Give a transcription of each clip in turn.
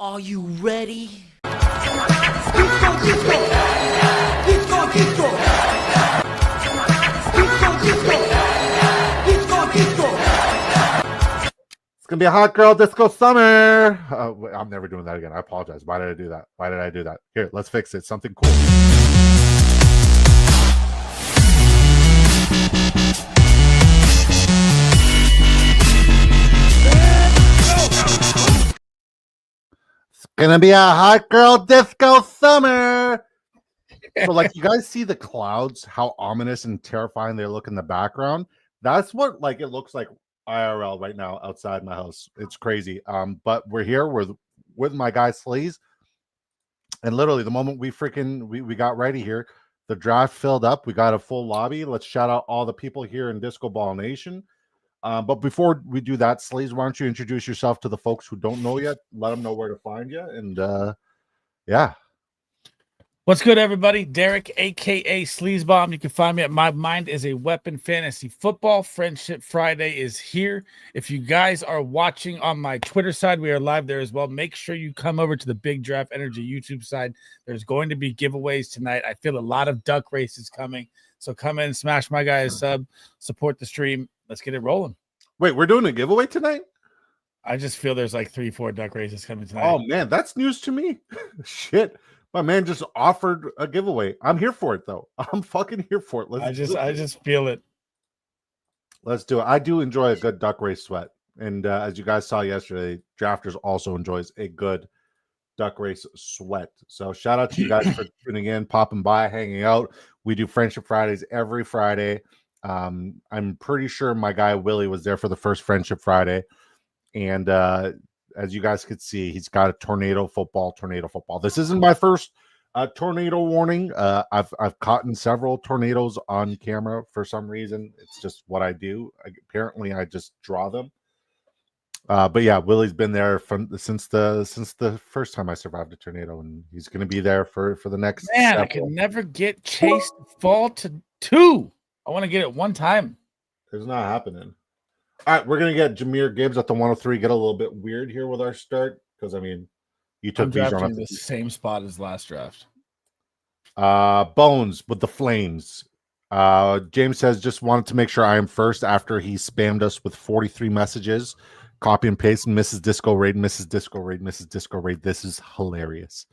Are you ready? It's gonna be a hot girl disco summer. I'm never doing that again. I apologize. Why did I do that? Why did I do that? Here, let's fix it. Something cool. It's gonna be a hot girl disco summer. So, like, you guys see the clouds, how ominous and terrifying they look in the background. That's what like it looks like IRL right now outside my house. It's crazy. But we're here with my guy Sleaze, and literally the moment we got ready here, the draft filled up. We got a full lobby. Let's shout out all the people here in Disco Ball Nation. But before we do that, Sleaze, why don't you introduce yourself to the folks who don't know yet? Let them know where to find you. And yeah. What's good, everybody? Derek, a.k.a. Sleazebomb. You can find me at My Mind is a Weapon Fantasy Football. Friendship Friday is here. If you guys are watching on my Twitter side, we are live there as well. Make sure you come over to the Big Draft Energy YouTube side. There's going to be giveaways tonight. I feel a lot of duck races coming. So come in, smash my guy a sub, support the stream. Let's get it rolling. Wait, we're doing a giveaway tonight? I just feel there's like 3-4 duck races coming tonight. Oh, man, that's news to me. Shit. My man just offered a giveaway. I'm here for it, though. I'm fucking here for it. I just feel it. Let's do it. I do enjoy a good duck race sweat. And as you guys saw yesterday, Drafters also enjoys a good duck race sweat. So shout out to you guys for tuning in, popping by, hanging out. We do Friendship Fridays every Friday. I'm pretty sure my guy Willie was there for the first Friendship Friday. And as you guys could see, he's got a tornado football. This isn't my first tornado warning. I've caught in several tornadoes on camera for some reason. It's just what I do. Apparently, I just draw them. But yeah, Willie's been there since the first time I survived a tornado, and he's going to be there for the next. Man, I can never get Chase to fall to 2. I want to get it one time. It's not happening. All right, we're going to get Jahmyr Gibbs at the 103. Get a little bit weird here with our start because, I mean, you took Bijan in the same spot as last draft. Bones with the Flames. James says, just wanted to make sure I am first after he spammed us with 43 messages. Copy and paste, Mrs. Disco Raid, Mrs. Disco Raid, Mrs. Disco Raid. This is hilarious.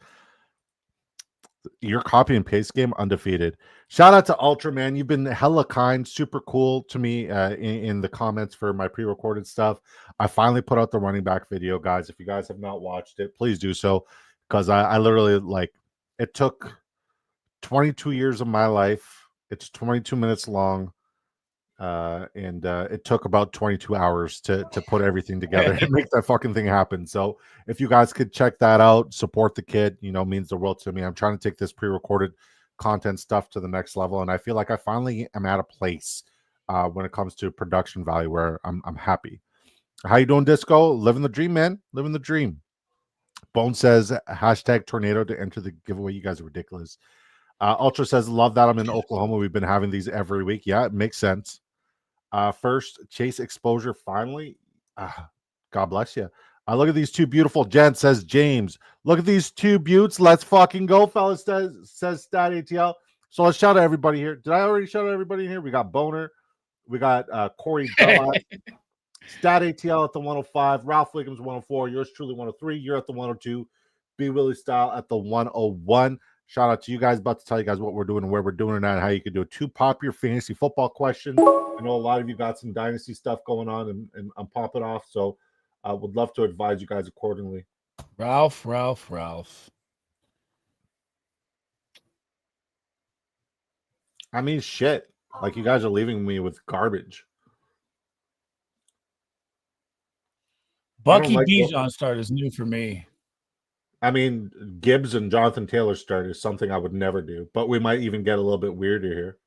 Your copy and paste game undefeated. Shout out to Ultraman. You've been hella kind, super cool to me in the comments for my pre-recorded stuff. I finally put out the running back video, guys. If you guys have not watched it, please do so, because I literally, like, it took 22 years of my life. It's 22 minutes long. And it took about 22 hours to put everything together and make that fucking thing happen. So if you guys could check that out, support the kid, means the world to me. I'm trying to take this pre-recorded content stuff to the next level, and I feel like I finally am at a place when it comes to production value where I'm happy. How you doing, Disco? Living the dream, man. Living the dream. Bone says #tornado to enter the giveaway. You guys are ridiculous. Ultra says, love that I'm in Oklahoma. We've been having these every week. Yeah, it makes sense. First Chase exposure finally. God bless you. Look at these two beautiful gents, says James. Look at these two buttes. Let's fucking go, fellas, says Stat ATL. So let's shout out everybody here. Did I already shout out everybody in here? We got Boner. We got Corey Bella, Stat ATL at the 105. Ralph Wiggums 104. Yours truly 103. You're at the 102. B Willie Style at the 101. Shout out to you guys. About to tell you guys what we're doing and where we're doing it and how you can do it. 2 popular fantasy football questions. I know a lot of you got some dynasty stuff going on, and I'm popping off. So I would love to advise you guys accordingly. Ralph. I mean, shit. Like, you guys are leaving me with garbage. Bucky Bijan start is new for me. I mean, Gibbs and Jonathan Taylor start is something I would never do, but we might even get a little bit weirder here.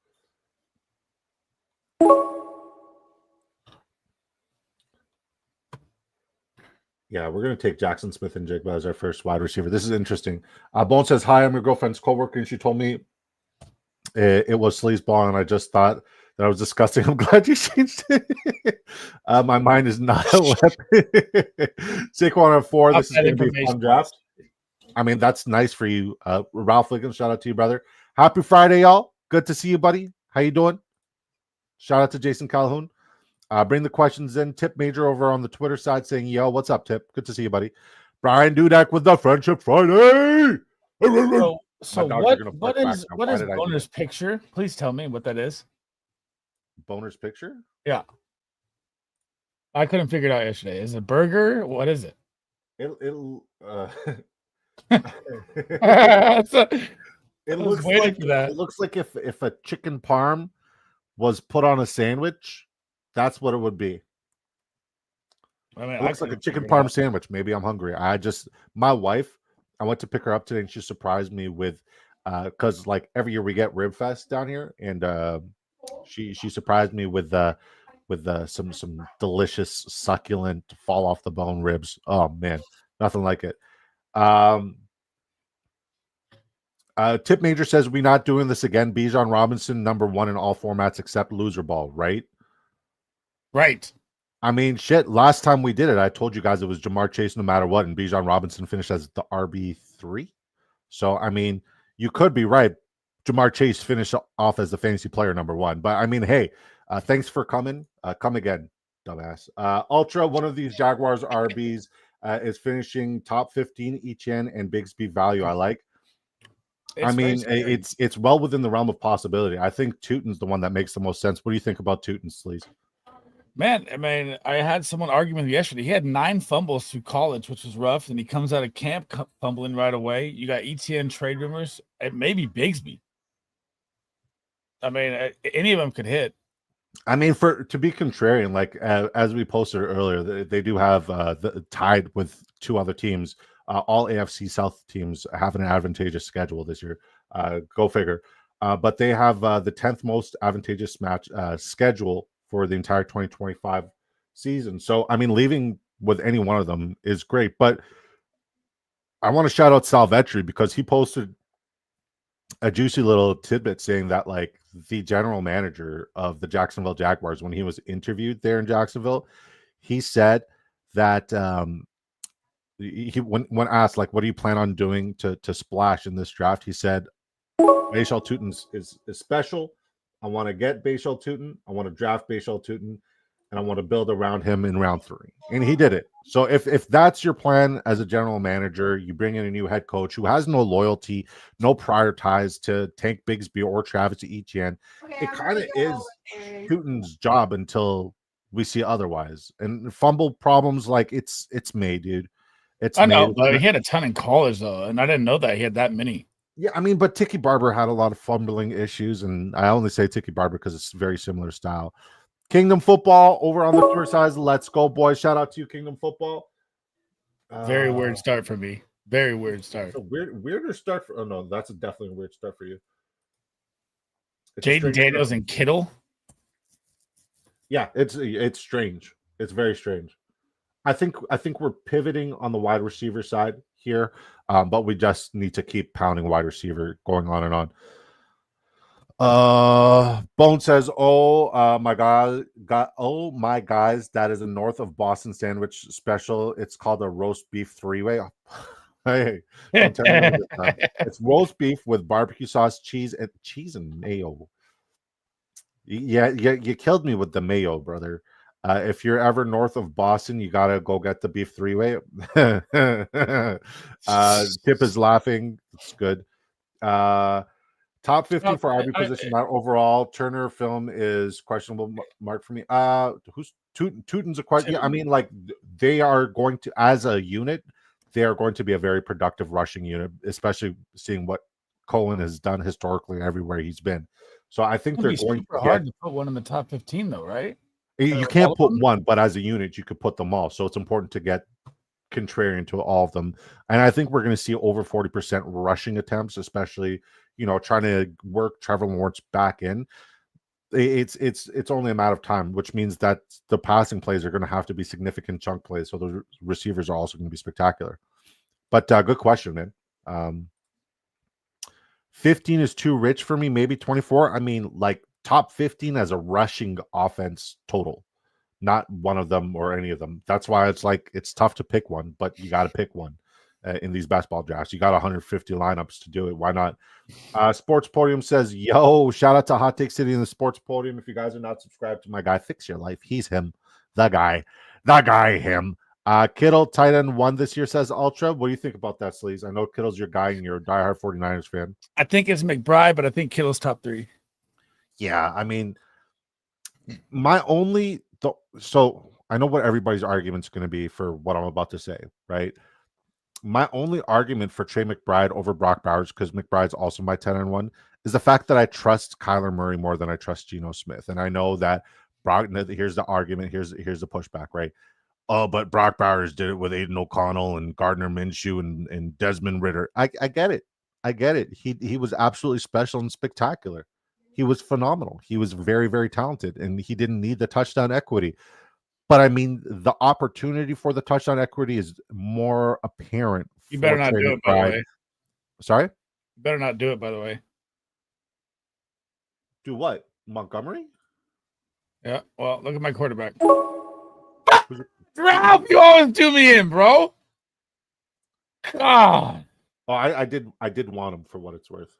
Yeah, we're going to take Jackson Smith and Jigba as our first wide receiver. This is interesting. Bone says, hi, I'm your girlfriend's coworker, and she told me it was sleazeball, and I just thought That was disgusting. I'm glad you changed it. My mind is not a weapon. Saquon at 4. This is going to be a fun draft. I mean, that's nice for you. Ralph Wiggins, shout out to you, brother. Happy Friday, y'all. Good to see you, buddy. How you doing? Shout out to Jason Calhoun. Bring the questions in. Tip Major over on the Twitter side saying, yo, what's up, Tip? Good to see you, buddy. Brian Dudak with the Friendship Friday. So what is Boner's picture? Please tell me what that is. Boner's picture? Yeah. I couldn't figure it out yesterday. Is it a burger? What is it? It looks like if a chicken parm was put on a sandwich, that's what it would be. I mean, it looks like a chicken parm sandwich. Maybe I'm hungry. My wife, I went to pick her up today, and she surprised me with, because like every year we get Rib Fest down here, and she surprised me with some delicious, succulent, fall off the bone ribs. Oh man, nothing like it. Tip Major says we're not doing this again. Bijan Robinson, #1 in all formats except loser ball, right? Right. I mean, shit. Last time we did it, I told you guys it was Jamar Chase no matter what, and Bijan Robinson finished as the RB3. So, I mean, you could be right. Jamar Chase finished off as the fantasy player #1. But, I mean, hey, thanks for coming. Come again, dumbass. Ultra, one of these Jaguars RBs is finishing top 15 Etienne and Bigsby value. I like. It's well within the realm of possibility. I think Tootin's the one that makes the most sense. What do you think about Tootin, Sleaze? Man, I mean, I had someone argue with me yesterday. He had 9 fumbles through college, which was rough, and he comes out of camp fumbling right away. You got ETN trade rumors, and maybe Bigsby. I mean, any of them could hit. I mean, to be contrarian, like as we posted earlier, they do have tied with 2 other teams. All AFC South teams have an advantageous schedule this year. Go figure. But they have the 10th most advantageous schedule for the entire 2025 season. So, I mean, leaving with any one of them is great. But I want to shout out Salvetri because he posted a juicy little tidbit saying that, like, the general manager of the Jacksonville Jaguars, when he was interviewed there in Jacksonville, he said that when asked, like, what do you plan on doing to splash in this draft, he said, Bashal Tootin is special. I want to get Bashal Tootin. I want to draft Bashal Tootin, and I want to build around him in round 3. And he did it. So if that's your plan as a general manager, you bring in a new head coach who has no loyalty, no prior ties to Tank Bigsby or Travis Etienne. It kind of is Tootin's job until we see otherwise. And fumble problems, like, it's made, dude. I know, but he had a ton in college though, and I didn't know that he had that many. Yeah, I mean, but Tiki Barber had a lot of fumbling issues, and I only say Tiki Barber because it's very similar style. Kingdom Football over on the Twitter side. Let's go, boys. Shout out to you, Kingdom Football. Very weird start for me. Very weird start. It's a weirder start for. Oh no, that's definitely a weird start for you. Jaden Daniels and Kittle. Yeah, it's strange. It's very strange. I think we're pivoting on the wide receiver side here, but we just need to keep pounding wide receiver, going on and on. Bone says, my guys, that is a north of Boston sandwich special. It's called a roast beef 3-way. Hey, it's roast beef with barbecue sauce, cheese and mayo. Yeah, you killed me with the mayo, brother. If you're ever north of Boston, you gotta go get the beef 3-way. Tip is laughing. It's good. Top 50 for RB position, not overall. Turner film is questionable mark for me. Who's Tootin's a question? Yeah, I mean, like, they are going to, as a unit, they are going to be a very productive rushing unit, especially seeing what Cohen has done historically everywhere he's been. So I think they're going to hard to put one in the top 15, though, right? You can't put one, but as a unit, you could put them all. So it's important to get contrarian to all of them. And I think we're going to see over 40% rushing attempts, especially, trying to work Trevor Lawrence back in. It's only a matter of time, which means that the passing plays are going to have to be significant chunk plays. So the receivers are also going to be spectacular. But good question, man. 15 is too rich for me. Maybe 24. I mean, like, top 15 as a rushing offense total, not one of them or any of them. That's why it's like it's tough to pick one, but you got to pick one in these basketball drafts. You got 150 lineups to do it. Why not? Sports Podium says, yo, shout out to Hot Take City in the Sports Podium. If you guys are not subscribed to my guy, Fix Your Life. He's him, the guy, him. Kittle, tight end 1 this year, says Ultra. What do you think about that, Sleaze? I know Kittle's your guy and you're a diehard 49ers fan. I think it's McBride, but I think Kittle's top 3. Yeah, I mean, my only so I know what everybody's argument's going to be for what I'm about to say, right? My only argument for Trey McBride over Brock Bowers, because McBride's also my 10 and 1, is the fact that I trust Kyler Murray more than I trust Geno Smith. And I know that Brock, here's the argument, here's the pushback, right? Oh, but Brock Bowers did it with Aiden O'Connell and Gardner Minshew and Desmond Ritter. I get it. I get it. He was absolutely special and spectacular. He was phenomenal. He was very, very talented, and he didn't need the touchdown equity. But I mean, the opportunity for the touchdown equity is more apparent. You better not do it, by the way. Sorry? You better not do it, by the way. Do what? Montgomery? Yeah. Well, look at my quarterback. Ralph, you always do me in, bro. God. Oh, I did want him for what it's worth.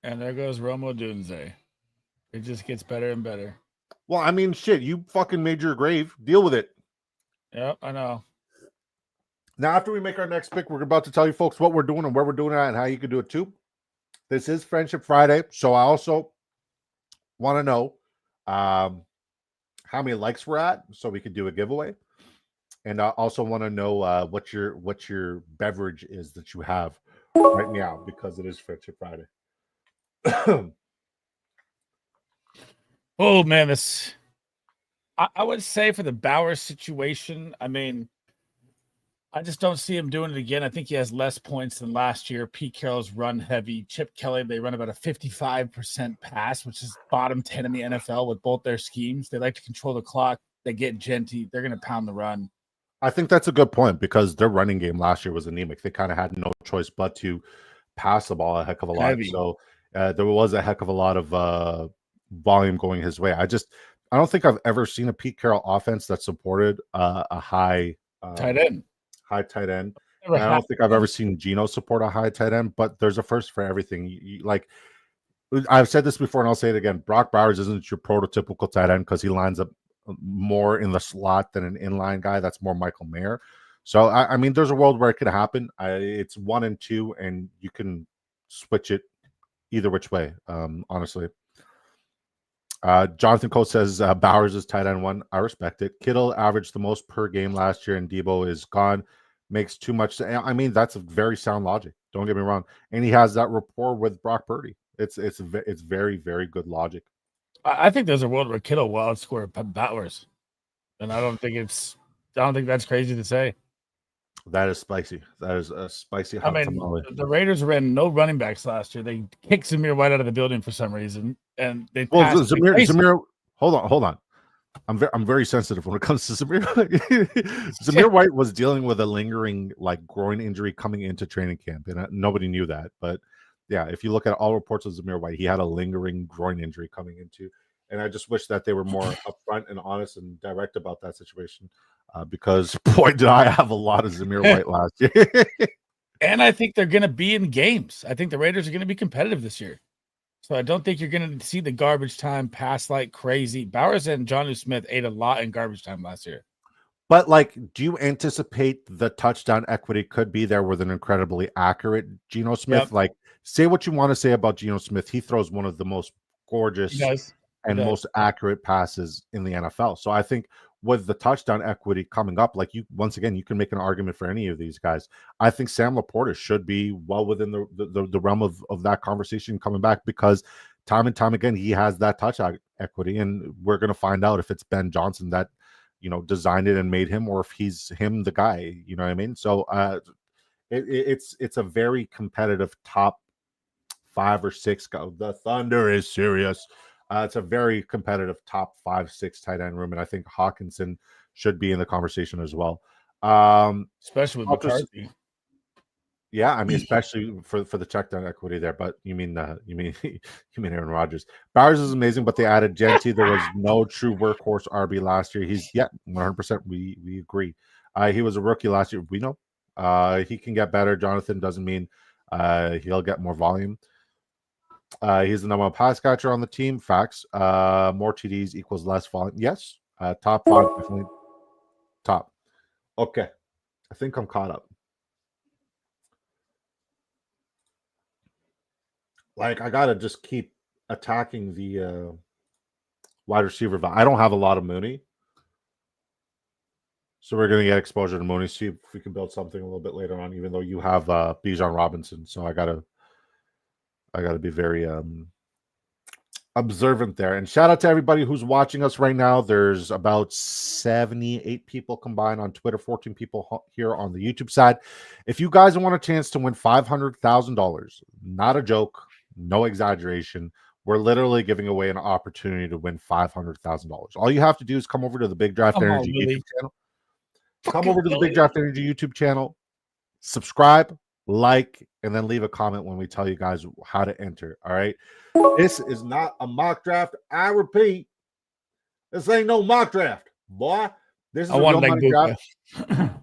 And there goes Romo Dunze. It just gets better and better. Well, I mean, shit, you fucking made your grave. Deal with it. Yep, I know. Now, after we make our next pick, we're about to tell you folks what we're doing and where we're doing it at and how you can do it too. This is Friendship Friday, so I also want to know how many likes we're at so we can do a giveaway. And I also want to know what your beverage is that you have right now, because it is Friendship Friday. Oh man, I would say for the Bowers situation, I mean, I just don't see him doing it again. I think he has less points than last year. Pete Carroll's run heavy. Chip Kelly, they run about a 55% pass, which is bottom 10 in the NFL with both their schemes. They like to control the clock. They get Genty. They're going to pound the run. I think that's a good point, because their running game last year was anemic. They kind of had no choice but to pass the ball a heck of a lot. Heavy. So there was a heck of a lot of volume going his way. I don't think I've ever seen a Pete Carroll offense that supported a high tight end. High tight end. I don't think I've ever seen Geno support a high tight end, but there's a first for everything. Like I've said this before, and I'll say it again. Brock Bowers isn't your prototypical tight end because he lines up more in the slot than an inline guy. That's more Michael Mayer. So I mean, there's a world where it could happen. It's 1 and 2, and you can switch it either which way. Honestly. Jonathan Cole says Bowers is tight end 1. I respect it. Kittle averaged the most per game last year, and Debo is gone. Makes too much. I mean, that's a very sound logic. Don't get me wrong. And he has that rapport with Brock Purdy. It's very, very good logic. I think there's a world where Kittle will outscore Bowers, and I don't think that's crazy to say. That is spicy. That is a spicy hot tamale. The Raiders ran no running backs last year. They kicked Zamir White out of the building for some reason, and they Zamir. Hold on. I'm very sensitive when it comes to Zamir. Zamir White was dealing with a lingering groin injury coming into training camp, and nobody knew that. But yeah, if you look at all reports of Zamir White, he had a lingering groin injury coming into, and I just wish that they were more upfront and honest and direct about that situation. Because boy, did I have a lot of Zamir White last year. And I think they're going to be in games. I think the Raiders are going to be competitive this year. So I don't think you're going to see the garbage time pass like crazy. Bowers and Jonnu Smith ate a lot in garbage time last year. But do you anticipate the touchdown equity could be there with an incredibly accurate Geno Smith? Yep. Say what you want to say about Geno Smith. He throws one of the most gorgeous and most accurate passes in the NFL. So I think with the touchdown equity coming up, once again, you can make an argument for any of these guys. I think Sam Laporta should be well within the realm of that conversation coming back, because time and time again, he has that touchdown equity, and we're going to find out if it's Ben Johnson that, designed it and made him, or if he's him, the guy, you know what I mean? So it's a very competitive top 5 or 6 go. The Thunder is serious. It's a very competitive top 5-6 tight end room, and I think Hawkinson should be in the conversation as well. Especially with McCarthy. Yeah, I mean, especially for the check down equity there. But you mean Aaron Rodgers. Bowers is amazing, but they added Genty. There was no true workhorse RB last year. He's 100%. We agree. He was a rookie last year. We know. He can get better. Jonathan doesn't mean he'll get more volume. He's the number one pass catcher on the team. Facts. More TDs equals less volume. Yes. Top 5, definitely top. Okay. I think I'm caught up. Like, I gotta just keep attacking the wide receiver. I don't have a lot of Mooney, so we're gonna get exposure to Mooney. See if we can build something a little bit later on. Even though you have Bijan Robinson, so I gotta be very observant there. And shout out to everybody who's watching us right now. There's about 78 people combined on Twitter, 14 people here on the YouTube side. If you guys want a chance to win $500,000, not a joke, no exaggeration, we're literally giving away an opportunity to win $500,000. All you have to do is come over to the Big Draft Energy YouTube channel. Come over to the Big Draft Energy YouTube channel, subscribe, like, and then leave a comment when we tell you guys how to enter. All right. This is not a mock draft. I repeat, this ain't no mock draft, boy. This is a real money draft.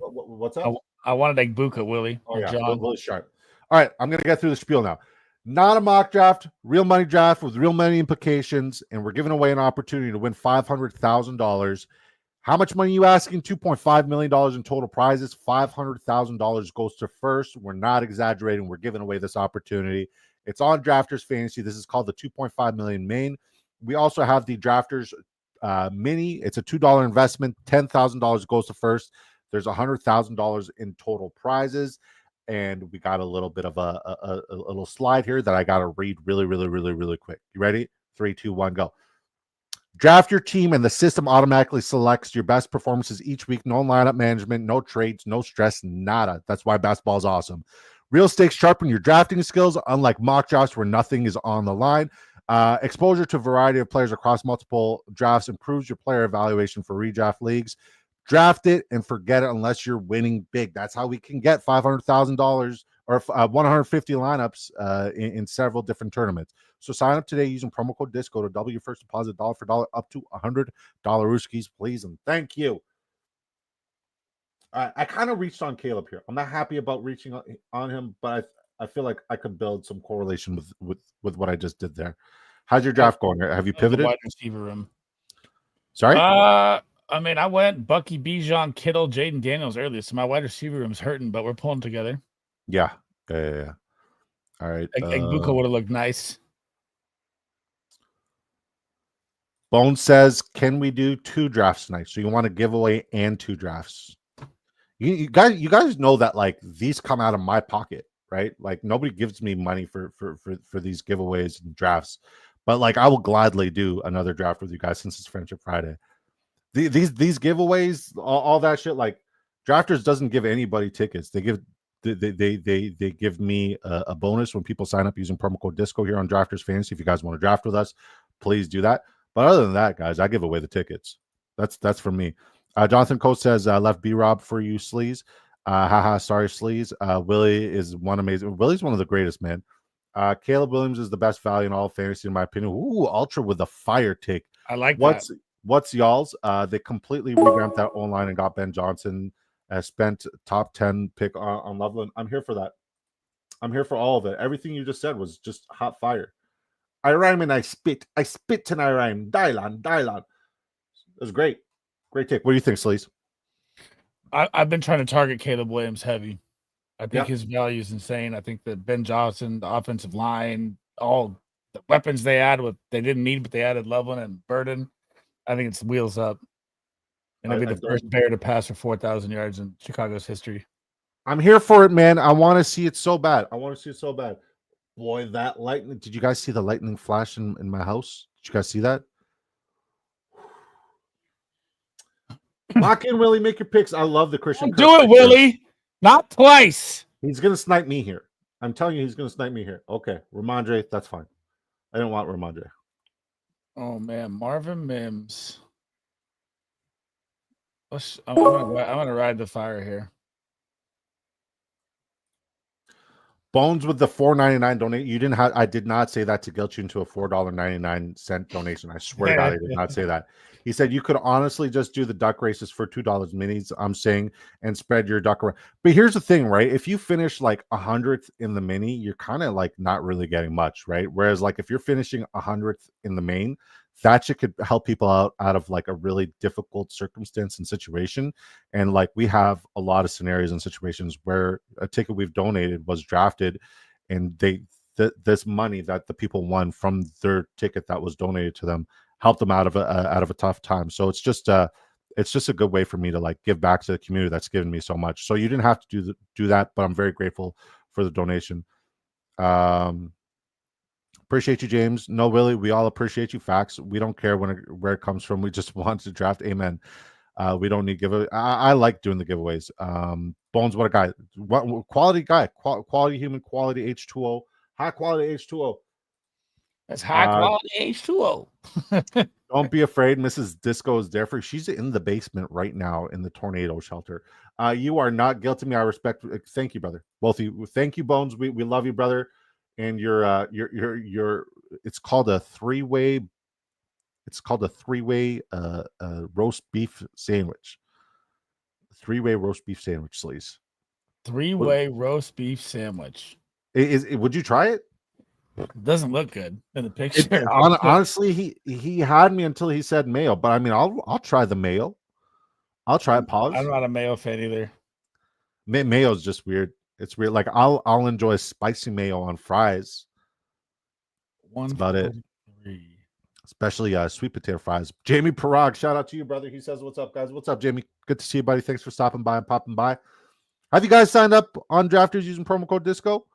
What's up? I wanted Buka, Willie. Oh, yeah. Willie Sharp. All right. I'm going to get through the spiel now. Not a mock draft, real money draft with real money implications, and we're giving away an opportunity to win $500,000. How much money are you asking? $2.5 million in total prizes. $500,000 goes to first. We're not exaggerating. We're giving away this opportunity. It's on Drafters Fantasy. This is called the 2.5 million main. We also have the Drafters mini. It's a $2 investment. $10,000 goes to first. There's $100,000 in total prizes. And we got a little bit of a little slide here that I got to read really quick. You ready? 3, 2, 1, go. Draft your team and the system automatically selects your best performances each week. No lineup management, no trades, no stress, nada. That's why basketball is awesome. Real stakes sharpen your drafting skills, unlike mock drafts where nothing is on the line. Exposure to a variety of players across multiple drafts improves your player evaluation for redraft leagues. Draft it and forget it unless you're winning big. That's how we can get $500,000 or 150 lineups in several different tournaments. So sign up today using promo code DISCO to double your first deposit dollar for dollar up to $100 Rooskies, please, and thank you. I kind of reached on Caleb here. I'm not happy about reaching on him, but I feel like I could build some correlation with what I just did there. How's your draft going? Have you pivoted? Wide receiver room. Sorry? I mean, I went Bucky, Bijan, Kittle, Jaden Daniels earlier, so my wide receiver room's hurting, but we're pulling together. Yeah. All right. Buka would have looked nice. Bone says, can we do 2 drafts tonight? So you want to give away and 2 drafts. You guys know that, like, these come out of my pocket, right? Like, nobody gives me money for these giveaways and drafts. But, like, I will gladly do another draft with you guys since it's Friendship Friday. These giveaways, all that shit, like, Drafters doesn't give anybody tickets. They give me a bonus when people sign up using promo code DISCO here on Drafters Fantasy. If you guys want to draft with us, please do that. But other than that, guys, I give away the tickets. That's for me. Jonathan Coates says, left B-Rob for you, Sleaze. Haha, sorry, Sleaze. Willie is Willie's one of the greatest, man. Caleb Williams is the best value in all of fantasy, in my opinion. Ooh, Ultra with a fire take. I like that. What's y'all's? They completely revamped that online and got Ben Johnson. Spent top 10 pick on Loveland. I'm here for that. I'm here for all of it. Everything you just said was just hot fire. I rhyme and I spit. I spit and I rhyme. Dylan. It was great. Great take. What do you think, Sleaze? I've been trying to target Caleb Williams heavy. I think his value is insane. I think that Ben Johnson, the offensive line, all the weapons they didn't need, but they added Loveland and Burden. I think it's wheels up. And it'll be the first Bear to pass for 4,000 yards in Chicago's history. I'm here for it, man. I want to see it so bad. Boy, that lightning. Did you guys see the lightning flash in my house? Did you guys see that? Lock in, Willie. Make your picks. I love the Christian. Do it, Willie. Not twice. He's going to snipe me here. I'm telling you, he's going to snipe me here. Okay, Ramondre, that's fine. I didn't want Ramondre. Oh, man. Marvin Mims. I'm gonna ride the fire here. Bones with the $4.99 donate. You didn't have. I did not say that to guilt you into a $4.99 donation. I swear to God, I did not say that. He said you could honestly just do the duck races for $2 minis. I'm saying and spread your duck around. But here's the thing, right? If you finish like 100th in the mini, you're kind of like not really getting much, right? Whereas like if you're finishing 100th in the main, that shit could help people out of like a really difficult circumstance and situation. And like we have a lot of scenarios and situations where a ticket we've donated was drafted, and this money that the people won from their ticket that was donated to them helped them out of a tough time. So it's just a good way for me to like give back to the community that's given me so much. So you didn't have to do that, but I'm very grateful for the donation. Appreciate you, James. No, Willie, we all appreciate you. Facts. We don't care where it comes from. We just want to draft. Amen. We don't need giveaway. I like doing the giveaways. Bones, what a guy. What quality guy. Quality human, quality H2O. High quality H2O. That's high quality H2O. Don't be afraid. Mrs. Disco is there for you. She's in the basement right now in the tornado shelter. You are not guilty me. I respect. Thank you, brother. Both of you. Thank you, Bones. We love you, brother. And you're it's called a three-way. It's called a three-way roast beef sandwich. Three-way roast beef sandwich, Sleaze. Three-way roast beef sandwich. Would you try it? It doesn't look good in the picture. Honestly, he had me until he said mayo, but I mean, I'll try the mayo. I'll try it. Pause. I'm not a mayo fan either. Mayo is just weird. It's weird. Like I'll enjoy spicy mayo on fries. That's about it. Especially sweet potato fries. Jamie Parag, shout out to you, brother. He says, "What's up, guys? What's up, Jamie? Good to see you, buddy. Thanks for stopping by and popping by. Have you guys signed up on Drafters using promo code Disco?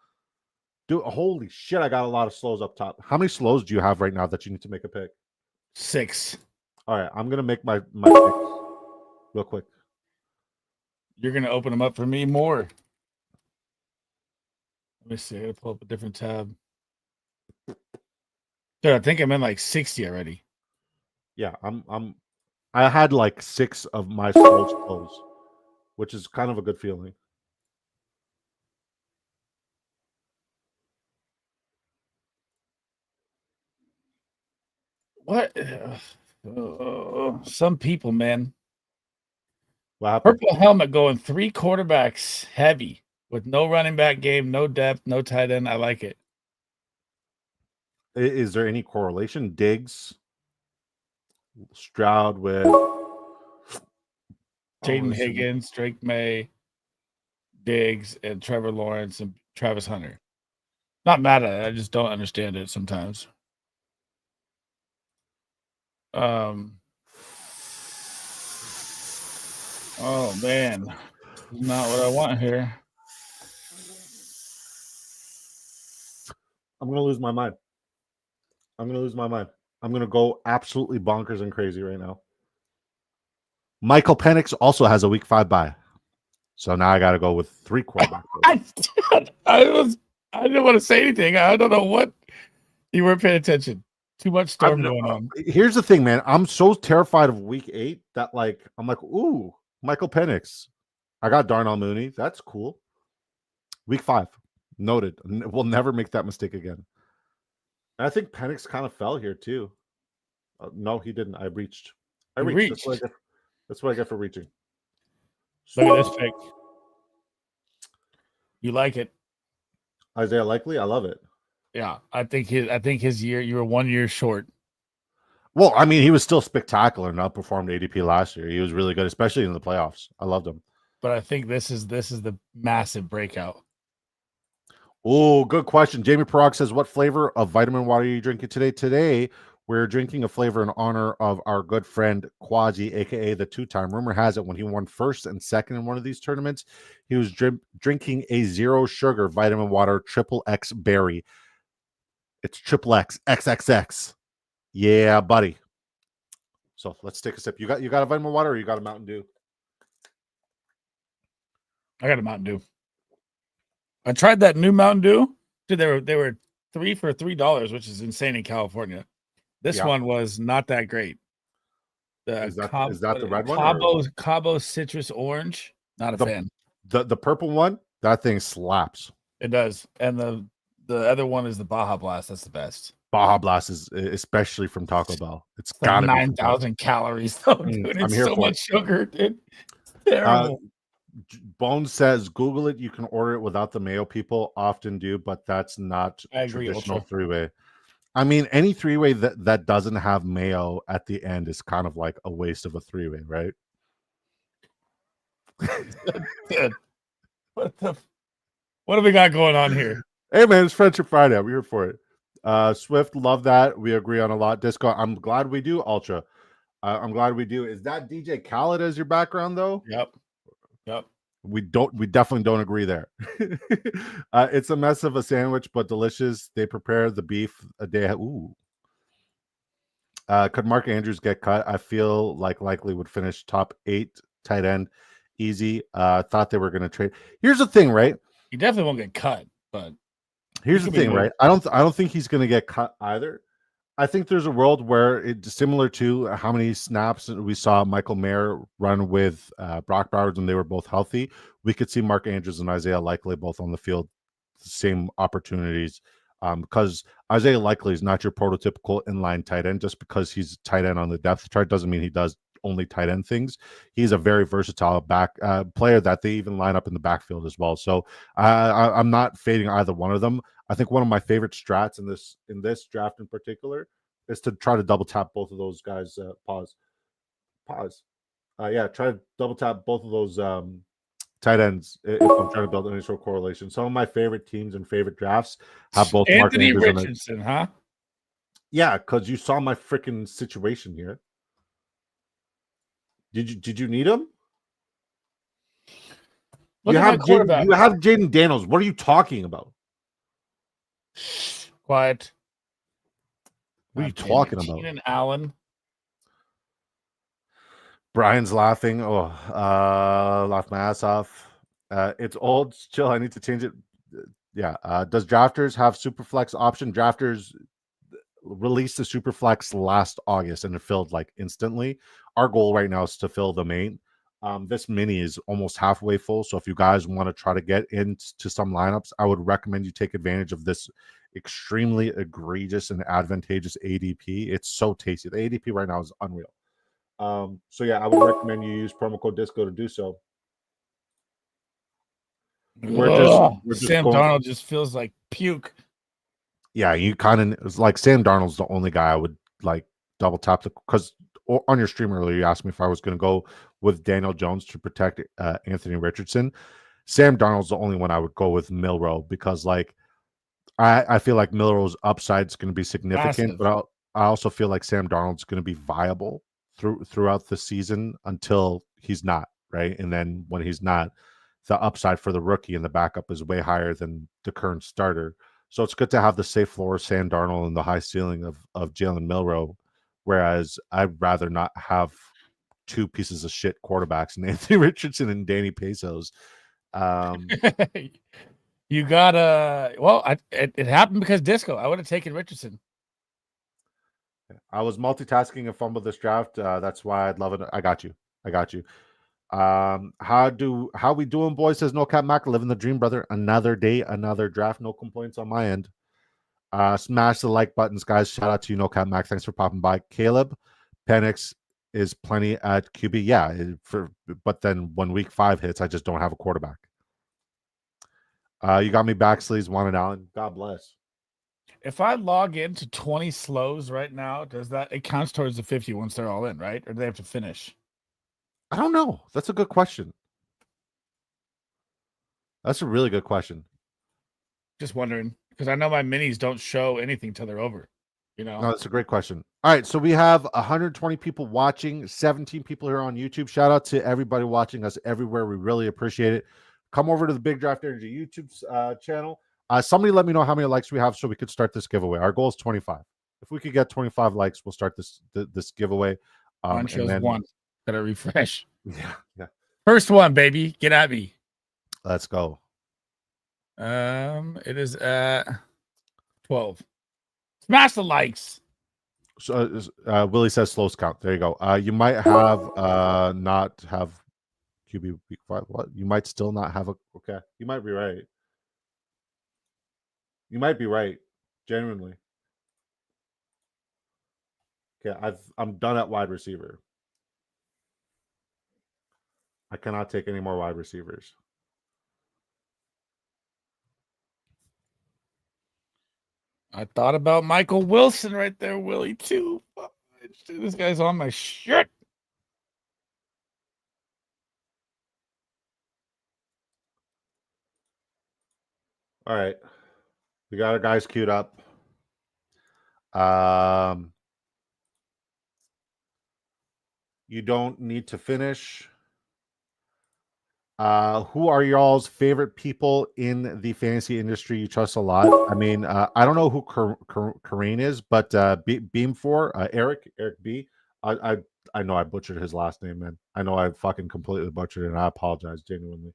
Holy shit, I got a lot of slows up top. How many slows do you have right now that you need to make a pick? 6. All right, I'm gonna make my picks real quick. You're gonna open them up for me more. Let me see. I gotta pull up a different tab. Dude, I think I'm in like 60 already. Yeah, I had like 6 of my slows, which is kind of a good feeling. What? Some people, man. What happened? Purple helmet going 3 quarterbacks heavy with no running back game, no depth, no tight end. I like it. Is there any correlation? Diggs, Stroud with Jaden Higgins, Drake May, Diggs, and Trevor Lawrence and Travis Hunter. Not mad at it. I just don't understand it sometimes. Oh man, not what I want here. I'm gonna lose my mind. I'm gonna go absolutely bonkers and crazy right now. Michael Penix also has a week 5 bye, so now I got to go with 3 quarterbacks. I didn't want to say anything. I don't know what you weren't paying attention. Too much storm going on. Here's the thing, man. I'm so terrified of week 8 that I'm like, ooh, Michael Penix. I got Darnell Mooney. That's cool. Week 5. Noted. We'll never make that mistake again. And I think Penix kind of fell here too. No, he didn't. I reached. That's what I get for reaching. Look at this pick. You like it. Isaiah Likely? I love it. Yeah, I think his year, you were 1 year short. Well, I mean, he was still spectacular and outperformed ADP last year. He was really good, especially in the playoffs. I loved him. But I think this is the massive breakout. Oh, good question. Jamie Parag says, what flavor of vitamin water are you drinking today? Today, we're drinking a flavor in honor of our good friend Quasi, a.k.a. the 2-time. Rumor has it when he won first and second in one of these tournaments, he was drinking a 0 sugar vitamin water triple X berry. It's triple X, XXX. Yeah, buddy. So let's take a sip. You got a vitamin water or you got a Mountain Dew? I got a Mountain Dew. I tried that new Mountain Dew. Dude, they were 3 for $3, which is insane in California. This one was not that great. Is that the red one? Cabo Citrus Orange. Not a fan. The purple one, that thing slaps. It does. And the other one is the Baja Blast. That's the best. Baja Blast is especially from Taco Bell. It's Like gotta be from 9,000 calories, though, dude. I'm It's here so for much it. sugar, dude. It's terrible. Bones says Google it. You can order it without the mayo. People often do, but that's not I agree, traditional Ultra. three-way. I mean, any three-way that doesn't have mayo at the end is kind of like a waste of a three-way, right? Dude, what do we got going on here? Hey man, it's Friendship Friday. I'm here for it. Swift, love that. We agree on a lot. Disco, I'm glad we do. Ultra, I'm glad we do. Is that DJ Khaled as your background though? Yep. We definitely don't agree there. It's a mess of a sandwich, but delicious. They prepare the beef a day. Ooh. Could Mark Andrews get cut? I feel like likely would finish top 8 tight end easy. Thought they were going to trade. Here's the thing, right? He definitely won't get cut, but here's the thing, right? I don't think he's going to get cut either. I think there's a world where it's similar to how many snaps we saw Michael Mayer run with Brock Bowers when they were both healthy. We could see Mark Andrews and Isaiah Likely both on the field, same opportunities. Because Isaiah Likely is not your prototypical inline tight end. Just because he's tight end on the depth chart doesn't mean he does only tight end things. He's a very versatile back player that they even line up in the backfield as well. So I'm not fading either one of them. I think one of my favorite strats in this draft in particular is to try to double tap both of those guys. Pause. Yeah, try to double tap both of those tight ends if I'm trying to build any sort of correlation. Some of my favorite teams and favorite drafts have both Anthony Richardson, huh? Yeah, because you saw my freaking situation here. Did you need him? You have Jaden Daniels. What are you talking about? Quiet. What are you talking about? Keenan Allen. Brian's laughing. Oh, laughed my ass off. It's old. Chill. I need to change it. Yeah. Does Drafters have Superflex option? Drafters released the Superflex last August and it filled like instantly. Our goal right now is to fill the main. This mini is almost halfway full. So if you guys want to try to get into some lineups, I would recommend you take advantage of this extremely egregious and advantageous ADP. It's so tasty. The ADP right now is unreal. So yeah, I would recommend you use promo code Disco to do so. Sam Darnold just feels like puke. Yeah, you kind of, it's like Sam Darnold's the only guy I would like double tap because on your stream earlier you asked me if I was going to go with Daniel Jones to protect Anthony Richardson. Sam Darnold's the only one I would go with Milroe because like I feel like Milroe's upside is going to be significant, but I also feel like Sam Darnold's going to be viable throughout the season until he's not, right? And then when he's not, the upside for the rookie and the backup is way higher than the current starter. So it's good to have the safe floor Sam Darnold and the high ceiling of Jalen Milroe, whereas I'd rather not have two pieces of shit quarterbacks, Anthony Richardson and Danny Pesos. You got it happened because Disco. I would have taken Richardson. I was multitasking and fumbled this draft. That's why I'd love it. I got you. How we doing, boys? Says No Cap Mac, living the dream, brother. Another day, another draft. No complaints on my end. Smash the like buttons, guys. Shout out to you, No Cap Mac. Thanks for popping by. Caleb Penix is plenty at QB. Yeah, but then when week 5 hits, I just don't have a quarterback. You got me back, Sleaze, Juan and Allen. God bless. If I log into 20 slows right now, it counts towards the 50 once they're all in, right? Or do they have to finish? I don't know. That's a good question. That's a really good question. Just wondering, because I know my minis don't show anything till they're over. You know, no, that's a great question. All right, so we have 120 people watching, 17 people here on YouTube. Shout out to everybody watching us everywhere. We really appreciate it. Come over to the Big Draft Energy YouTube channel. Somebody let me know how many likes we have so we could start this giveaway. Our goal is 25. If we could get 25 likes, we'll start this giveaway. Mine shows one. Gotta refresh. Yeah. First one, baby. Get at me. Let's go. It is at 12. Smash the likes. So Willie says slow count. There you go. You might have not have QB week 5. What? You might still not have a. Okay, you might be right. You might be right. Genuinely. Okay, I'm done at wide receiver. I cannot take any more wide receivers. I thought about Michael Wilson right there, Willie, too. This guy's on my shirt. All right. We got our guys queued up. You don't need to finish. Who are y'all's favorite people in the fantasy industry you trust a lot? I mean, I don't know who Kareem is, but Beam for Eric B. I know I butchered his last name, man. I know I fucking completely butchered it, and I apologize genuinely.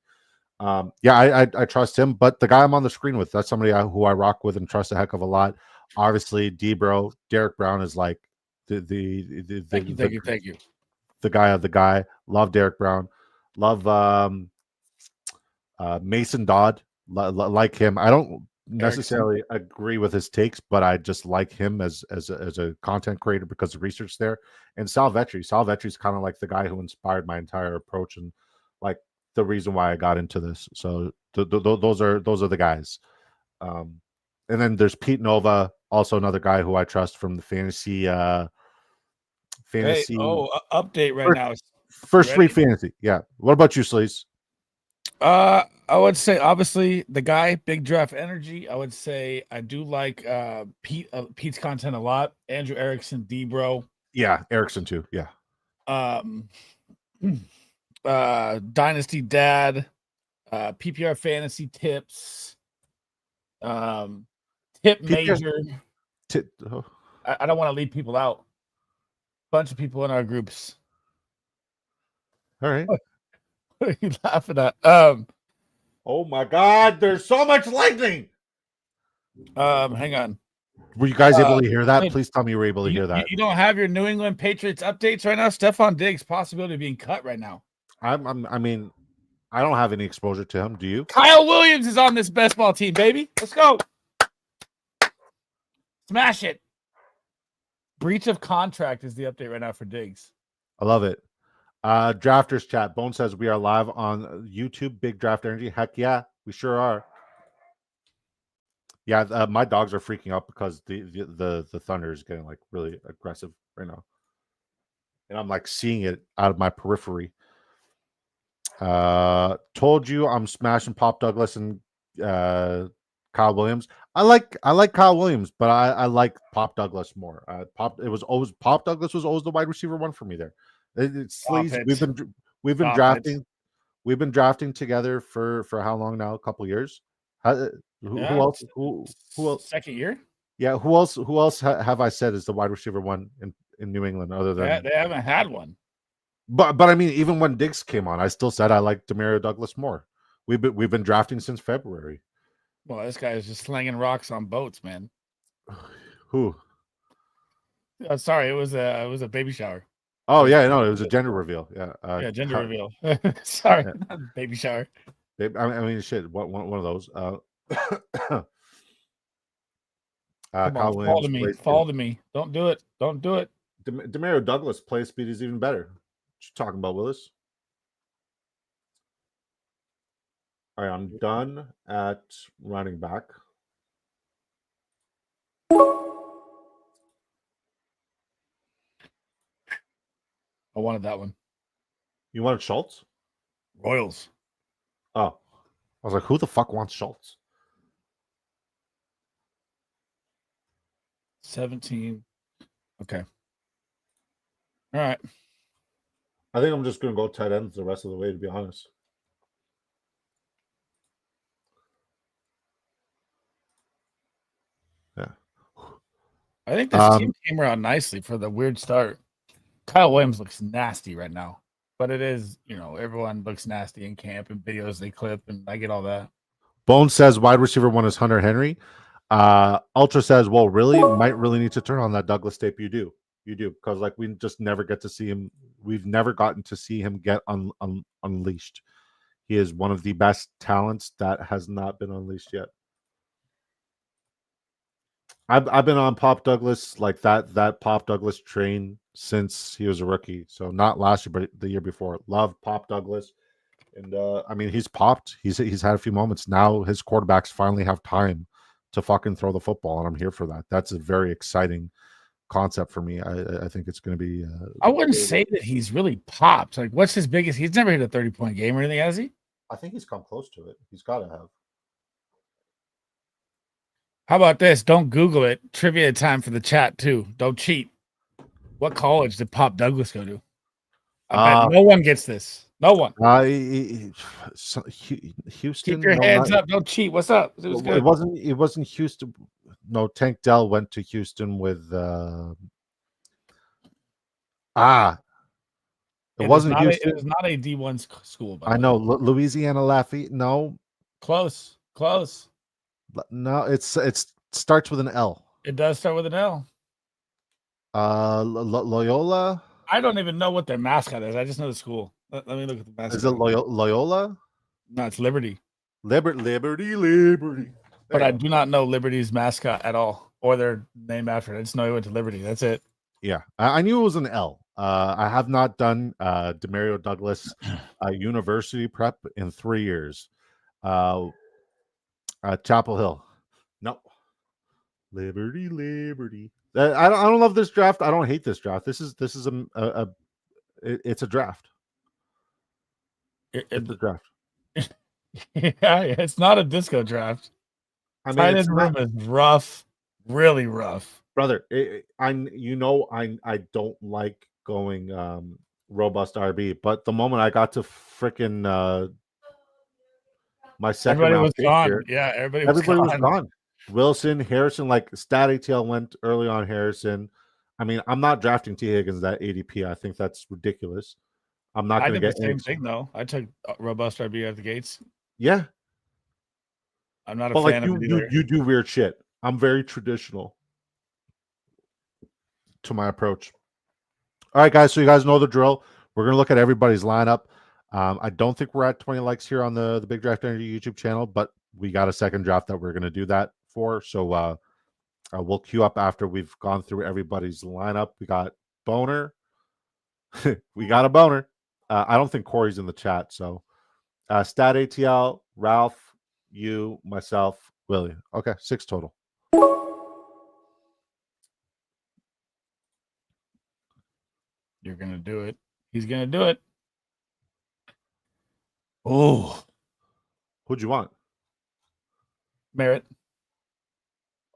Yeah, I trust him, but the guy I'm on the screen with, that's somebody who I rock with and trust a heck of a lot. Obviously, Debro, Derek Brown is like Thank you. The guy of the guy. Love Derek Brown. Love Mason Dodd, like him. I don't necessarily agree with his takes, but I just like him as a content creator because the research there. And Sal Vetri is kind of like the guy who inspired my entire approach and like the reason why I got into this. So those are the guys. And then there's Pete Nova, also another guy who I trust from the fantasy. Hey, update right now. First Street Fantasy. Yeah. What about you, Sleaze? I would say obviously the guy, Big Draft Energy. I would say I do like Pete's content a lot. Andrew Erickson, Debro. Yeah, Erickson too. Yeah. Dynasty Dad, PPR Fantasy Tips, Tip Major. I don't want to leave people out. Bunch of people in our groups. All right. What are you laughing at? Oh my God! There's so much lightning. Hang on. Were you guys able to hear that? Please tell me you were able to hear that. You don't have your New England Patriots updates right now. Stephon Diggs possibility of being cut right now. I mean, I don't have any exposure to him. Do you? Kyle Williams is on this best ball team, baby. Let's go. Smash it. Breach of contract is the update right now for Diggs. I love it. Drafters chat. Bone says we are live on YouTube. Big Draft Energy. Heck yeah, we sure are. Yeah, my dogs are freaking out because the Thunder is getting like really aggressive right now, and I'm like seeing it out of my periphery. Told you I'm smashing Pop Douglas and Kyle Williams. I like Kyle Williams, but I like Pop Douglas more. Pop Douglas was always the wide receiver one for me there. It's Sleaze. We've been drafting together for how long now? A couple years. Who else? Who else? Second year. Yeah. Who else have I said is the wide receiver one in New England other than they haven't had one. But I mean, even when Diggs came on, I still said I like Demario Douglas more. We've been drafting since February. Well, this guy is just slinging rocks on boats, man. Who? Sorry, it was a baby shower. Oh yeah, no, it was a gender reveal. Yeah, gender reveal. Sorry, not baby shower. I mean, shit. One of those. Fall to me. Don't do it. Demario Douglas play speed is even better. What you talking about, Willis? All right, I'm done at running back. I wanted that one. You wanted Schultz? Royals. Oh, I was like, who the fuck wants Schultz? 17. Okay. All right. I think I'm just going to go tight ends the rest of the way, to be honest. Yeah. I think this team came around nicely for the weird start. Kyle Williams looks nasty right now, but it is, everyone looks nasty in camp and videos they clip, and I get all that. Bone says wide receiver one is Hunter Henry. Ultra says, well, really, might really need to turn on that Douglas tape. You do, because like we just never get to see him. We've never gotten to see him get unleashed. He is one of the best talents that has not been unleashed yet. I've been on Pop Douglas like that Pop Douglas train since he was a rookie. So not last year, but the year before. Love Pop Douglas, and I mean he's popped. He's had a few moments now. His quarterbacks finally have time to fucking throw the football, and I'm here for that. That's a very exciting concept for me. I think it's going to be. I wouldn't say that he's really popped. Like, what's his biggest? He's never hit a 30-point game or anything, has he? I think he's come close to it. He's got to have. How about this? Don't Google it. Trivia time for the chat too. Don't cheat. What college did Pop Douglas go to? I bet no one gets this. No one. Houston. Keep your hands up. Don't cheat. What's up? It was good. It wasn't Houston. No, Tank Dell went to Houston with. It wasn't Houston. It was not a D1 school. I know Louisiana Lafayette. No, close. No, it starts with an L. It does start with an L. Loyola. I don't even know what their mascot is. I just know the school. Let me look at the mascot. Is it Loyola? No, it's Liberty. Liberty. But I do not know Liberty's mascot at all, or their name after it. I just know he went to Liberty. That's it. Yeah, I knew it was an L. I have not done Demario Douglas university prep in 3 years. Chapel Hill. No. Liberty. I don't love this draft. I don't hate this draft. This is it's a draft. It's a draft. Yeah, it's not a disco draft. I mean, tight end room is rough, really rough, brother. I don't like going robust RB, but the moment I got to freaking my second everybody round was gone. Here, yeah, everybody was gone. Wilson, Harrison, like stat ATL went early on Harrison. I mean, I'm not drafting T. Higgins that ADP. I think that's ridiculous. I'm not going to get the same thing though. I took robust RB out the gates. Yeah, I'm not a fan of it either. You do weird shit. I'm very traditional to my approach. All right, guys. So you guys know the drill. We're going to look at everybody's lineup. I don't think we're at 20 likes here on the Big Draft Energy YouTube channel, but we got a second draft that we're going to do that for. So we'll queue up after we've gone through everybody's lineup. We got Boner. We got a Boner. I don't think Corey's in the chat. So Stat ATL, Ralph, you, myself, Willie. Okay, 6 total. You're going to do it. He's going to do it. Oh. Who'd you want? Merritt.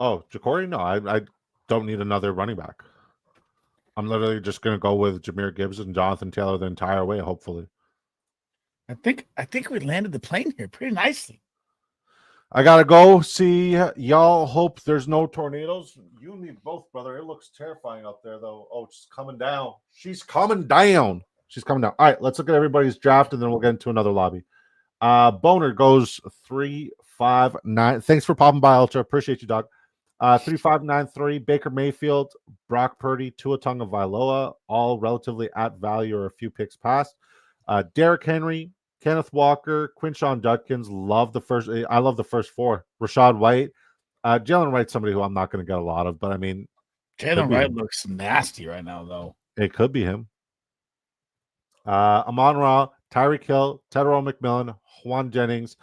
Oh, Ja'Cory? No, I don't need another running back. I'm literally just going to go with Jahmyr Gibbs and Jonathan Taylor the entire way, hopefully. I think we landed the plane here pretty nicely. I got to go see y'all. Hope there's no tornadoes. You and me both, brother. It looks terrifying up there, though. Oh, it's coming down. She's coming down. All right, let's look at everybody's draft, and then we'll get into another lobby. Boner goes 3-5-9. Thanks for popping by, Ultra. Appreciate you, dog. 3-5-9-3. Baker Mayfield, Brock Purdy, Tua Tagovailoa, all relatively at value or a few picks past. Derrick Henry, Kenneth Walker, Quinshon Judkins. I love the first 4. Rashad White, Jalen Wright's somebody who I'm not going to get a lot of, but I mean, Jalen Wright looks nasty right now, though. It could be him. Amon-Ra, Tyreek Hill, Tedero McMillan, Juan Jennings,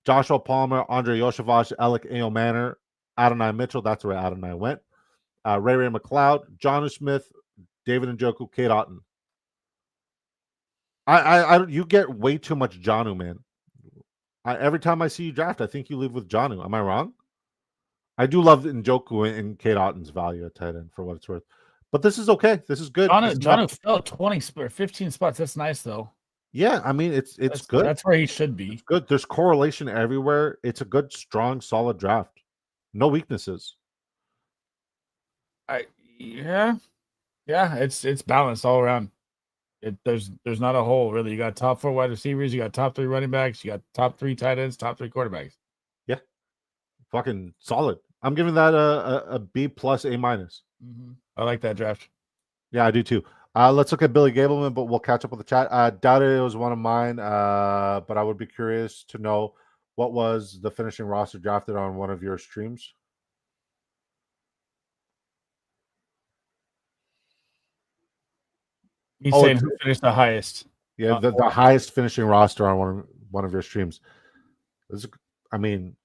Joshua Palmer, Andre Yoshevach, Alec Manor, Adonai Mitchell. That's where Adonai went. Ray McLeod, Jonnu Smith, David Njoku, Kate Otten. You get way too much Jonnu, man. Every time I see you draft, I think you leave with Jonnu. Am I wrong? I do love Njoku and Kate Otten's value at tight end for what it's worth. But this is okay. This is good. Jonnu fell 20 or 15 spots. That's nice, though. Yeah, I mean, it's good. That's where he should be. It's good. There's correlation everywhere. It's a good, strong, solid draft. No weaknesses. Yeah, it's balanced all around. There's not a hole really. You got top 4 wide receivers, you got top 3 running backs, you got top 3 tight ends, top 3 quarterbacks. Yeah, fucking solid. I'm giving that a B+, A-. Mm-hmm. I like that draft. Yeah, I do too. Let's look at Billy Gableman, but we'll catch up with the chat. Doubted it was one of mine, but I would be curious to know what was the finishing roster drafted on one of your streams. He's saying who finished the highest. Yeah, the highest finishing roster on one of your streams. I mean,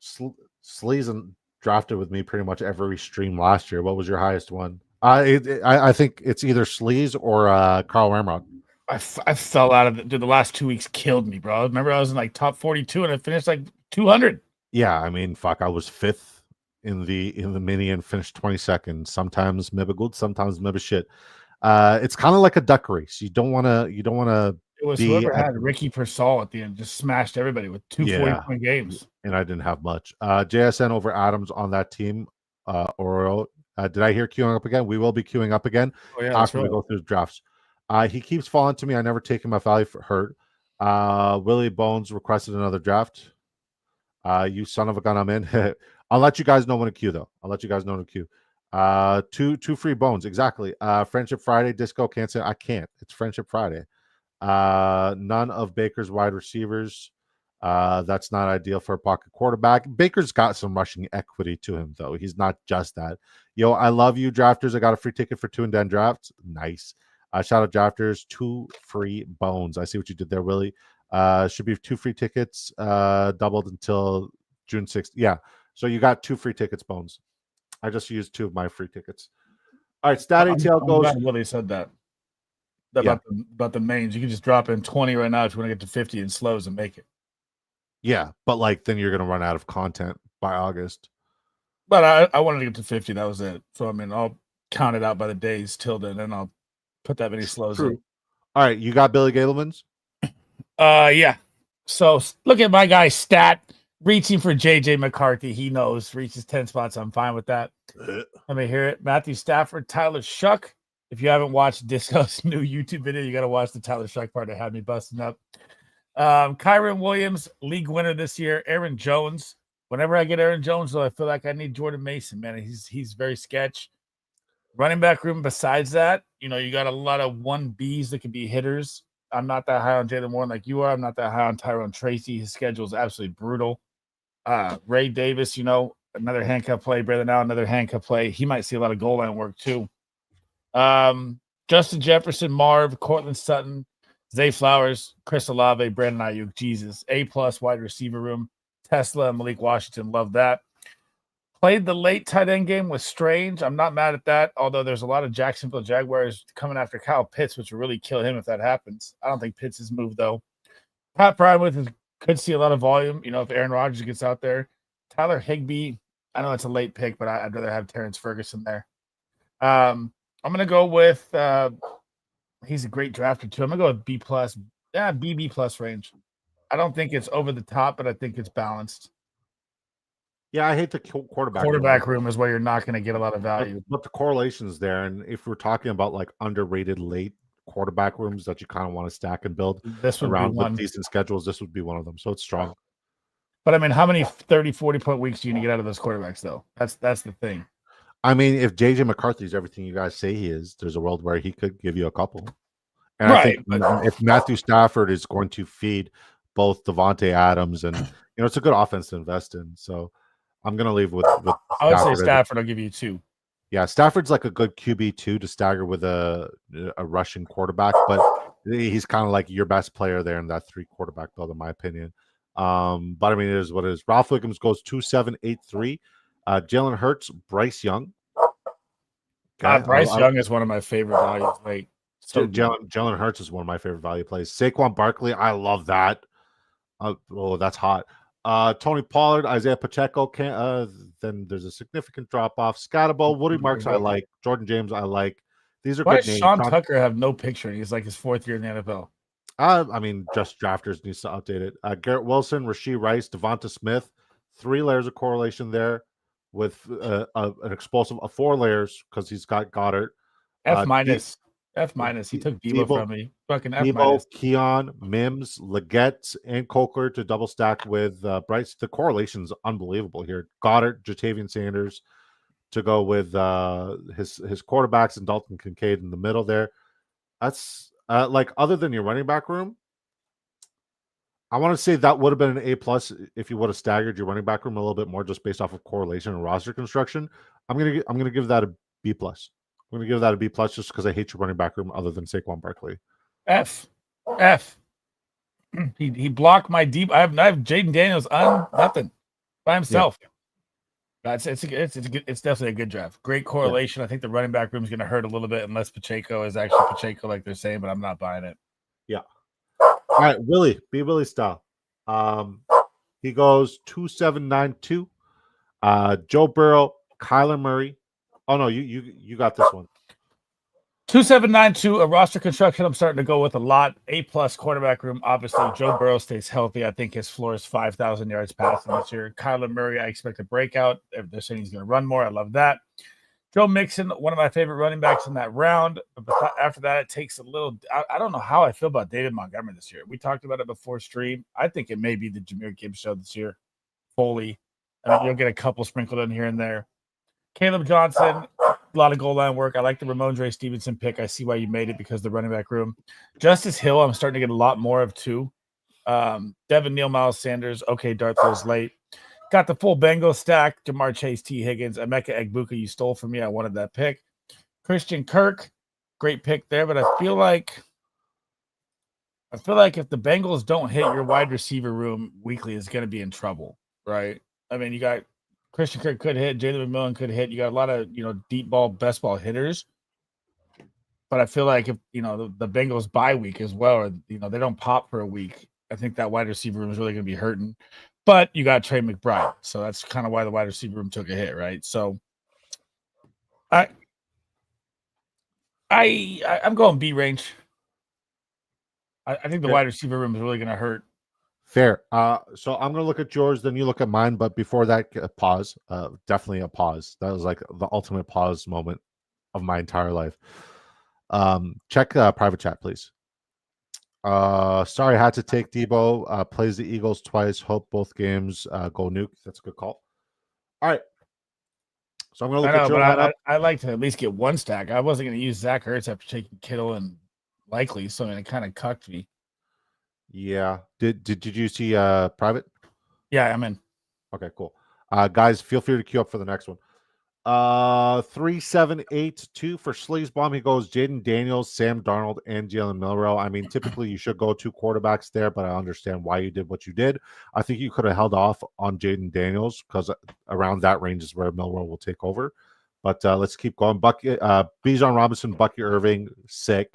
Sleaze drafted with me pretty much every stream last year. What was your highest one? I think it's either Sleaze or Carl Ramrod. I fell out of it. Dude, the last 2 weeks killed me, bro. Remember, I was in like top 42 and I finished like 200. Yeah, I mean, fuck, I was 5th in the mini and finished 22nd. Sometimes maybe good, sometimes maybe shit. It's kind of like a duck race. You don't want to. It was whoever had Ricky Persall at the end just smashed everybody with 40-point games. And I didn't have much. JSN over Adams on that team. Oro, did I hear queuing up again? We will be queuing up again after we go through the drafts. He keeps falling to me. I never take him off value for hurt. Willie Bones requested another draft. You son of a gun, I'm in. I'll let you guys know when to queue, though. I'll let you guys know when to queue. Two free bones, exactly. Friendship Friday, Disco can't say I can't. It's Friendship Friday. None of Baker's wide receivers. That's not ideal for a pocket quarterback. Baker's got some rushing equity to him, though. He's not just that. Yo, I love you, drafters. I got a free ticket for 2 and 10 drafts. Nice. Shout out drafters. 2 free bones. I see what you did there, Willie. Should be 2 free tickets, doubled until June 6th. Yeah. So you got 2 free tickets, Bones. I just used 2 of my free tickets. All right, Stat ATL goes. I'm glad Willie said that. About the mains. You can just drop in 20 right now if you want to get to 50 and slows and make it. Yeah, but like then you're gonna run out of content by August. But I wanted to get to 50. That was it. So I mean, I'll count it out by the days till then, and I'll put that many slows in. All right, you got Billy Gableman's? Yeah. So look at my guy Stat reaching for JJ McCarthy. He knows reaches 10 spots. I'm fine with that. Let me hear it. Matthew Stafford, Tyler Shuck. If you haven't watched Disco's new YouTube video, you got to watch the Tyler Shuck part that had me busting up. Kyron Williams, league winner this year. Aaron Jones. Whenever I get Aaron Jones, though, I feel like I need Jordan Mason, man. He's very sketch. Running back room besides that, you got a lot of 1Bs that can be hitters. I'm not that high on Jalen Warren like you are. I'm not that high on Tyrone Tracy. His schedule is absolutely brutal. Ray Davis, another handcuff play. Brandon now, another handcuff play. He might see a lot of goal line work too. Justin Jefferson, Marv, Cortland Sutton, Zay Flowers, Chris Olave, Brandon Ayuk, Jesus. A+ wide receiver room. Tesla and Malik Washington, love that. Played the late tight end game with Strange. I'm not mad at that, although there's a lot of Jacksonville Jaguars coming after Kyle Pitts, which will really kill him if that happens. I don't think Pitts is moved, though. Pat Frymouth could see a lot of volume, if Aaron Rodgers gets out there. Tyler Higbee, I know it's a late pick, but I'd rather have Terrence Ferguson there. I'm going to go with he's a great drafter, too. I'm going to go with B+. Yeah, BB+ range. I don't think it's over the top, but I think it's balanced. Yeah, I hate the quarterback. Quarterback room is where you're not going to get a lot of value. But the correlation's there. And if we're talking about like underrated late quarterback rooms that you kind of want to stack and build around with decent schedules, this would be one of them. So it's strong. But I mean, how many 30, 40-point weeks do you need to get out of those quarterbacks, though? That's the thing. I mean, if JJ McCarthy is everything you guys say he is, there's a world where he could give you a couple. And I think if Matthew Stafford is going to feed both Devontae Adams and it's a good offense to invest in. So I'm gonna leave with I would say Stafford. I'll give you 2. Yeah, Stafford's like a good QB2 to stagger with a rushing quarterback, but he's kind of like your best player there in that 3 quarterback build, in my opinion. But I mean, it is what it is. Ralph Wiggums goes 2-7-8-3. Jalen Hurts, Bryce Young. Bryce Young is one of my favorite values. Like Jalen Hurts is one of my favorite value plays. Saquon Barkley, I love that. That's hot. Tony Pollard, Isaiah Pacheco. Then there's a significant drop off. Scatterball, Woody Marks, I like. Jordan James, I like. These are good names. Sean Tucker have no picture? He's like his 4th year in the NFL. I mean, just drafters needs to update it. Garrett Wilson, Rashee Rice, Devonta Smith. 3 layers of correlation there with an explosive 4 layers because he's got Goddard. F-. He took Debo from me. Fucking F-. Keon, Mims, Leggett, and Coker to double stack with Bryce. The correlation's unbelievable here. Goddard, Jatavian Sanders to go with his quarterbacks and Dalton Kincaid in the middle there. That's like other than your running back room. I want to say that would have been an A+ if you would have staggered your running back room a little bit more just based off of correlation and roster construction. I'm gonna give that a B+. I'm going to give that a B+ just because I hate your running back room other than Saquon Barkley. F. He blocked my deep. I have Jaden Daniels on nothing by himself. Yeah. It's definitely a good draft. Great correlation. I think the running back room is going to hurt a little bit unless Pacheco is actually Pacheco, like they're saying, but I'm not buying it. Yeah. All right, Willie, be Willie style. He goes 2792. Joe Burrow, Kyler Murray. Oh no, you got this one. 2792, a roster construction I'm starting to go with a lot. A+ quarterback room. Obviously, Joe Burrow stays healthy. I think his floor is 5,000 yards passing this year. Kyler Murray, I expect a breakout. They're saying he's going to run more. I love that. Joe Mixon, one of my favorite running backs in that round. But after that, it takes a little. I don't know how I feel about David Montgomery this year. We talked about it before stream. I think it may be the Jahmyr Gibbs show this year. Fully. I mean, you'll get a couple sprinkled in here and there. Caleb Johnson, a lot of goal line work. I like the Ramondre Stevenson pick. I see why you made it because the running back room. Justice Hill, I'm starting to get a lot more of too. Devin Neal, Miles Sanders. Okay, Darth goes late. Got the full Bengals stack. Jamar Chase, T. Higgins, Emeka Egbuka. You stole from me. I wanted that pick. Christian Kirk, great pick there. But I feel like if the Bengals don't hit your wide receiver room weekly, it's going to be in trouble, right? I mean, you got Christian Kirk could hit, Jalen McMillan could hit. You got a lot of deep ball, best ball hitters. But I feel like if the Bengals bye week as well, or they don't pop for a week, I think that wide receiver room is really going to be hurting. But you got Trey McBride, so that's kind of why the wide receiver room took a hit, right? So I'm going B range. I think the wide receiver room is really going to hurt. Fair. So I'm going to look at yours, then you look at mine. But before that, pause. Definitely a pause. That was like the ultimate pause moment of my entire life. Check private chat, please. Sorry, I had to take Debo. Plays the Eagles twice. Hope both games go nuke. That's a good call. All right. So I'm going to look at your lineup. I like to at least get one stack. I wasn't going to use Zach Ertz after taking Kittle and Likely, so it kind of cucked me. Yeah. Did you see private? Yeah, I'm in. Okay, cool. Guys, feel free to queue up for the next one. 3782 for Sleazebomb. He goes Jaden Daniels, Sam Darnold, and Jalen Milroe. I mean, typically you should go 2 quarterbacks there, but I understand why you did what you did. I think you could have held off on Jaden Daniels because around that range is where Milroe will take over. But let's keep going. Bijan Robinson, Bucky Irving, sick.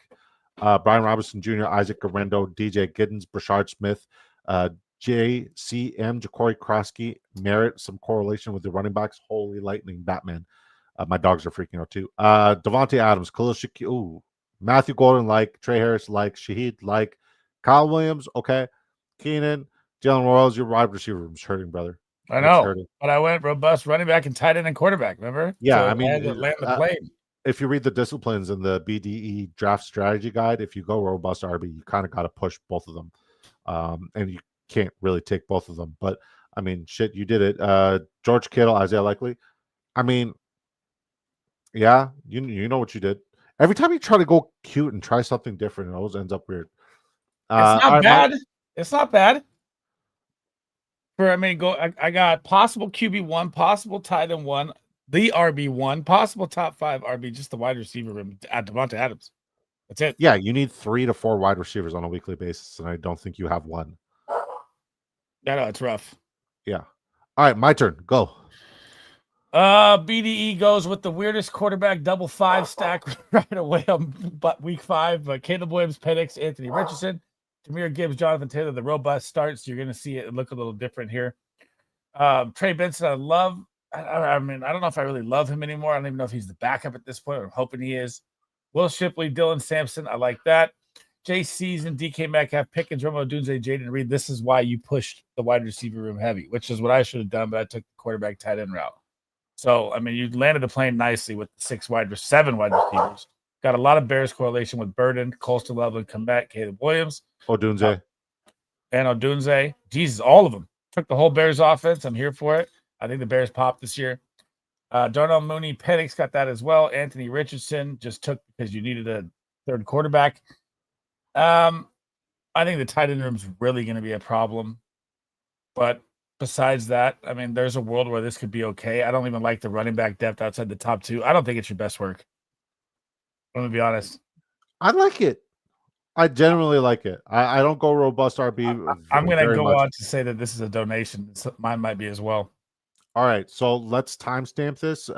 Brian Robinson Jr., Isaac Garendo, DJ Giddens, Brashard Smith, JCM, Ja'Cory Krosky, Merritt, some correlation with the running backs. Holy lightning, Batman. My dogs are freaking out too. Devontae Adams, Khalil Shakir, Matthew Golden, like Trey Harris, like Shaheed, like Kyle Williams, okay. Keenan, Jalen Royals, your wide receiver room's hurting, brother. I know, but I went robust running back and tight end and quarterback, remember? Yeah, so I mean, I had to land the plane. If you read the disciplines in the BDE draft strategy guide, if you go robust RB, you kind of got to push both of them. And you can't really take both of them. But, I mean, shit, you did it. George Kittle, Isaiah Likely. I mean, yeah, you know what you did. Every time you try to go cute and try something different, it always ends up weird. It's not bad. It's not bad. I got possible QB1, possible tight end 1, the RB1, possible top 5 RB, just the wide receiver room at Devontae Adams. That's it. Yeah, you need 3 to 4 wide receivers on a weekly basis, and I don't think you have one. Yeah, no, it's rough. Yeah. All right, my turn. Go. BDE goes with the weirdest quarterback double 5 stack right away on week 5. But Caleb Williams, Penix, Anthony Richardson, Jahmyr Gibbs, Jonathan Taylor, the robust starts. You're going to see it look a little different here. Trey Benson, I love. I mean, I don't know if I really love him anymore. I don't even know if he's the backup at this point. I'm hoping he is. Will Shipley, Dylan Sampson, I like that. Jay Season, DK Metcalf, Pickens, Romo Dunze, Jaden Reed. This is why you pushed the wide receiver room heavy, which is what I should have done, but I took the quarterback tight end route. So, I mean, you landed the plane nicely with 7 wide receivers. Got a lot of Bears correlation with Burden, Colston, Loveland, Komet, Caleb Williams. Odunze. And Odunze. Jesus, all of them. Took the whole Bears offense. I'm here for it. I think the Bears popped this year. Darnell Mooney, Penix got that as well. Anthony Richardson just took because you needed a third quarterback. I think the tight end room is really going to be a problem. But besides that, I mean, there's a world where this could be okay. I don't even like the running back depth outside the top 2. I don't think it's your best work. I'm going to be honest. I like it. I generally like it. I don't go robust RB. I'm going to very go much. on to say that this is a donation. Mine might be as well. All right, so let's timestamp this.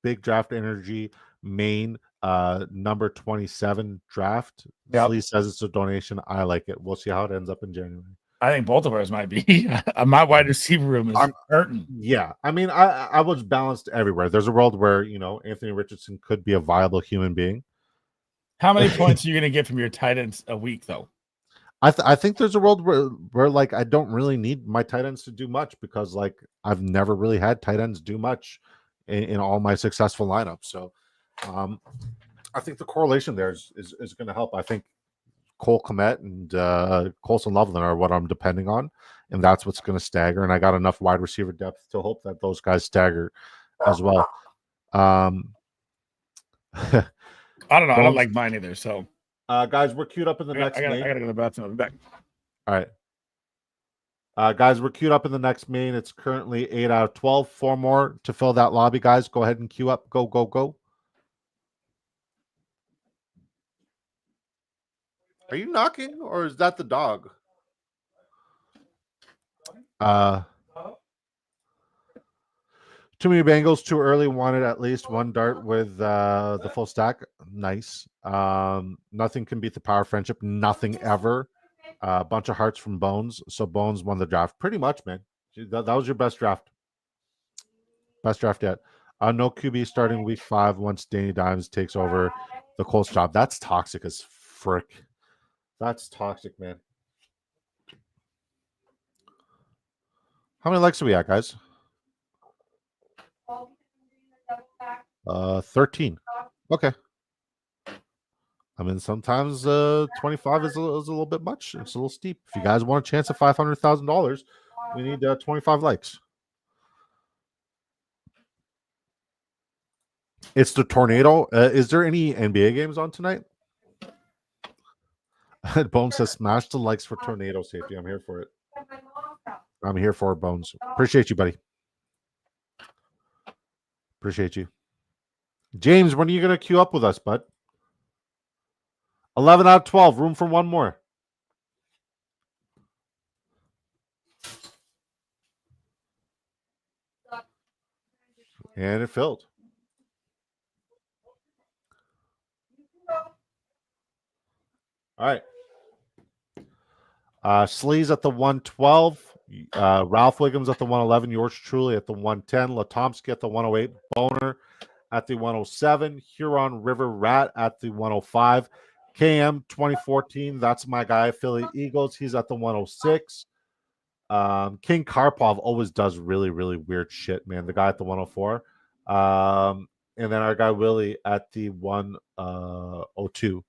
Big Draft Energy main number 27 draft. Yep. Slee says it's a donation. I like it. We'll see how it ends up in January. I think both of ours might be. My wide receiver room is hurting. Yeah, I mean, I was balanced everywhere. There's a world where Anthony Richardson could be a viable human being. How many points are you going to get from your tight ends a week, though? I think there's a world where like I don't really need my tight ends to do much because like I've never really had tight ends do much in all my successful lineups. So I think the correlation there is going to help. I think Cole Kmet and Colson Loveland are what I'm depending on, and that's what's going to stagger. And I got enough wide receiver depth to hope that those guys stagger as well. I don't know. I don't like mine either. So, guys, we're queued up in the next main. I gotta go to the bathroom. I'll be back. All right. Guys, we're queued up in the next main. It's currently 8 out of 12. 4 more to fill that lobby, guys. Go ahead and queue up. Go, go, go. Are you knocking or is that the dog? Too many Bengals too early. Wanted at least one dart with the full stack. Nice. Nothing can beat the power of friendship. Nothing ever. A bunch of hearts from Bones. So Bones won the draft. Pretty much, man. That was your best draft. Best draft yet. No QB starting week 5 once Danny Dimes takes over the Colts job. That's toxic as frick. That's toxic, man. How many likes do we at, guys? 13. Okay. I mean, sometimes 25 is a little bit much. It's a little steep. If you guys want a chance at $500,000, we need 25 likes. It's the tornado. Is there any NBA games on tonight? Bones says, smash the likes for tornado safety. I'm here for it. I'm here for it, Bones. Appreciate you, buddy. Appreciate you. James, when are you going to queue up with us, bud? 11 out of 12. Room for one more. And it filled. All right. Sleaze at the 112. Ralph Wiggums at the 111. Yours truly at the 110. Latomsky at the 108. Boner at the 107. Huron River Rat at the 105. KM 2014. That's my guy. Philly Eagles. He's at the 106. King Karpov always does really, really weird shit, man. The guy at the 104. And then our guy Willie at the 102.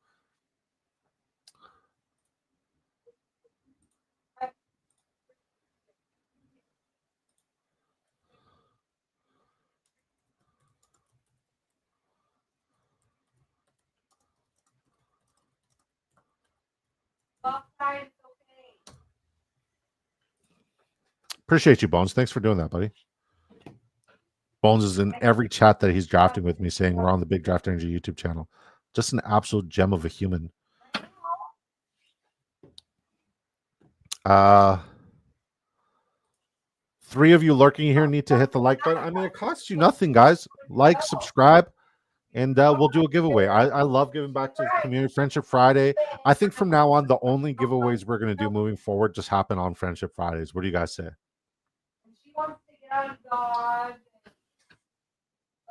Appreciate you, Bones. Thanks for doing that, buddy. Bones is in every chat that he's drafting with me saying we're on the Big Draft Energy YouTube channel. Just an absolute gem of a human. Three of you lurking here need to hit the like button. I mean, it costs you nothing, guys. Like, subscribe, and we'll do a giveaway. I love giving back to Community Friendship Friday. I think from now on, the only giveaways we're going to do moving forward just happen on Friendship Fridays. What do you guys say?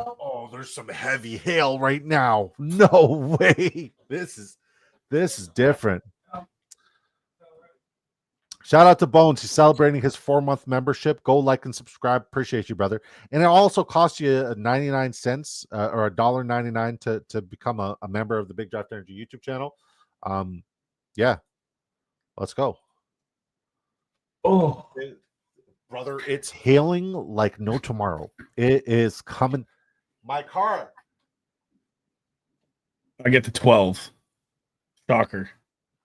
Oh, there's some heavy hail right now. No way. This is different. Shout out to Bones. He's celebrating his 4-month membership. Go like and subscribe. Appreciate you, brother. And it also costs you 99 cents or $1.99 to become a member of the Big Draft Energy YouTube channel. Yeah. Let's go. Oh, brother, it's hailing like no tomorrow. It is coming. My car. I get the 12. Shocker.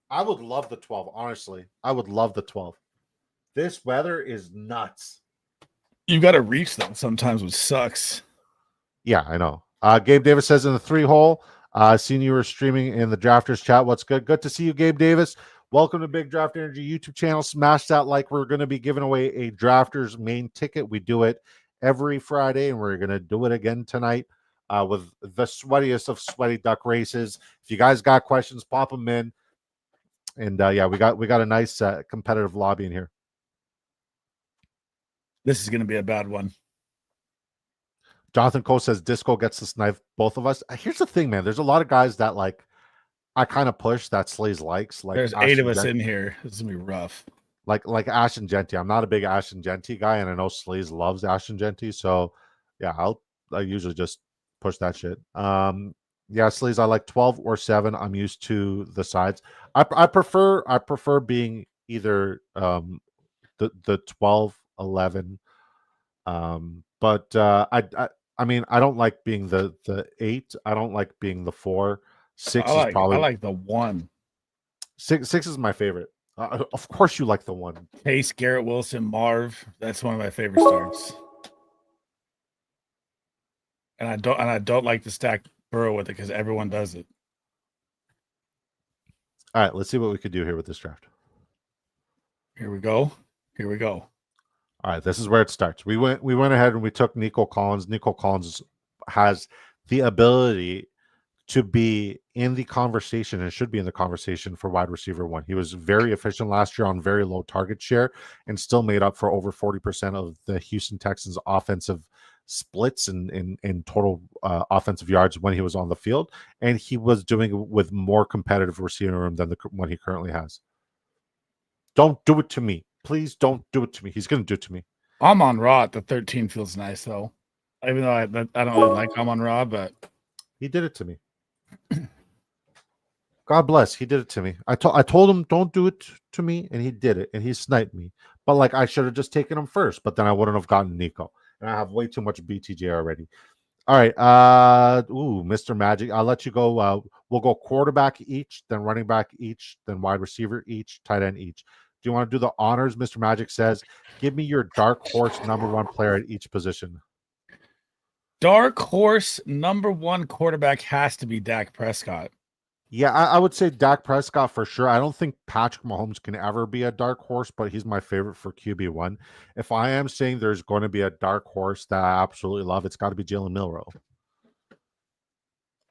I would love the 12, honestly. I would love the 12. This weather is nuts. You got to reach them sometimes, which sucks. Yeah, I know. Gabe Davis says in the 3 hole, Seeing you were streaming in the Drafters chat. What's good? Good to see you, Gabe Davis. Welcome to Big Draft Energy YouTube channel. Smash that like. We're going to be giving away a Drafters main ticket. We do it every Friday, and we're going to do it again tonight with the sweatiest of sweaty duck races. If you guys got questions, pop them in. And yeah, we got a nice competitive lobby in here. This is going to be a bad one. Jonathan Cole says Disco gets to snipe both of us. Here's the thing, man. There's a lot of guys that like I kind of push that Slays likes. Like there's 8 of us in here. This is gonna be rough. Like Ashton Genty. I'm not a big Ashton Genty guy, and I know Slays loves Ashton Genty. So yeah, I usually just push that shit. Yeah, Slays, I like 12 or 7. I'm used to the sides. I prefer being either the 12, 11. But I mean, I don't like being the 8. I don't like being the 4. 6 is probably. I like the 1. 6 is my favorite. Of course, you like the 1. Case, Garrett Wilson, Marv. That's one of my favorite starts. And I don't like to stack Burrow with it because everyone does it. All right, let's see what we could do here with this draft. Here we go. Here we go. All right, this is where it starts. We went ahead and we took Nico Collins. Nico Collins has the ability to be in the conversation and should be in the conversation for wide receiver 1. He was very efficient last year on very low target share and still made up for over 40% of the Houston Texans offensive splits and total offensive yards when he was on the field. And he was doing it with more competitive receiving room than the one he currently has. Don't do it to me. Please don't do it to me. He's going to do it to me. Amon-Ra at the 13 feels nice, though. Even though I don't really like Amon-Ra, but he did it to me. God bless. He did it to me. I told him don't do it to me, and he did it, and he sniped me. But like I should have just taken him first, but then I wouldn't have gotten Nico. And I have way too much BTJ already. All right. Mr. Magic. I'll let you go. We'll go quarterback each, then running back each, then wide receiver each, tight end each. Do you want to do the honors? Mr. Magic says, give me your dark horse number 1 player at each position. Dark horse number 1 quarterback has to be Dak Prescott. Yeah, I would say Dak Prescott for sure. I don't think Patrick Mahomes can ever be a dark horse, but he's my favorite for QB1. If I am saying there's going to be a dark horse that I absolutely love, it's got to be Jalen Milroe.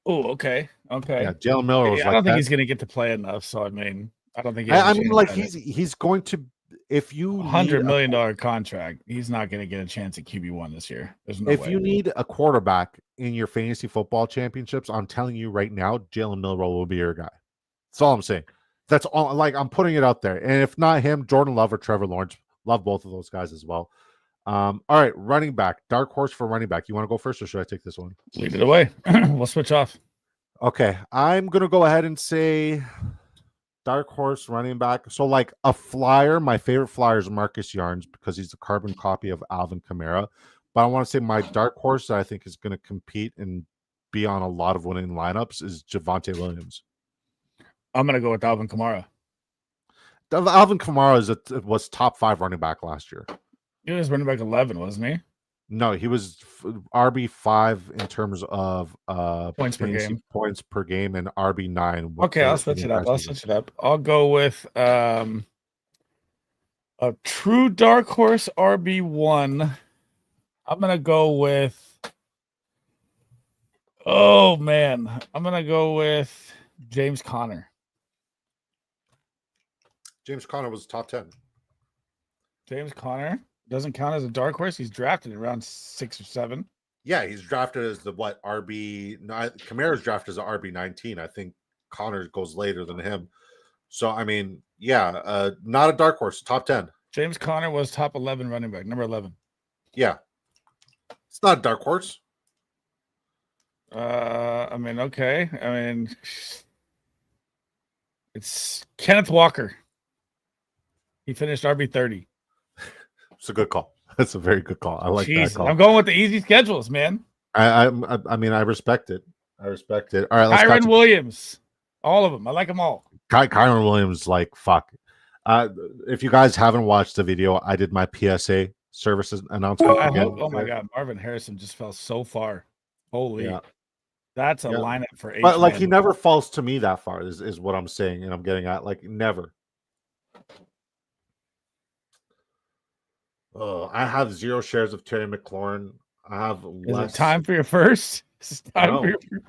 Oh, okay. Okay. Yeah, Jalen Milroe. I don't think he's going to get to play enough. So, I mean, I don't think he's going to. If you $100 million contract, he's not going to get a chance at QB1 this year. There's no way. If you need a quarterback in your fantasy football championships, I'm telling you right now, Jalen Milroe will be your guy. That's all I'm saying. That's all. Like I'm putting it out there. And if not him, Jordan Love or Trevor Lawrence. Love both of those guys as well. All right, running back. Dark horse for running back. You want to go first, or should I take this one? Lead it away. We'll switch off. Okay, I'm gonna go ahead and say dark horse running back. So like a flyer, my favorite flyer is Marcus Yarns because he's a carbon copy of Alvin Kamara. But I want to say my dark horse that I think is going to compete and be on a lot of winning lineups is Javonte Williams. I'm going to go with Alvin Kamara. Alvin Kamara was top 5 running back last year. He was running back 11, wasn't he? No, he was RB5 in terms of points per game and RB9. Okay, I'll switch it up. I'll go with a true dark horse RB1. I'm going to go with I'm going to go with James Conner. James Conner was top 10. James Conner doesn't count as a dark horse. He's drafted around 6 or 7. Yeah, he's drafted as the RB. No, Kamara's drafted as an RB19. I think Connor goes later than him. So I mean, yeah, not a dark horse. Top 10. James Conner was top 11 running back, number 11. Yeah, it's not a dark horse. I mean, okay. I mean, it's Kenneth Walker. He finished RB30. It's a good call. That's a very good call. I like that call. I'm going with the easy schedules, man. I mean, I respect it. All right, let's Kyron Williams. All of them. I like them all. Kyron Williams, like, fuck. If you guys haven't watched the video, I did my PSA services announcement again. Oh, my God. Marvin Harrison just fell so far. Holy. Yeah. That's a Yeah. lineup for H. But like he never falls to me that far is what I'm saying, and I'm getting at like never. Oh, I have 0 shares of Terry McLaurin. I have less. Is it time for your first? Is it time for your first?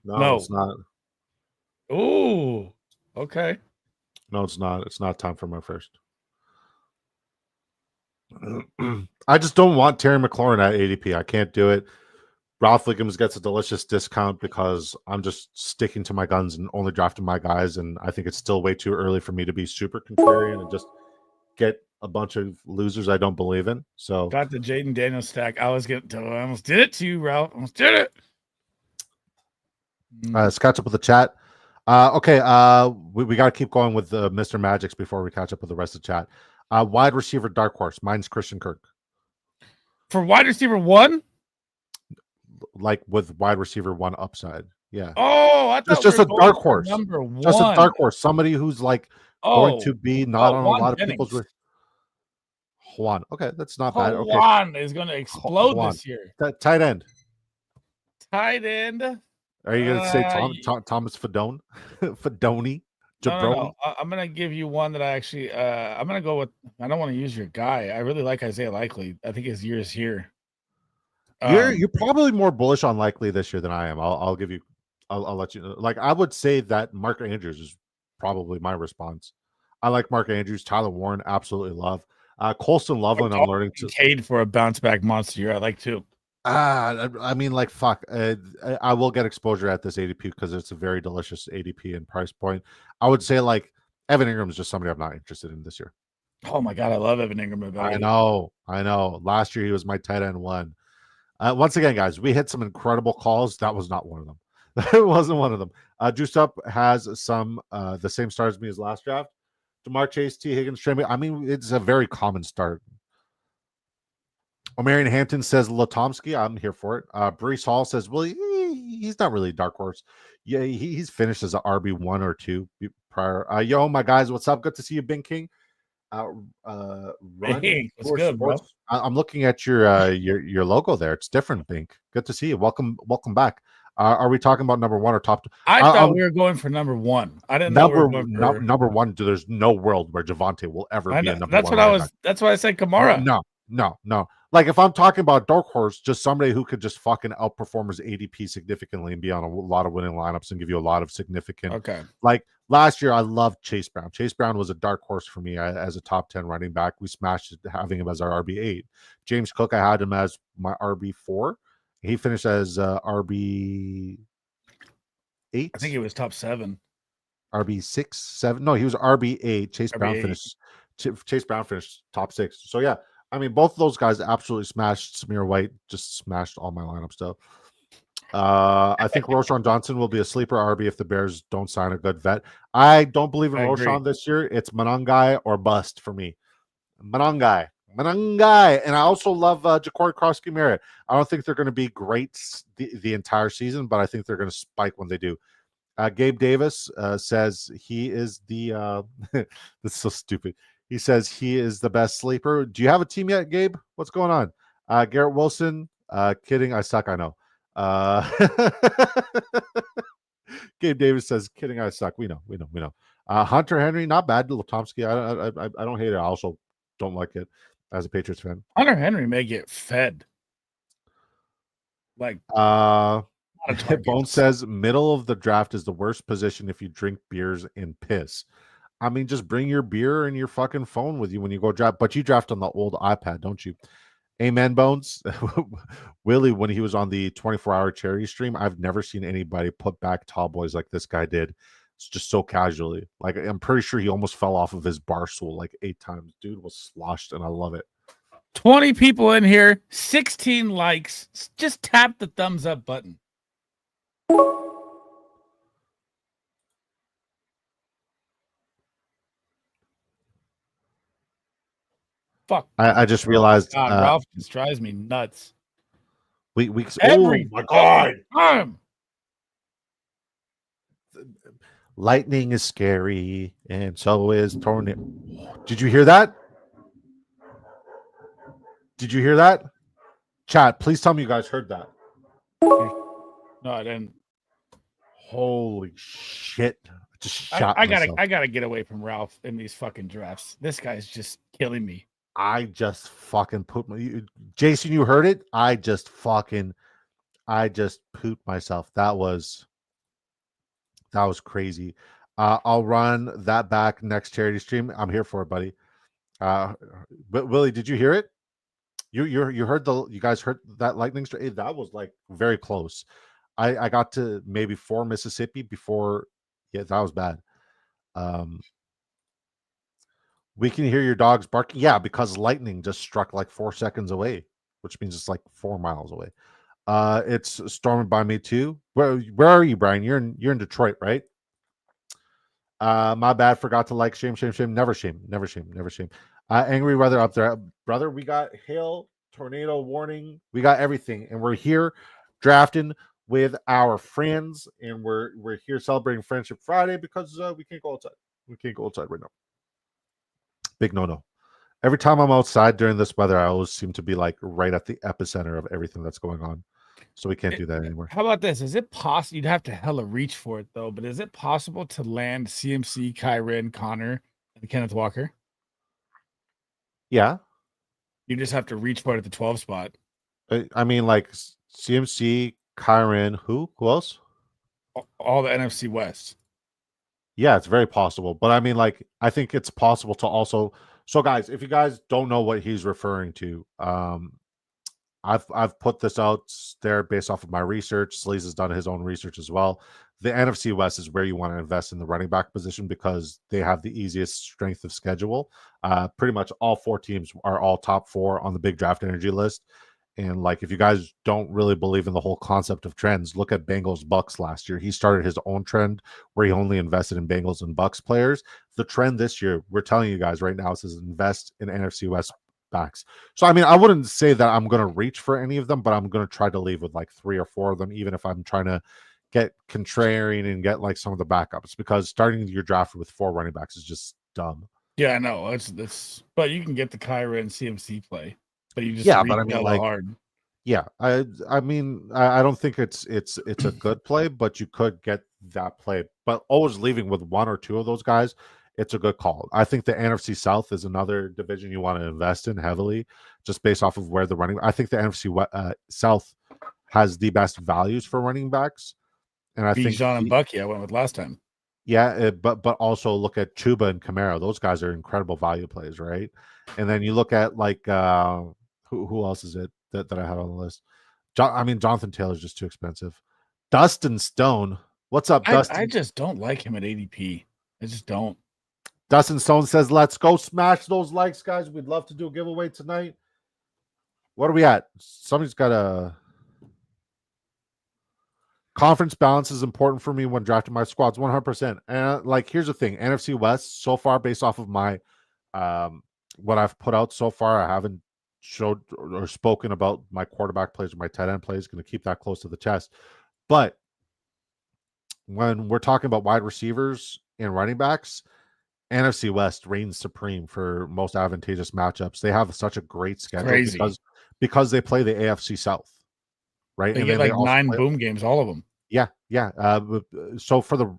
No, it's not. Ooh, okay. No, it's not. It's not time for my first. I just don't want Terry McLaurin at ADP. I can't do it. Ralph Wiggums gets a delicious discount because I'm just sticking to my guns and only drafting my guys. And I think it's still way too early for me to be super contrarian and just get a bunch of losers I don't believe in. So got the Jaden Daniels stack. I almost did it to you, Ralph. Almost did it. Let's catch up with the chat. Okay, we got to keep going with Mr. Magics before we catch up with the rest of the chat. Wide receiver dark horse. Mine's Christian Kirk. For wide receiver 1? Like with wide receiver 1 upside. Yeah. Oh, I thought just a dark horse. Number 1. Just a dark horse. Somebody who's like going to be not on a lot of people's. Juan. Okay, that's not bad. Okay. Juan is going to explode this year. Tight end. Tight end. Are you going to say Thomas Fidone? Fidone? No. I'm going to give you one that I actually I'm going to go with. I don't want to use your guy. I really like Isaiah Likely. I think his year is here. You're probably more bullish on Likely this year than I am. I'll give you. I'll let you know. Like I would say that Mark Andrews is probably my response. I like Mark Andrews. Tyler Warren, absolutely love. Colston Loveland, I'm learning to Cade for a bounce back monster year. I like too. I mean, like fuck. I will get exposure at this ADP because it's a very delicious ADP and price point. I would say like Evan Ingram is just somebody I'm not interested in this year. Oh my god, I love Evan Ingram. I know. Last year he was my tight end 1. Once again, guys, we hit some incredible calls. That was not one of them. It wasn't one of them. Juiced Up has some the same start as me as last draft. DeMar Chase, T. Higgins, Trey. I mean, it's a very common start. Omarion Hampton says Latomsky. I'm here for it. Brees Hall says, well, he's not really a dark horse. Yeah, he's finished as an RB1 or 2 prior. Yo, my guys, what's up? Good to see you, Bing King. Hey, what's good, bro? I'm looking at your logo there. It's different, Bink. Good to see you. Welcome back. Are we talking about number 1 or top 2? I thought we were going for number 1. I didn't know we were going for number 1. There's no world where Javonte will ever be a number 1. That's why I said Kamara. No. Like if I'm talking about dark horse, just somebody who could just fucking outperform his ADP significantly and be on a lot of winning lineups and give you a lot of significant. Okay. Like last year, I loved Chase Brown. Chase Brown was a dark horse for me as a top 10 running back. We smashed it, having him as our RB8. James Cook, I had him as my RB4. He finished as RB8. I think he was top 7. RB6, 7. No, he was RB8. Chase Brown finished top 6. So yeah. I mean, both of those guys absolutely smashed. Samir White just smashed all my lineup stuff. I think Roshan Johnson will be a sleeper RB if the Bears don't sign a good vet. I don't believe in Roshan this year. It's Manangai or bust for me. Manangai. And I also love Ja'Cory Krosky-Merritt. I don't think they're going to be great the entire season, but I think they're going to spike when they do. Gabe Davis says he is the that's so stupid. He says he is the best sleeper. Do you have a team yet, Gabe? What's going on? Garrett Wilson. Kidding. I suck. I know. Gabe Davis says, kidding. I suck. We know. Hunter Henry, not bad. Latomsky. I don't hate it. I also don't like it as a Patriots fan. Hunter Henry may get fed. Like, Bone says middle of the draft is the worst position if you drink beers and piss. I mean, just bring your beer and your fucking phone with you when you go draft. But you draft on the old iPad, don't you? Amen, Bones. Willie, when he was on the 24-hour charity stream, I've never seen anybody put back tall boys like this guy did. It's just so casually. Like, I'm pretty sure he almost fell off of his bar stool like 8 times. Dude was sloshed, and I love it. 20 people in here, 16 likes. Just tap the thumbs up button. Fuck. I just realized. God, Ralph just drives me nuts. Oh my God. Time. Lightning is scary, and so is tornado. Did you hear that? Chat, please tell me you guys heard that. No, I didn't. Holy shit. Just shot I myself. gotta get away from Ralph in these fucking drafts. This guy's just killing me. I just fucking pooped my Jason, you heard it? I just pooped myself. That was crazy. I'll run that back next charity stream. I'm here for it, buddy. But Willie, did you hear it? You heard you guys heard that lightning strike? That was like very close. I got to maybe 4 Mississippi before. Yeah, that was bad. We can hear your dogs barking. Yeah, because lightning just struck like 4 seconds away, which means it's like 4 miles away. It's storming by me too. Where are you, Brian? You're in Detroit, right? My bad. Forgot to like. Shame. Never shame. Angry weather up there, brother. We got hail, tornado warning. We got everything, and we're here drafting with our friends, and we're here celebrating Friendship Friday because we can't go outside. We can't go outside right now. Big no. Every time I'm outside during this weather, I always seem to be like right at the epicenter of everything that's going on. So we can't do that anymore. How about this? Is it possible? You'd have to hella reach for it though, but is it possible to land CMC, Kyren, Connor, and Kenneth Walker? Yeah. You just have to reach for it at the 12 spot. I mean, like CMC, Kyren, who else? All the NFC West. Yeah, it's very possible. But I mean, like, I think it's possible to also. So, guys, if you guys don't know what he's referring to, I've put this out there based off of my research. Sleaze has done his own research as well. The NFC West is where you want to invest in the running back position because they have the easiest strength of schedule. Pretty much all 4 teams are all top 4 on the big draft energy list. And like, if you guys don't really believe in the whole concept of trends, look at Bengals Bucks last year. He started his own trend where he only invested in Bengals and Bucks players. The trend this year, we're telling you guys right now, is invest in NFC West backs. So I mean, I wouldn't say that I'm going to reach for any of them, but I'm going to try to leave with like 3 or 4 of them, even if I'm trying to get contrarian and get like some of the backups, because starting your draft with 4 running backs is just dumb. Yeah, I know. It's but you can get the Kyra and CMC play, but you just but I mean, like, hard. Yeah, I mean, I don't think it's a good play, but you could get that play. But always leaving with 1 or 2 of those guys, it's a good call. I think the NFC South is another division you want to invest in heavily, just based off of where the running. I think the NFC South has the best values for running backs, and I think Bijan and Bucky I went with last time. Yeah, but also look at Chuba and Camaro. Those guys are incredible value plays, right? And then you look at like who else is it that I had on the list? Jonathan Taylor's just too expensive. Dustin Stone, what's up, Dustin? I just don't like him at ADP. I just don't. Dustin Stone says, "Let's go smash those likes, guys. We'd love to do a giveaway tonight." What are we at? Somebody's got a conference balance is important for me when drafting my squads, 100%. And like, here's the thing: NFC West so far, based off of my what I've put out so far, I haven't showed or spoken about my quarterback plays or my tight end plays. Going to keep that close to the chest. But when we're talking about wide receivers and running backs, NFC West reigns supreme for most advantageous matchups. They have such a great schedule because they play the AFC South, right? They get like 9 boom games, all of them. Yeah. So for the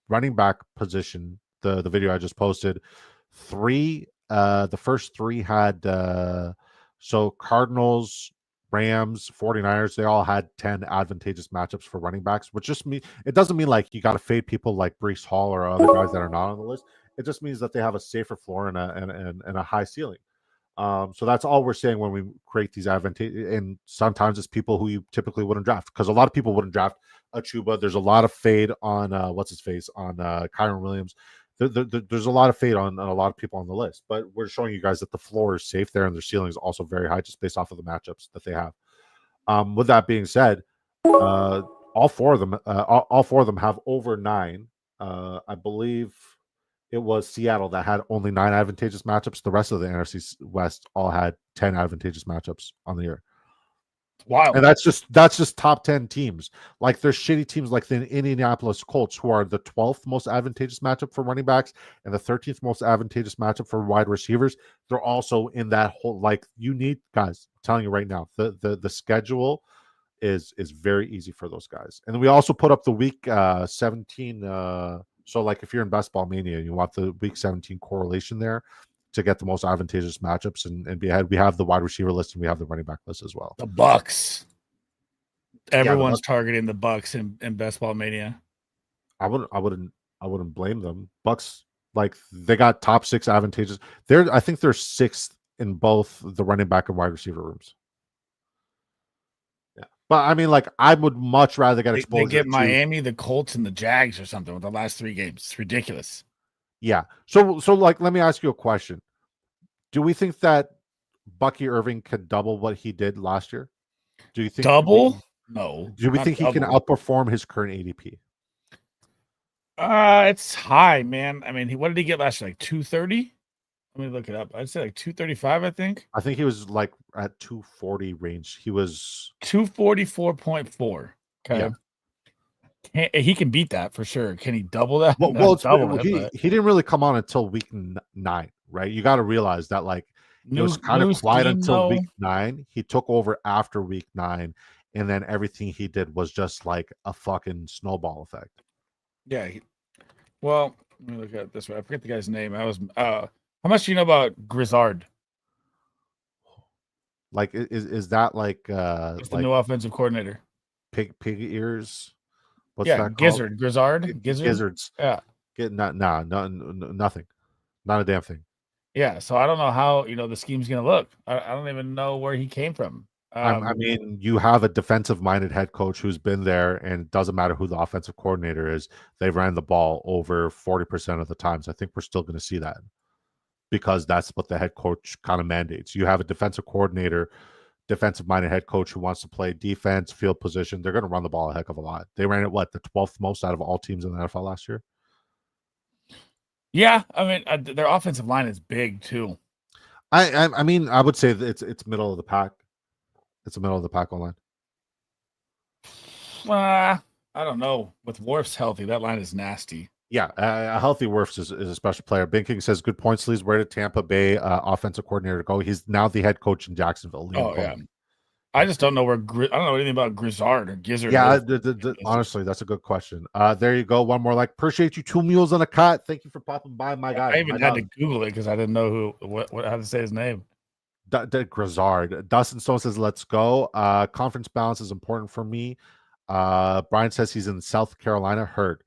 running back position, the video I just posted, 3, the first 3 had so Cardinals, Rams, 49ers, they all had 10 advantageous matchups for running backs, which just mean it doesn't mean like you got to fade people like Breece Hall or other guys that are not on the list. It just means that they have a safer floor and a high ceiling. So that's all we're saying when we create these advantages. And sometimes it's people who you typically wouldn't draft, because a lot of people wouldn't draft a Chuba. There's a lot of fade on what's his face on Kyren Williams. There's a lot of fade on a lot of people on the list, but we're showing you guys that the floor is safe there and their ceiling is also very high, just based off of the matchups that they have. With that being said, all 4 of them have over 9. I believe it was Seattle that had only 9 advantageous matchups. The rest of the NFC West all had 10 advantageous matchups on the year. Wow. And that's just top 10 teams. Like, there's shitty teams like the Indianapolis Colts, who are the 12th most advantageous matchup for running backs and the 13th most advantageous matchup for wide receivers. They're also in that whole, like, you need, guys, I'm telling you right now, the schedule is very easy for those guys. And then we also put up the week 17. So like if you're in Best Ball Mania, you want the week 17 correlation there to get the most advantageous matchups and be ahead. We have the wide receiver list and we have the running back list as well. The Bucks. Everyone's Bucks. targeting the Bucks in Best Ball Mania. I wouldn't blame them. Bucks, like, they got top 6 advantages. I think they're 6th in both the running back and wide receiver rooms. Yeah, but I mean, like, I would much rather get exposure. They get Miami, the Colts, and the Jags or something with the last 3 games. It's ridiculous. Yeah. So like, let me ask you a question. Do we think that Bucky Irving could double what he did last year? Do you think double? No. Do we think he can outperform his current ADP? It's high, man. I mean, what did he get last year? Like 230? Let me look it up. I'd say like 235, I think. I think he was like at 240 range. He was 244.4. Okay. Yeah. He can beat that for sure. Can he double that? Well, he didn't really come on until week 9, right? You got to realize that, like, it was kind of quiet until week 9. He took over after week 9, and then everything he did was just like a fucking snowball effect. Yeah. Well, let me look at it this way. I forget the guy's name. How much do you know about Grizzard? Like, is that like it's the new offensive coordinator? Pig ears? What's that called? Grizzard. Gizzards. Yeah. Nothing. Not a damn thing. Yeah. So I don't know how the scheme's gonna look. I don't even know where he came from. I mean, you have a defensive-minded head coach who's been there, and it doesn't matter who the offensive coordinator is. They ran the ball over 40% of the times. I think we're still going to see that because that's what the head coach kind of mandates. You have a defensive coordinator, defensive-minded head coach who wants to play defense, field position. They're going to run the ball a heck of a lot. They ran it, the 12th most out of all teams in the NFL last year? Yeah, I mean, their offensive line is big too. I mean, I would say that it's middle of the pack. It's a middle of the pack line. I don't know. With Wirfs healthy, that line is nasty. Yeah, a healthy Wirfs is a special player. Binking says, good points, Sleeves. Where did Tampa Bay offensive coordinator go? He's now the head coach in Jacksonville. Yeah. I just don't know I don't know anything about Grizzard or Gizzard. Yeah, honestly, that's a good question. There you go. One more. Like, appreciate you. 2 mules on a cut. Thank you for popping by, my guy. I even had to Google it because I didn't know how to say his name. Grizzard. Dustin Stone says, let's go. Conference balance is important for me. Brian says he's in South Carolina. Heard.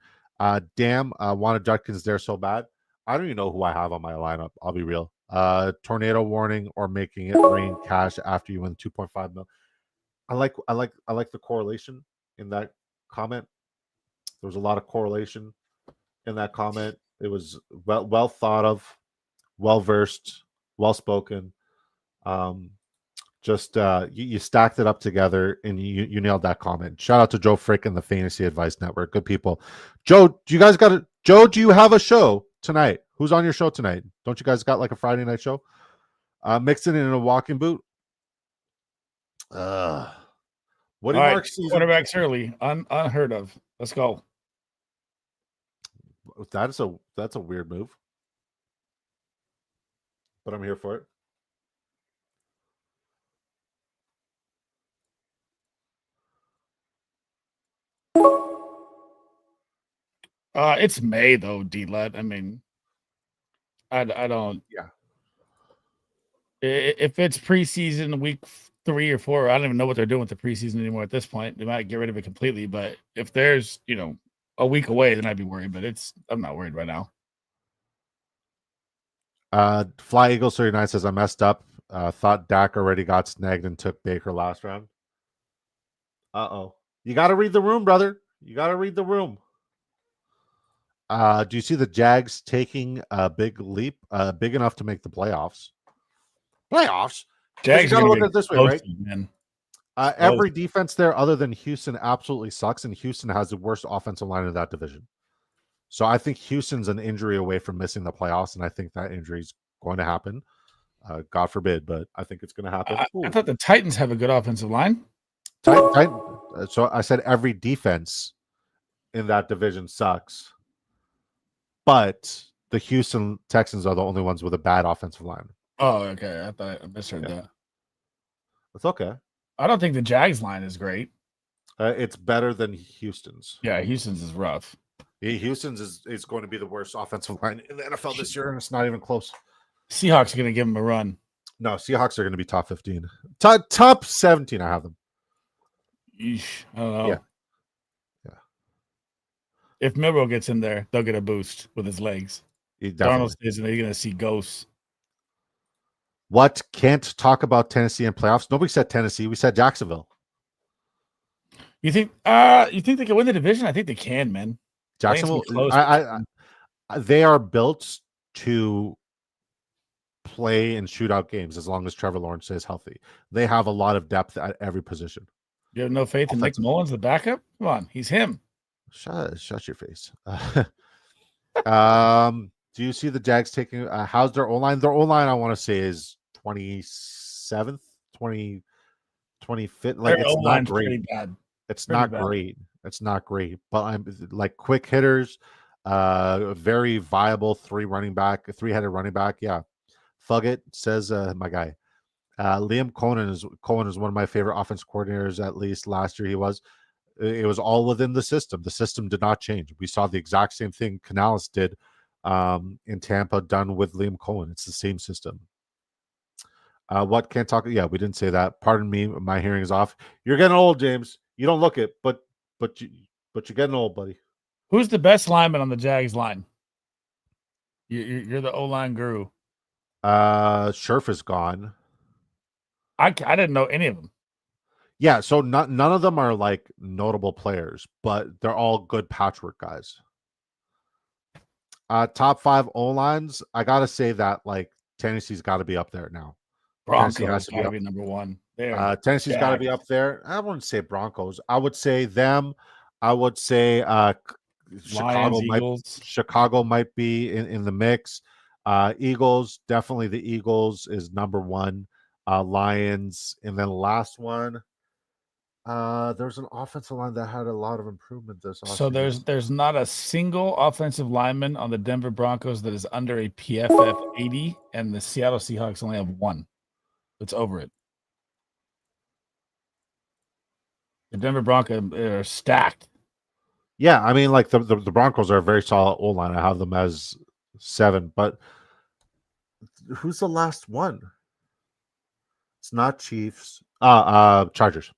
Damn, wanted Judkins there so bad. I don't even know who I have on my lineup. I'll be real. Tornado warning or making it rain cash after you win 2.5 mil. I like the correlation in that comment. There was a lot of correlation in that comment. It was well thought of, well versed, well spoken. You stacked it up together and you nailed that comment. Shout out to Joe Frick and the Fantasy Advice Network. Good people. Joe, do you have a show tonight? Who's on your show tonight? Don't you guys got like a Friday night show? Mixing it in a walking boot. What do you mark season? Quarterbacks early, unheard of. Let's go. That's a weird move, but I'm here for it. It's May though, D-Let. I mean, I don't. Yeah. If it's preseason week 3 or 4, I don't even know what they're doing with the preseason anymore at this point. They might get rid of it completely, but if there's a week away, then I'd be worried. But I'm not worried right now. Fly Eagle 39 says I messed up. Thought Dak already got snagged and took Baker last round. You got to read the room, brother. You got to read the room. Do you see the Jags taking a big leap, big enough to make the playoffs? Playoffs? Jags got to look at it this way, right? Man. Every defense there other than Houston absolutely sucks, and Houston has the worst offensive line in that division. So I think Houston's an injury away from missing the playoffs, and I think that injury is going to happen. God forbid, but I think it's going to happen. I thought the Titans have a good offensive line. So I said every defense in that division sucks. But the Houston Texans are the only ones with a bad offensive line. Oh, okay. I thought I misheard that. It's okay. I don't think the Jags line is great. It's better than Houston's. Yeah, Houston's is rough. Houston's is going to be the worst offensive line in the NFL this year, and it's not even close. Seahawks are going to give them a run. No, Seahawks are going to be top 15. Top 17, I have them. Eesh, I don't know. Yeah. If Milrow gets in there, they'll get a boost with his legs. Darnold stays in there, you're going to see ghosts. What? Can't talk about Tennessee in playoffs? Nobody said Tennessee. We said Jacksonville. You think they can win the division? I think they can, man. Jacksonville, they are built to play and shoot out games as long as Trevor Lawrence stays healthy. They have a lot of depth at every position. You have no faith in Nick Mullins, the backup? Come on, he's him. Shut your face. Do you see the Jags taking? How's their O-line? Their O-line, I want to say, is 27th, 25th. Like, it's not great. Bad. It's not great. It's not great. But I'm like quick hitters, very viable three-headed running back. Yeah. Fugget says my guy. Liam Cohen is one of my favorite offense coordinators, at least last year he was. It was all within the system. The system did not change. We saw the exact same thing Canales did in Tampa, done with Liam Cohen. It's the same system. What can't talk? Yeah, we didn't say that. Pardon me, my hearing is off. You're getting old, James. You don't look it, but you're getting old, buddy. Who's the best lineman on the Jags line? You're the O-line guru. Scherf is gone. I didn't know any of them. Yeah, so none of them are like notable players, but they're all good patchwork guys. Top 5 O-lines, I gotta say that like Tennessee's got to be up there now. Broncos has to be number one. Tennessee's got to be up there. I wouldn't say Broncos. I would say them. I would say Chicago might be in the mix. Eagles, definitely the Eagles is number 1. Lions, and then the last one. There's an offensive line that had a lot of improvement this offseason. So there's not a single offensive lineman on the Denver Broncos that is under a PFF 80, and the Seattle Seahawks only have 1. It's over it. The Denver Broncos are stacked. Yeah, I mean, like the Broncos are a very solid O-line. I have them as 7, but who's the last one? It's not Chiefs. Chargers.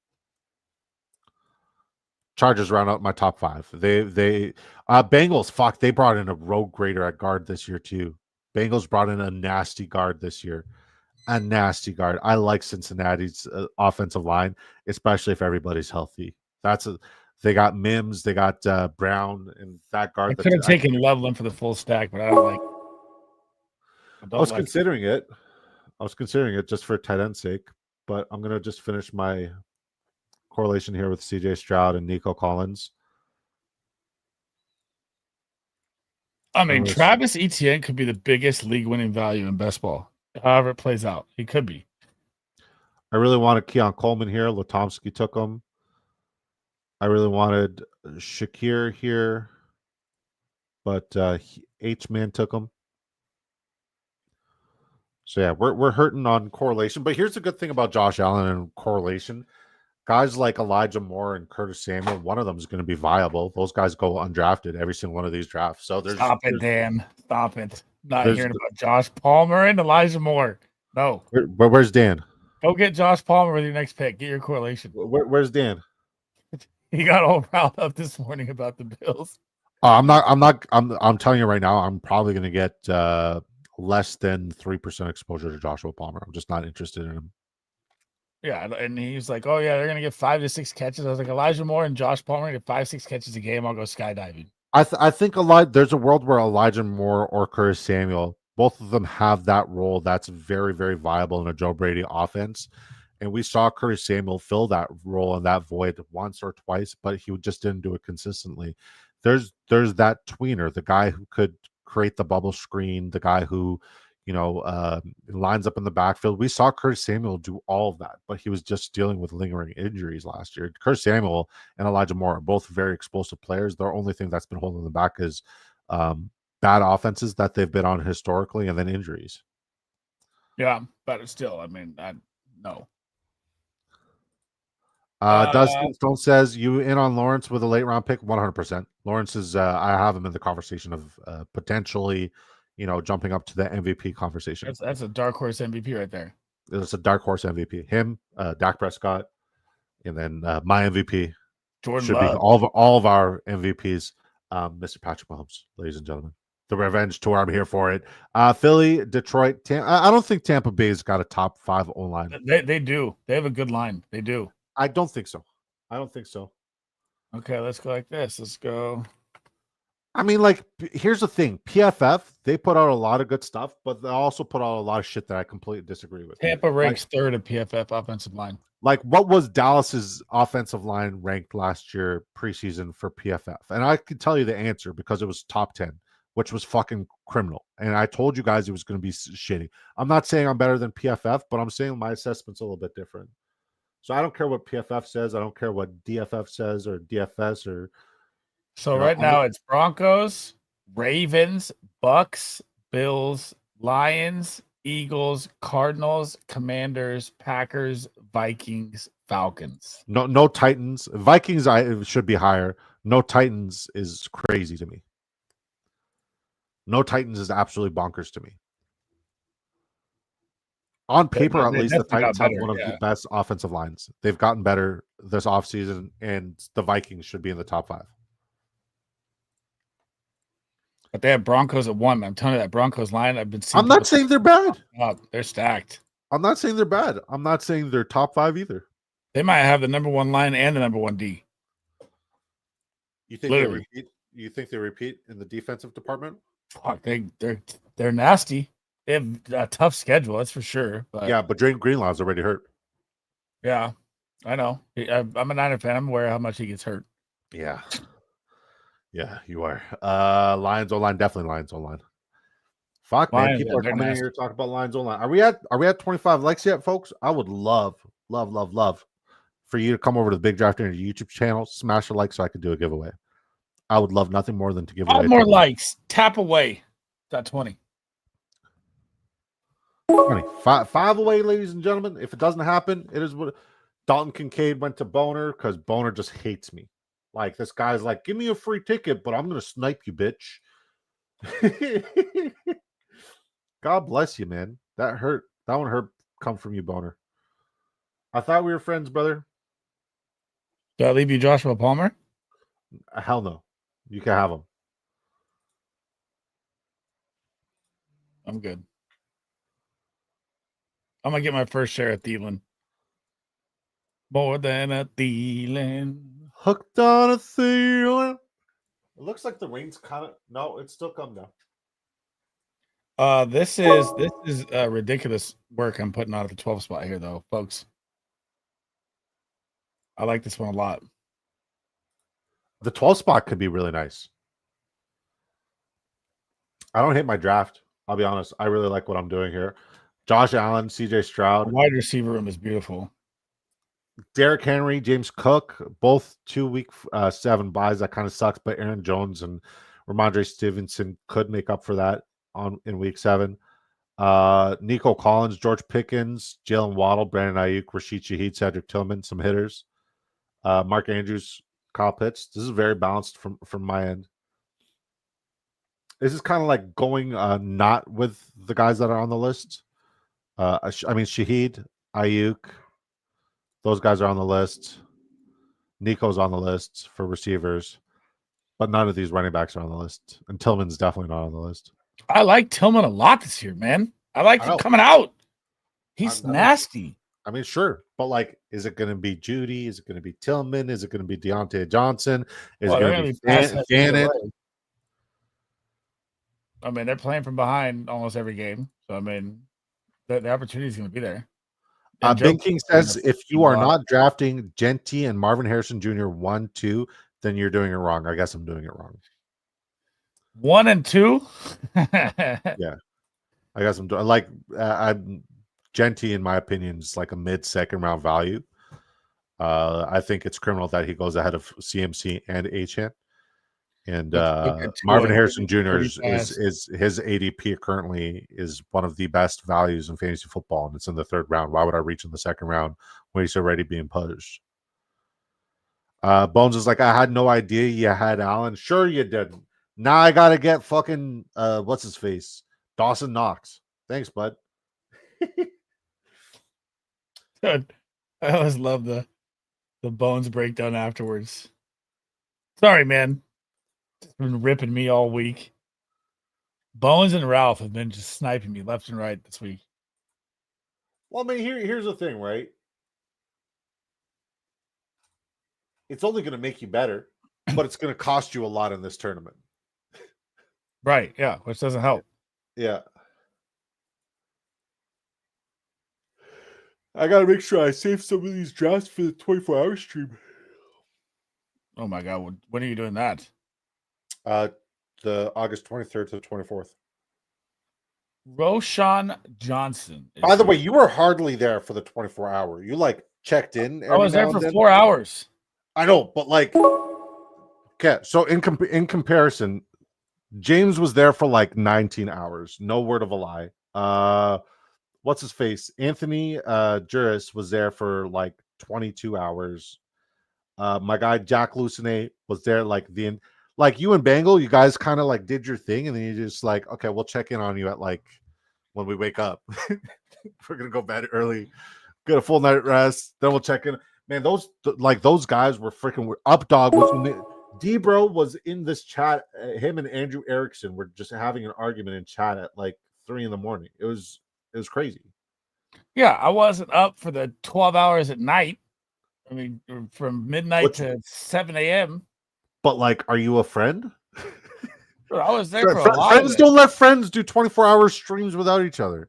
Chargers round out my top 5. They Bengals, fuck, they brought in a rogue grader at guard this year too. Bengals brought in a nasty guard this year. A nasty guard. I like Cincinnati's offensive line, especially if everybody's healthy. They got Mims, they got Brown, and that guard. I could have taken Loveland for the full stack, but I don't like. I was considering it. I was considering it just for tight end sake, but I'm gonna just finish my correlation here with CJ Stroud and Nico Collins. I mean, Travis Etienne could be the biggest league-winning value in best ball. However it plays out, he could be. I really wanted Keon Coleman here. Latomsky took him. I really wanted Shakir here, but H-Man took him. So yeah, we're hurting on correlation. But here's the good thing about Josh Allen and correlation. Guys like Elijah Moore and Curtis Samuel, one of them is going to be viable. Those guys go undrafted every single one of these drafts. So Stop it, Dan. Stop it. Not hearing about Josh Palmer and Elijah Moore. No. But where's Dan? Go get Josh Palmer with your next pick. Get your correlation. Where's Dan? He got all riled up this morning about the Bills. I'm telling you right now, I'm probably going to get less than 3% exposure to Joshua Palmer. I'm just not interested in him. Yeah, and he's like, oh, yeah, they're going to get 5 to 6 catches. I was like, Elijah Moore and Josh Palmer get 5-6 catches a game. I'll go skydiving. I think there's a world where Elijah Moore or Curtis Samuel, both of them have that role that's very, very viable in a Joe Brady offense. And we saw Curtis Samuel fill that role and that void once or twice, but he just didn't do it consistently. There's that tweener, the guy who could create the bubble screen, the guy who, lines up in the backfield. We saw Curtis Samuel do all of that, but he was just dealing with lingering injuries last year. Curtis Samuel and Elijah Moore are both very explosive players. The only thing that's been holding them back is bad offenses that they've been on historically, and then injuries. Yeah, but still, I mean, no. Dustin Stone says you in on Lawrence with a late round pick. 100%. Lawrence is. I have him in the conversation of potentially, jumping up to the MVP conversation. That's a dark horse MVP right there. It's a dark horse MVP. Him, Dak Prescott, and then my MVP Jordan should Love. be all of our MVPs. Mr. Patrick Mahomes, ladies and gentlemen. The revenge tour. I'm here for it. Philly, Detroit, I don't think Tampa Bay's got a top 5 O-line. They do. They have a good line. They do. I don't think so. Okay, let's go like this. Let's go. I mean, like, here's the thing. PFF, they put out a lot of good stuff, but they also put out a lot of shit that I completely disagree with. Tampa ranks third at PFF offensive line. Like, what was Dallas's offensive line ranked last year preseason for PFF? And I can tell you the answer because it was top 10, which was fucking criminal. And I told you guys it was going to be shitty. I'm not saying I'm better than PFF, but I'm saying my assessment's a little bit different. So I don't care what PFF says. I don't care what DFF says or DFS or. So right now it's Broncos, Ravens, Bucks, Bills, Lions, Eagles, Cardinals, Commanders, Packers, Vikings, Falcons. No Titans. Vikings should be higher. No Titans is crazy to me. No Titans is absolutely bonkers to me. On paper, at least, the Titans have one of the best offensive lines. They've gotten better this offseason, and the Vikings should be in the top 5. But they have Broncos at 1. I'm telling you that Broncos line, I've been seeing. I'm not saying they're bad. They're stacked. I'm not saying they're bad. I'm not saying they're top 5 either. They might have the number 1 line and the number 1 D. You think they repeat? You think they repeat in the defensive department? Fuck, they're nasty. They have a tough schedule, that's for sure. But yeah, but Drake Greenlaw's already hurt. Yeah, I know. I'm a Niner fan. I'm aware how much he gets hurt. Yeah, you are. Lions O-line, definitely Lions O-line. Fuck, man, people are coming in here to talk about Lions O-line. Are we at 25 likes yet, folks? I would love for you to come over to the Big Draft Energy YouTube channel, smash a like so I could do a giveaway. I would love nothing more than to give away more likes. Tap away. Got 20. 5 away, ladies and gentlemen. If it doesn't happen, it is what Dalton Kincaid went to Boner because Boner just hates me. Like, this guy's like, give me a free ticket, but I'm gonna snipe you, bitch. God bless you, man. That hurt. That one hurt. Come from you, Boner. I thought we were friends, brother. Did I leave you Joshua Palmer? Hell no. You can have him. I'm good. I'm going to get my first share of Thielen. More than a Thielen. Hooked on a Thielen. It looks like the rain's kind of... No, it's still come down. This is ridiculous work I'm putting on at the 12 spot here, though, folks. I like this one a lot. The 12 spot could be really nice. I don't hate my draft. I'll be honest. I really like what I'm doing here. Josh Allen, CJ Stroud. The wide receiver room is beautiful. Derrick Henry, James Cook, both 2 week 7 buys. That kind of sucks, but Aaron Jones and Ramondre Stevenson could make up for that in week 7. Nico Collins, George Pickens, Jalen Waddle, Brandon Ayuk, Rashid Shaheed, Cedric Tillman, some hitters. Mark Andrews, Kyle Pitts. This is very balanced from my end. This is kind of like going not with the guys that are on the list. Shaheed, Ayuk, those guys are on the list. Nico's on the list for receivers, but none of these running backs are on the list. And Tillman's definitely not on the list. I like Tillman a lot this year, man. I like him coming out. He's nasty. I mean, sure, but like, is it going to be Judy? Is it going to be Tillman? Is it going to be Deontay Johnson? Is it going to be Fannin? I mean, they're playing from behind almost every game, so I mean, the opportunity is going to be there. Ben King says if you are not drafting Genty and Marvin Harrison Jr. 1, 2, then you're doing it wrong. I guess I'm doing it wrong. 1 and 2? Yeah, I guess I'm doing like Genty, in my opinion, is like a mid-second round value. I think it's criminal that he goes ahead of CMC and Achane. And Marvin Harrison Jr. is his ADP currently is one of the best values in fantasy football, and it's in the 3rd round. Why would I reach in the 2nd round when he's already being pushed? Bones is like, I had no idea you had Allen. Sure you didn't. Now I gotta get fucking what's his face? Dawson Knox. Thanks, bud. Dude, I always love the Bones breakdown afterwards. Sorry, man. It's been ripping me all week. Bones and Ralph have been just sniping me left and right this week. Well, I mean, here's the thing, right? It's only going to make you better, but it's going to cost you a lot in this tournament. Right, yeah, which doesn't help. Yeah. I got to make sure I save some of these drafts for the 24-hour stream. Oh my God, when are you doing that? The August 23rd to 24th. Roshan Johnson. By the way, you were hardly there for the 24-hour. You like checked in. I was there for 4 hours. I know, but like, okay. So in comparison, James was there for like 19 hours. No word of a lie. What's his face? Anthony Juris was there for like 22 hours. My guy Jack Lucene was there like you and Bangle, you guys kind of like did your thing, and then you just like, okay, we'll check in on you at like when we wake up. We're gonna go bed early, get a full night rest, then we'll check in. Man, those guys were freaking Updog was D-Bro was in this chat. Him and Andrew Erickson were just having an argument in chat at like 3 a.m. It was crazy. Yeah, I wasn't up for the 12 hours at night. I mean, from midnight to 7 a.m. But like, are you a friend? I was there for a lot. Friends don't let friends do 24-hour streams without each other.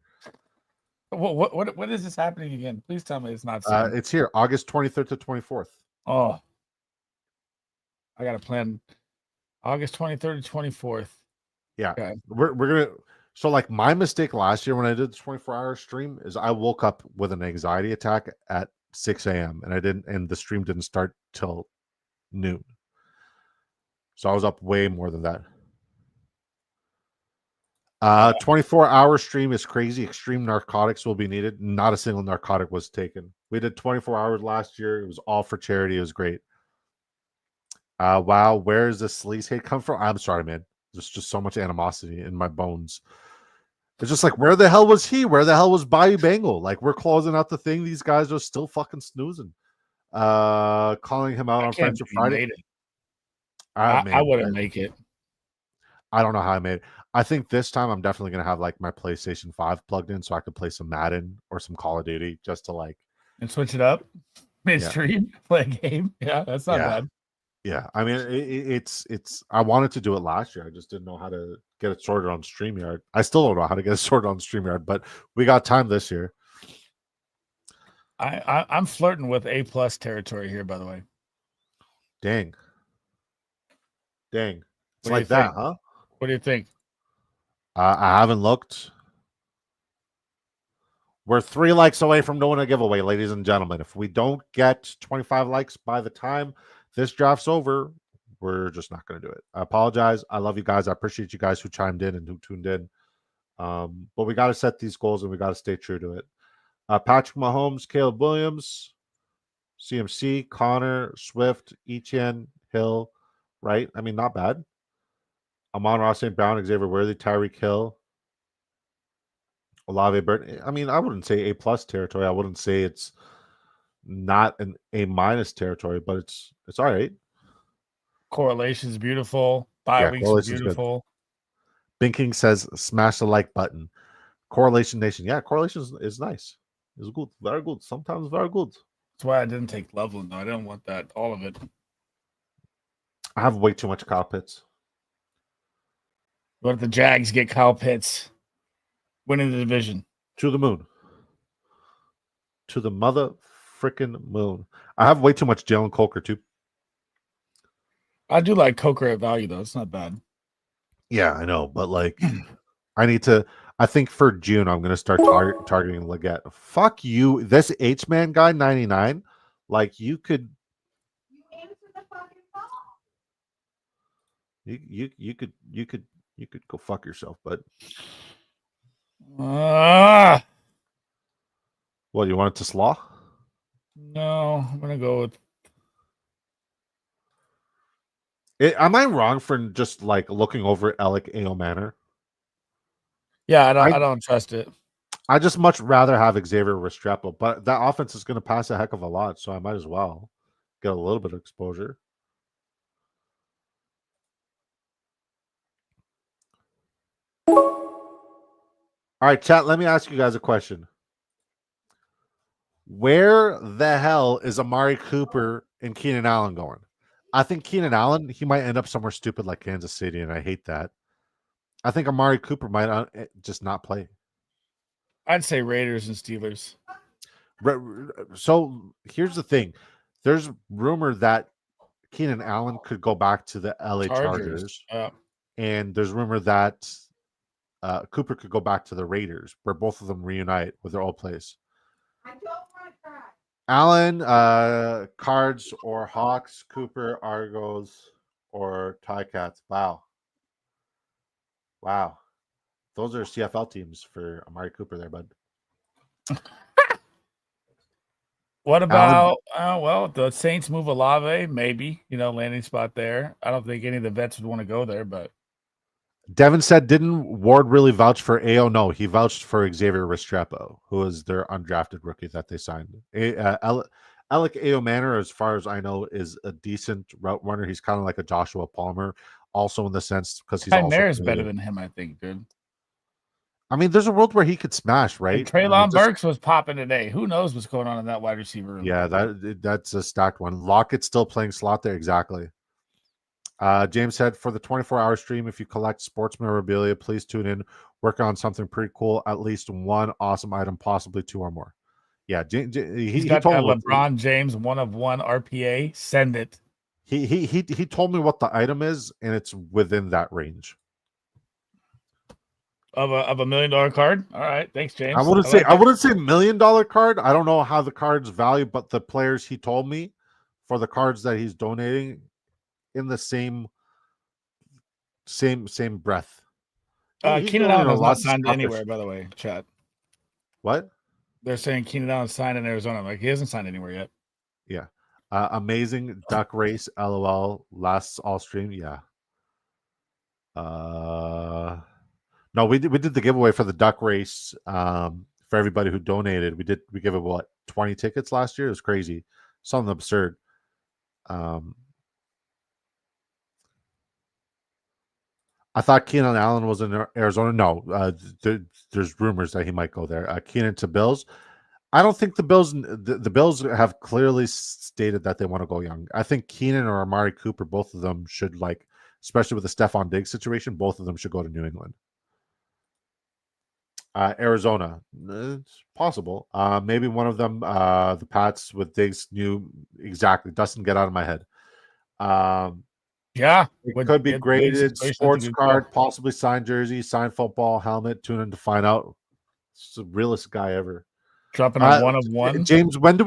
What is this happening again? Please tell me it's not. It's here, August 23rd to 24th. Oh, I got a plan. August 23rd to 24th. Yeah, okay. We're gonna. So like my mistake last year when I did the 24-hour stream is I woke up with an anxiety attack at 6 a.m. and the stream didn't start till noon. So I was up way more than that. 24-hour stream is crazy. Extreme narcotics will be needed. Not a single narcotic was taken. We did 24 hours last year. It was all for charity. It was great. Wow, where does this sleaze hate come from? I'm sorry, man. There's just so much animosity in my bones. It's just like, where the hell was he? Where the hell was Bayou Bengal? Like, we're closing out the thing. These guys are still fucking snoozing. Calling him out on Friendship Friday. I wouldn't make it. I don't know how I made it. I think this time I'm definitely going to have like my PlayStation 5 plugged in so I could play some Madden or some Call of Duty just to like. And switch it up midstream, play a game. Yeah, that's not bad. Yeah, I mean, it's. I wanted to do it last year. I just didn't know how to get it sorted on StreamYard. I still don't know how to get it sorted on StreamYard, but we got time this year. I'm flirting with A+ territory here, by the way. Dang. It's like that, huh? What do you think? I haven't looked. We're 3 likes away from doing a giveaway, ladies and gentlemen. If we don't get 25 likes by the time this draft's over, we're just not going to do it. I apologize. I love you guys. I appreciate you guys who chimed in and who tuned in. But we got to set these goals and we got to stay true to it. Patrick Mahomes, Caleb Williams, CMC, Connor, Swift, Etienne, Hill, right? I mean, not bad. Amon-Ra St. Brown, Xavier Worthy, Tyreek Hill, Olave Burton. I mean, I wouldn't say A+ territory. I wouldn't say it's not an A- territory, but it's all right. Correlation's beautiful. Bye weeks is beautiful. Binking says smash the like button. Correlation Nation. Yeah, correlation is nice. It's good. Very good. Sometimes very good. That's why I didn't take Loveland, though. I didn't want that, all of it. I have way too much Kyle Pitts. What if the Jags get Kyle Pitts winning the division? To the moon. To the mother freaking moon. I have way too much Jalen Coker, too. I do like Coker at value, though. It's not bad. Yeah, I know. But, like, I think for June, I'm going to start targeting Leggett. Fuck you. This H-Man guy, 99, like, you could. You could go fuck yourself, bud. What, you want it to slaw? No, I'm gonna go with Am I wrong for just like looking over Alec A.O. Manor? Yeah, I don't trust it. I just much rather have Xavier Restrepo, but that offense is going to pass a heck of a lot, so I might as well get a little bit of exposure. All right, chat, let me ask you guys a question. Where the hell is Amari Cooper and Keenan Allen going? I think Keenan Allen, he might end up somewhere stupid like Kansas City, and I hate that. I think Amari Cooper might just not play. I'd say Raiders and Steelers. So here's the thing. There's rumor that Keenan Allen could go back to the LA Chargers. And there's rumor that Cooper could go back to the Raiders, where both of them reunite with their old place. I don't want to cry. Allen, Cards or Hawks, Cooper, Argos, or Ticats. Wow. Those are CFL teams for Amari Cooper there, bud. What about the Saints move Olave? Maybe, landing spot there. I don't think any of the vets would want to go there, but Devin said, didn't Ward really vouch for AO? No, he vouched for Xavier Restrepo, who is their undrafted rookie that they signed. Alec AO Manor, as far as I know, is a decent route runner. He's kind of like a Joshua Palmer, also in the sense because he's also is better than him, I think, dude. I mean, there's a world where he could smash, right? And Treylon Burks was popping today. Who knows what's going on in that wide receiver room? Yeah, that's a stacked one. Lockett's still playing slot there, exactly. James said, for the 24-hour stream, if you collect sports memorabilia, please tune in. Work on something pretty cool. At least one awesome item, possibly two or more. Yeah, he got told that LeBron James 1-of-1 RPA. Send it. He told me what the item is, and it's within that range. Of a $1 million card. All right, thanks, James. I wouldn't say $1 million card. I don't know how the card's value, but the players he told me for the cards that he's donating in the same breath. Keenan Allen has not signed anywhere, by the way, chat. What? They're saying Keenan Allen signed in Arizona. Like, he hasn't signed anywhere yet. Yeah. Amazing duck race. LOL. Lasts all stream. Yeah. No, we did the giveaway for the duck race. For everybody who donated, we gave away 20 tickets last year. It was crazy. Something absurd. I thought Keenan Allen was in Arizona. No, there's rumors that he might go there. Keenan to Bills. I don't think the Bills have clearly stated that they want to go young. I think Keenan or Amari Cooper, both of them should, like, especially with the Stephon Diggs situation, both of them should go to New England. Arizona, it's possible. Maybe one of them, the Pats with Diggs, knew exactly. Dustin, get out of my head. Yeah, it could be graded sports card, possibly signed jersey, signed football, helmet. Tune in to find out. It's the realest guy ever. Dropping a 1-of-1. James, when do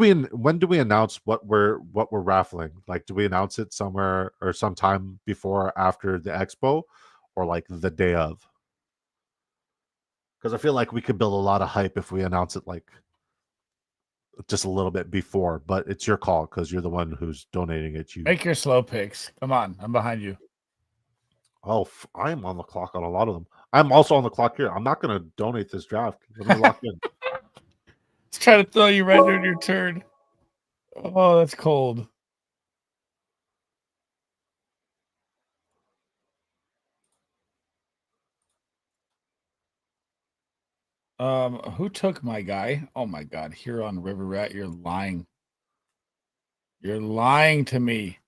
we announce what we're raffling? Like, do we announce it somewhere or sometime before or after the expo, or like the day of? Because I feel like we could build a lot of hype if we announce it like just a little bit before, but it's your call because you're the one who's donating it. You make your slow picks. Come on, I'm behind you. Oh, I'm on the clock on a lot of them. I'm also on the clock here. I'm not going to donate this draft. Let me lock in. Let's try to throw you right during your turn. Oh, that's cold. Who took my guy? Oh my God, Huron River Rat, you're lying. You're lying to me.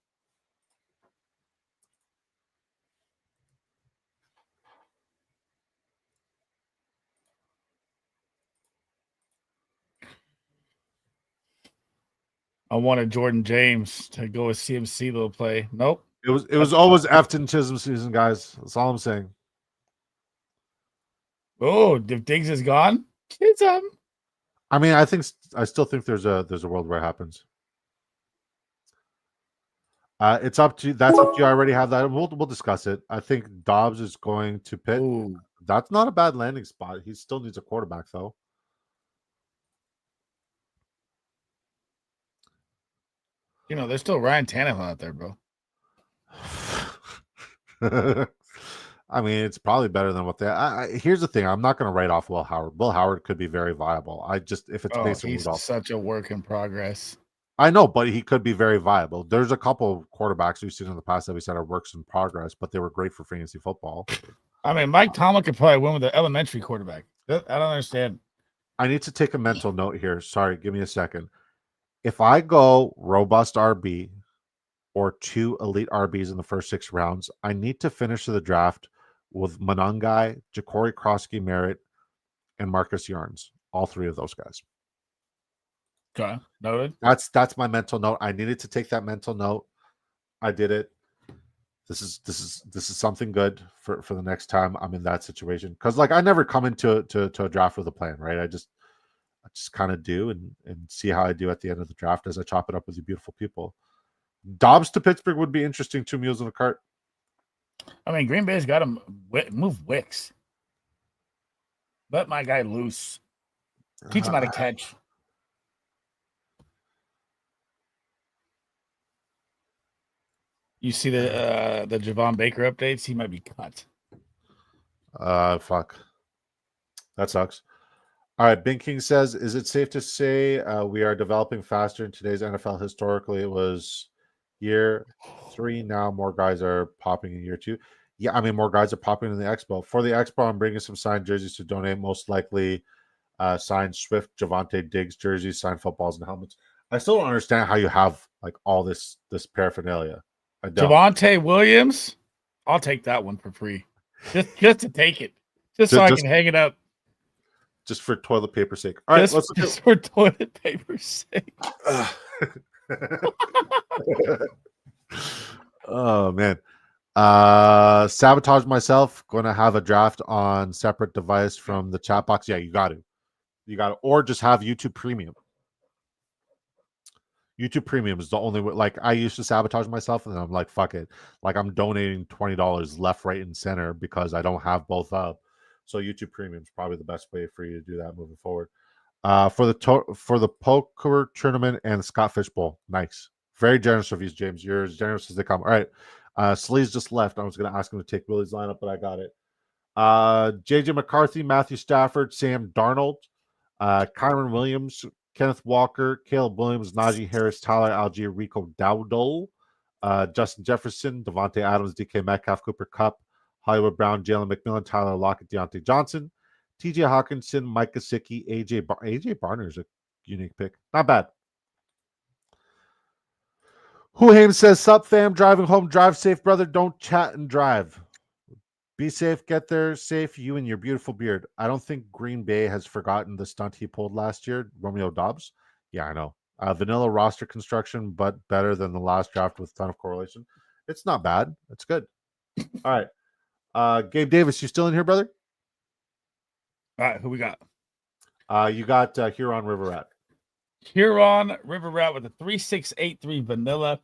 I wanted Jordan James to go with CMC little play. Nope. It was always Afton Chisholm season, guys. That's all I'm saying. Oh, if Diggs is gone, Chisholm. I mean, I still think there's a world where it happens. It's up to that's up to you. I already have that. We'll discuss it. I think Dobbs is going to Pitt. Ooh. That's not a bad landing spot. He still needs a quarterback, though. There's still Ryan Tannehill out there, bro. I mean, it's probably better than what they. Here's the thing: I'm not going to write off Will Howard. Will Howard could be very viable. I just if it's Oh, Mason he's Rudolph, such a work in progress. I know, but he could be very viable. There's a couple of quarterbacks we've seen in the past that we said are works in progress, but they were great for fantasy football. I mean, Mike Tomlin could probably win with the elementary quarterback. I don't understand. I need to take a mental note here. Sorry, give me a second. If I go robust RB or 2 elite RBs in the first 6 rounds, I need to finish the draft with Monangai, Ja'Cory Krosky Merritt, and Marcus Yarns. All 3 of those guys. Okay, noted. That's my mental note. I needed to take that mental note. I did it. This is something good for the next time I'm in that situation. Because like I never come into to a draft with a plan, right? I just kind of do and see how I do at the end of the draft as I chop it up with you beautiful people. Dobbs to Pittsburgh would be interesting. 2 mules in a cart. I mean, Green Bay's got to move Wicks. Let my guy loose. Teach him how to catch. You see the Javon Baker updates? He might be cut. Fuck. That sucks. All right. Bing King says, is it safe to say we are developing faster in today's NFL? Historically, it was year 3. Now more guys are popping in year 2. Yeah, I mean, more guys are popping in the Expo. For the Expo, I'm bringing some signed jerseys to donate. Most likely signed Swift, Javonte Diggs jerseys, signed footballs and helmets. I still don't understand how you have like all this paraphernalia. I don't. Javonte Williams, I'll take that one for free. Just to take it. Just so I can hang it up. Just for toilet paper sake. All right, just for toilet paper sake. Oh man. Sabotage myself. Gonna have a draft on separate device from the chat box. Yeah, you got to. Or just have YouTube Premium. YouTube Premium is the only way. Like I used to sabotage myself, and then I'm like, fuck it. Like I'm donating $20 left, right, and center because I don't have both up. So YouTube Premium is probably the best way for you to do that moving forward. For the poker tournament and the Scott Fish Bowl, nice, very generous of you, James. You're as generous as they come. All right, Sleaze just left. I was going to ask him to take Willie's lineup, but I got it. JJ McCarthy, Matthew Stafford, Sam Darnold, Kyron Williams, Kenneth Walker, Caleb Williams, Najee Harris, Tyler Algier, Rico Dowdle, Justin Jefferson, Devontae Adams, DK Metcalf, Cooper Kupp, Hollywood Brown, Jalen McMillan, Tyler Lockett, Deontay Johnson, TJ Hawkinson, Mike Gesicki, AJ Barner is a unique pick. Not bad. Huhaim says, sup fam, driving home, drive safe, brother. Don't chat and drive. Be safe, get there safe, you and your beautiful beard. I don't think Green Bay has forgotten the stunt he pulled last year, Romeo Dobbs. Yeah, I know. Vanilla roster construction, but better than the last draft with a ton of correlation. It's not bad. It's good. All right. Gabe Davis, you still in here, brother? All right, who we got? You got Huron River Rat. Huron River Rat with a 3683 vanilla.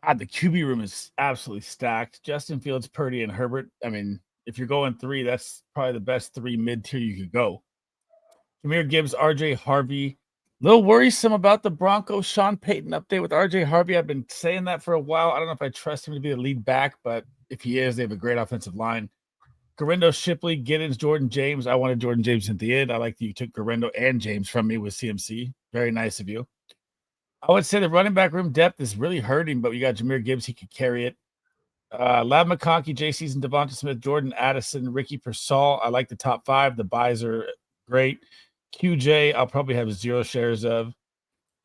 God, the QB room is absolutely stacked. Justin Fields, Purdy, and Herbert. I mean, if you're going 3, that's probably the best 3 mid-tier you could go. Jahmyr Gibbs, RJ Harvey. A little worrisome about the Broncos Sean Payton update with RJ Harvey. I've been saying that for a while. I don't know if I trust him to be the lead back, but if he is, they have a great offensive line. Garindo, Shipley, Giddens, Jordan James. I wanted Jordan James at the end. I like that you took Garindo and James from me with CMC. Very nice of you. I would say the running back room depth is really hurting, but we got Jahmyr Gibbs. He could carry it. Lab McConkey, JC's and Devonta Smith, Jordan Addison, Ricky Persall. I like the top 5. The buys are great. QJ, I'll probably have 0 shares of.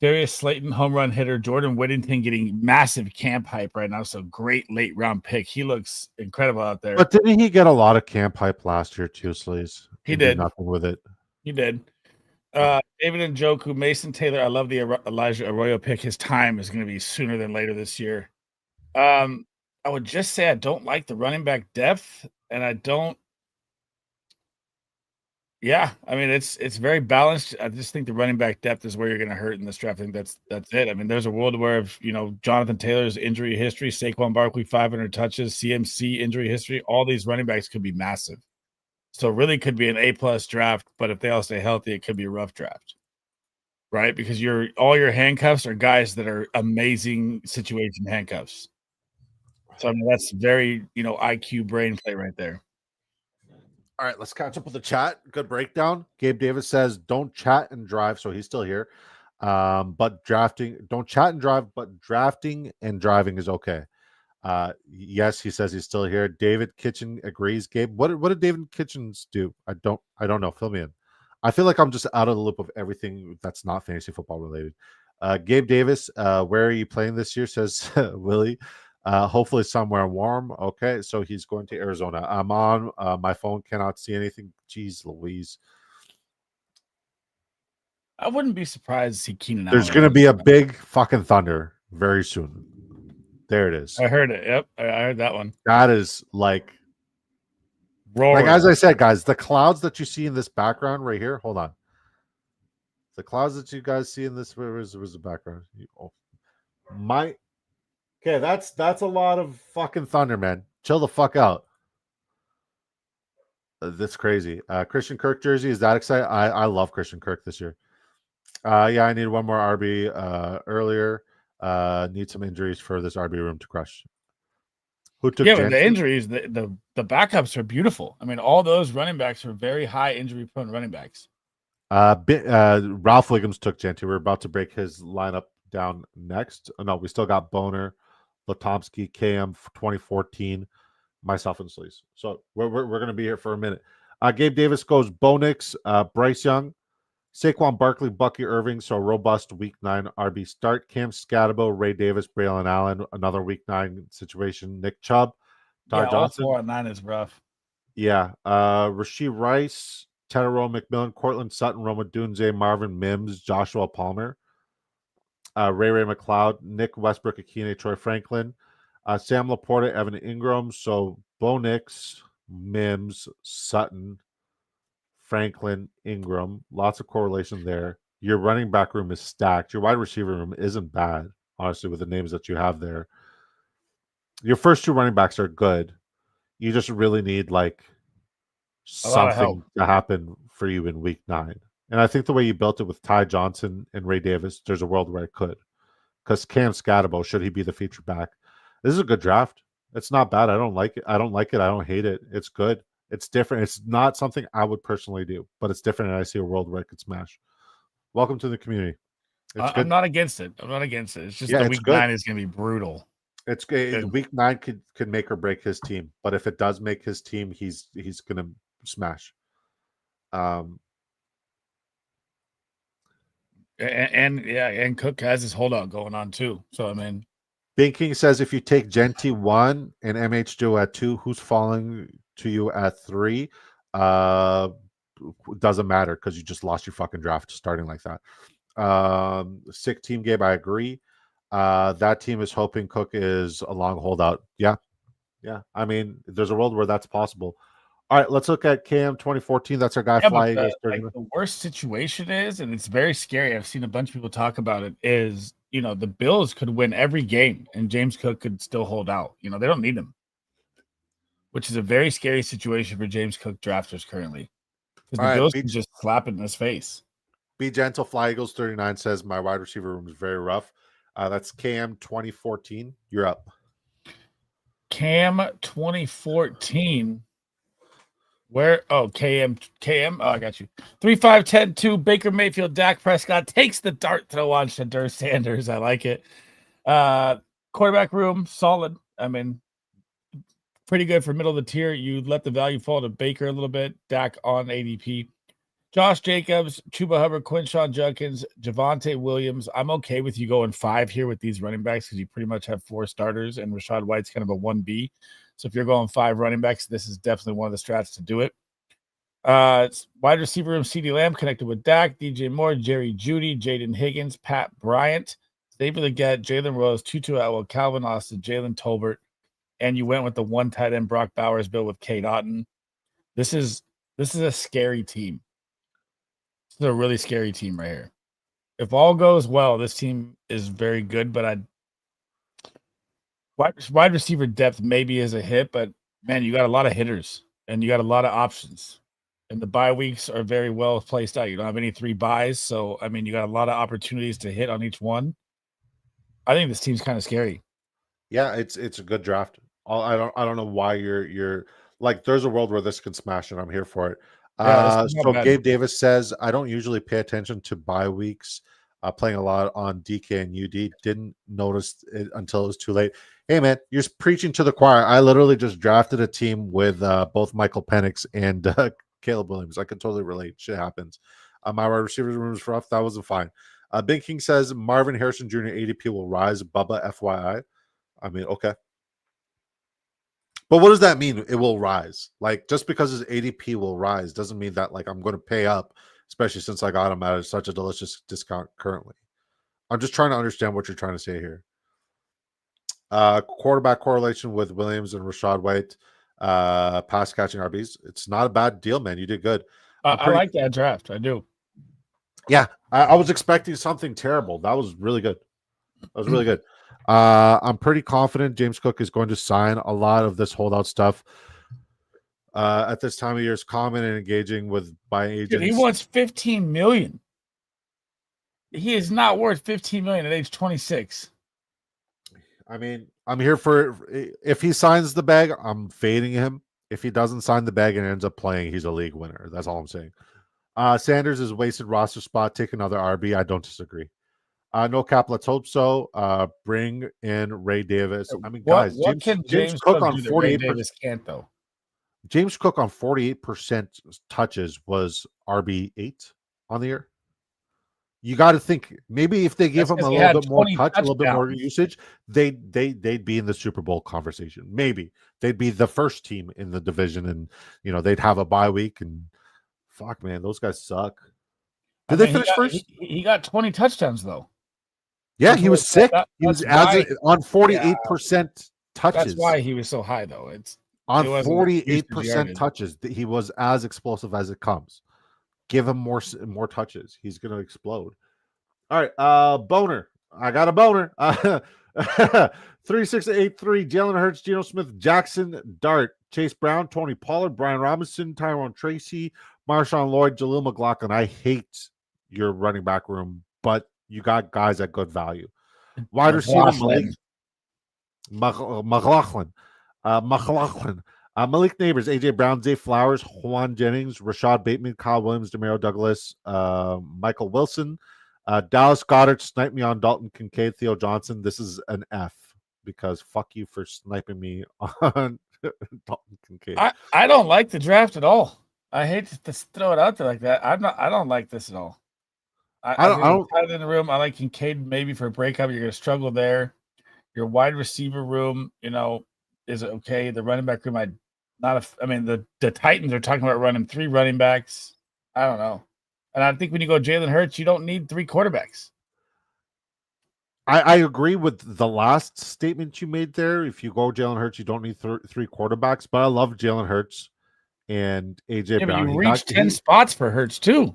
Darius Slayton, home run hitter. Jordan Whittington getting massive camp hype right now. So great late round pick. He looks incredible out there. But didn't he get a lot of camp hype last year too, Sleaze? He did. Nothing with it. He did. David Njoku, Mason Taylor. I love the Elijah Arroyo pick. His time is going to be sooner than later this year. I would just say I don't like the running back depth, and I don't. Yeah, I mean it's very balanced. I just think the running back depth is where you're going to hurt in this draft. I think that's it. I mean, there's a world where if Jonathan Taylor's injury history, Saquon Barkley 500 touches, CMC injury history, all these running backs could be massive. So really could be an A+ draft, but if they all stay healthy, it could be a rough draft, right? Because all your handcuffs are guys that are amazing situation handcuffs. So I mean, that's very IQ brain play right there. All right, let's catch up with the chat. Good breakdown. Gabe Davis says, "Don't chat and drive," so he's still here. But don't chat and drive, but drafting and driving is okay. Yes, he says he's still here. David Kitchen agrees. Gabe, what did David Kitchens do? I don't know. Fill me in. I feel like I'm just out of the loop of everything that's not fantasy football related. Gabe Davis, where are you playing this year? Says Willie. Hopefully somewhere warm. Okay, so he's going to Arizona. I'm on my phone, cannot see anything. Jeez Louise. I wouldn't be surprised to see Keenan There's Allen. going to be a big fucking thunder very soon. There it is. I heard it. Yep, I heard that one. That is like roaring. As I said, guys, the clouds that you see in this background right here. Hold on. The clouds that you guys see in this was the background. Okay, that's a lot of fucking thunder, man. Chill the fuck out. That's crazy. Christian Kirk jersey, is that exciting? I love Christian Kirk this year. Yeah, I need one more RB earlier. Need some injuries for this RB room to crush. Who took with the injuries, the backups are beautiful. I mean, all those running backs are very high injury prone running backs. Ralph Wiggums took Genty. We're about to break his lineup down next. Oh, no, we still got Boner, Latomsky, KM 2014, myself and Sleaze. So we're going to be here for a minute. Gabe Davis goes Bonix, Bryce Young, Saquon Barkley, Bucky Irving. So robust week 9 RB start. Cam Scatabo, Ray Davis, Braylon Allen, another week 9 situation. Nick Chubb, Ty Johnson. 4 and 9 is rough. Yeah. Rashee Rice, Tedero McMillan, Cortland Sutton, Roma Dunze, Marvin Mims, Joshua Palmer, Ray McLeod, Nick Westbrook, Akine, Troy Franklin, Sam Laporta, Evan Ingram. So Bo Nix, Mims, Sutton, Franklin, Ingram. Lots of correlation there. Your running back room is stacked. Your wide receiver room isn't bad, honestly, with the names that you have there. Your first 2 running backs are good. You just really need like something to happen for you in week 9. And I think the way you built it with Ty Johnson and Ray Davis, there's a world where it could. Because Cam Scatabo, should he be the feature back? This is a good draft. It's not bad. I don't like it. I don't hate it. It's good. It's different. It's not something I would personally do, but it's different, and I see a world where it could smash. Welcome to the community. I'm not against it. It's just the week 9 is going to be brutal. It's good. Week 9 could make or break his team, but if it does make his team, he's going to smash. And Cook has his holdout going on too. So I mean, Bing King says if you take Genty 1 and MH Joe at 2, who's falling to you at 3? Doesn't matter because you just lost your fucking draft starting like that. Sick team, Gabe. I agree. That team is hoping Cook is a long holdout. Yeah. I mean, there's a world where that's possible. All right, let's look at Cam 2014. That's our guy flying. The worst situation is, and it's very scary. I've seen a bunch of people talk about it. Is the Bills could win every game, and James Cook could still hold out. They don't need him, which is a very scary situation for James Cook drafters currently. Because the Bills can just slap it in his face. Be gentle. Fly Eagles 39 says my wide receiver room is very rough. That's Cam 2014. You're up. Cam 2014. Where? Oh, KM. Oh, I got you. 3-5-10-2. Baker Mayfield. Dak Prescott takes the dart to launch Shadur Sanders. I like it. Quarterback room, solid. I mean, pretty good for middle of the tier. You let the value fall to Baker a little bit. Dak on ADP. Josh Jacobs, Chuba Hubbard, Quinshawn Judkins, Javonte Williams. I'm okay with you going 5 here with these running backs because you pretty much have 4 starters, and Rachaad White's kind of a 1B. So if you're going 5 running backs, this is definitely one of the strats to do it. It's wide receiver room, CeeDee Lamb connected with Dak, DJ Moore, Jerry Jeudy, Jaden Higgins, Pat Bryant, Stable to get Jalen Rose, Tutu Atwell, Calvin Austin, Jalen Tolbert, and you went with the 1 tight end Brock Bowers build with Kate Otten. This is a scary team. This is a really scary team right here. If all goes well, this team is very good, but wide receiver depth maybe is a hit, but man, you got a lot of hitters and you got a lot of options. And the bye weeks are very well placed out. You don't have any 3 buys, so I mean, you got a lot of opportunities to hit on each one. I think this team's kind of scary. Yeah, it's a good draft. I don't know why you're like. There's a world where this can smash, and I'm here for it. Yeah, it's not So bad. Gabe Davis says I don't usually pay attention to bye weeks. Playing a lot on DK and UD, didn't notice it until it was too late. Hey man, you're preaching to the choir. I literally just drafted a team with both Michael Penix and Caleb Williams. I can totally relate. Shit happens. My wide receivers room was rough. That wasn't fine. Big King says Marvin Harrison Jr. ADP will rise. Bubba, FYI. I mean, okay. But what does that mean? It will rise. Like, just because his ADP will rise doesn't mean that, like, I'm going to pay up, especially since I got him at such a delicious discount currently. I'm just trying to understand what you're trying to say here. Quarterback correlation with Williams and Rashad White, pass catching RBs. It's not a bad deal, man. You did good. I like that draft. I do. Yeah, I was expecting something terrible. That was really good. That was really good. I'm pretty confident James Cook is going to sign. A lot of this holdout stuff at this time of year is common and engaging with buying agents. Dude, he wants $15 million. He is not worth $15 million at age 26. I mean, I'm here for if he signs the bag, I'm fading him. If he doesn't sign the bag and ends up playing, he's a league winner. That's all I'm saying. Sanders is wasted roster spot. Take another RB. I don't disagree. No cap. Let's hope so. Bring in Ray Davis. I mean, guys, what can James Cook on 48%? Davis can't though. James Cook on 48% touches was RB8 on the year. You got to think maybe if they give him a little bit more touch, a little bit more usage, they'd be in the Super Bowl conversation. Maybe they'd be the first team in the division, and they'd have a bye week. And fuck, man, those guys suck. Did they finish first? He got 20 touchdowns though. Yeah, he was sick. He was on 48% touches. That's why he was so high, though. On 48% touches, he was as explosive as it comes. Give him more touches. He's going to explode. All right, boner. I got a boner. 3683, Jalen Hurts, Geno Smith, Jackson Dart, Chase Brown, Tony Pollard, Brian Robinson, Tyrone Tracy, Marshawn Lloyd, Jaleel McLaughlin. I hate your running back room, but you got guys at good value. Wide receiver, McLaughlin. Malik Neighbors, AJ Brown, Zay Flowers, Juan Jennings, Rashad Bateman, Kyle Williams, DeMario Douglas, Michael Wilson, Dallas Goedert, snipe me on Dalton Kincaid, Theo Johnson. This is an F because fuck you for sniping me on Dalton Kincaid. I don't like the draft at all. I hate to throw it out there like that. I don't like this at all. I don't tight in the room. I like Kincaid maybe for a breakup. You're going to struggle there. Your wide receiver room, is okay. The running back room, the Titans are talking about running 3 running backs. I don't know. And I think when you go Jalen Hurts, you don't need 3 quarterbacks. I agree with the last statement you made there. If you go Jalen Hurts, you don't need 3 quarterbacks. But I love Jalen Hurts and AJ Brown. But you reached 10 spots for Hurts too.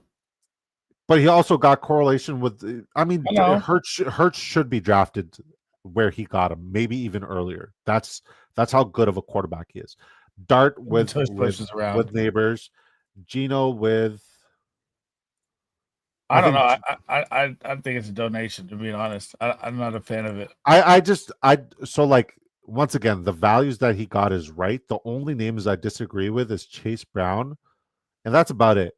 But he also got correlation with. I mean, Hurts should be drafted where he got him, maybe even earlier. That's how good of a quarterback he is. Dart with Neighbors, Geno with. I don't know. I think it's a donation, to be honest. I'm not a fan of it. So like once again, the values that he got is right. The only names I disagree with is Chase Brown, and that's about it.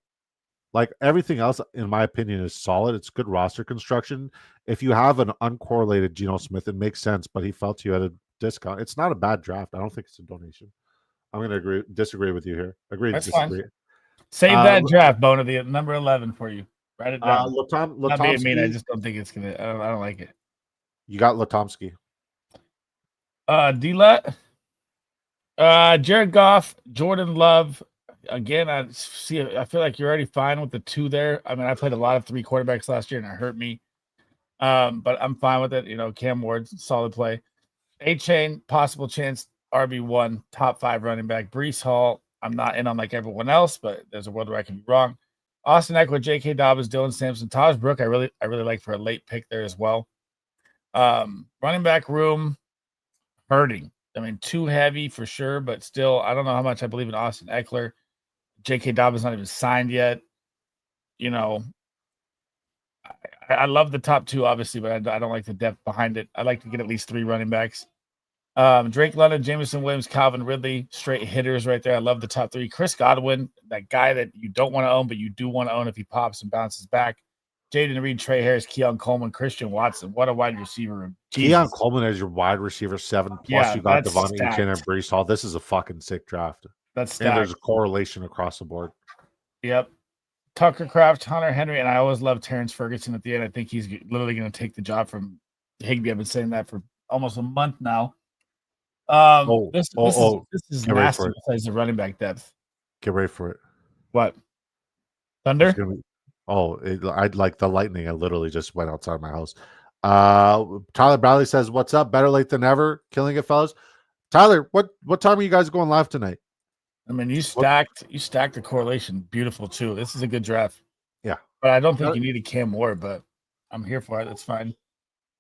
Like everything else, in my opinion, is solid. It's good roster construction. If you have an uncorrelated Geno Smith, it makes sense, but he fell to you at a discount. It's not a bad draft. I don't think it's a donation. I'm going to disagree with you here. Agree to disagree. Fine. Save that draft, Bona, the number 11 for you. Write it down. Not being mean, I just don't think it's going to. I don't like it. You got Latomsky. D-Lut, Jared Goff, Jordan Love. Again, I feel like you're already fine with the 2 there. I mean, I played a lot of 3 quarterbacks last year, and it hurt me. But I'm fine with it. Cam Ward, solid play. A-Chain, possible chance, RB1, top 5 running back. Breece Hall, I'm not in on like everyone else, but there's a world where I can be wrong. Austin Eckler, J.K. Dobbins, Dylan Sampson, Taj Brook, I really like for a late pick there as well. Running back room, hurting. I mean, too heavy for sure, but still, I don't know how much I believe in Austin Eckler. J.K. Dobbins not even signed yet. I love the top 2, obviously, but I don't like the depth behind it. I like to get at least 3 running backs. Drake London, Jameson Williams, Calvin Ridley, straight hitters right there. I love the top three. Chris Godwin, that guy that you don't want to own, but you do want to own if he pops and bounces back. Jaden Reed, Trey Harris, Keon Coleman, Christian Watson. What a wide receiver room. Keon Coleman as your wide receiver 7. Plus Yeah, you got that's Devon Achane stacked. and Brees Hall. This is a fucking sick draft. That's And stacked. there's a correlation across the board. Yep. Tucker Kraft, Hunter Henry, and I always love Terrence Ferguson at the end. I think he's literally going to take the job from Higbee. I've been saying that for almost a month now. This is massive besides the running back depth. Get ready for it. What? Thunder? I'd like the lightning. I literally just went outside my house. Tyler Bradley says, "What's up? Better late than never. Killing it, fellas." Tyler, what time are you guys going live tonight? I mean, you stacked the correlation. Beautiful too. This is a good draft. Yeah, but I don't think you need a Cam Ward, but I'm here for it. That's fine.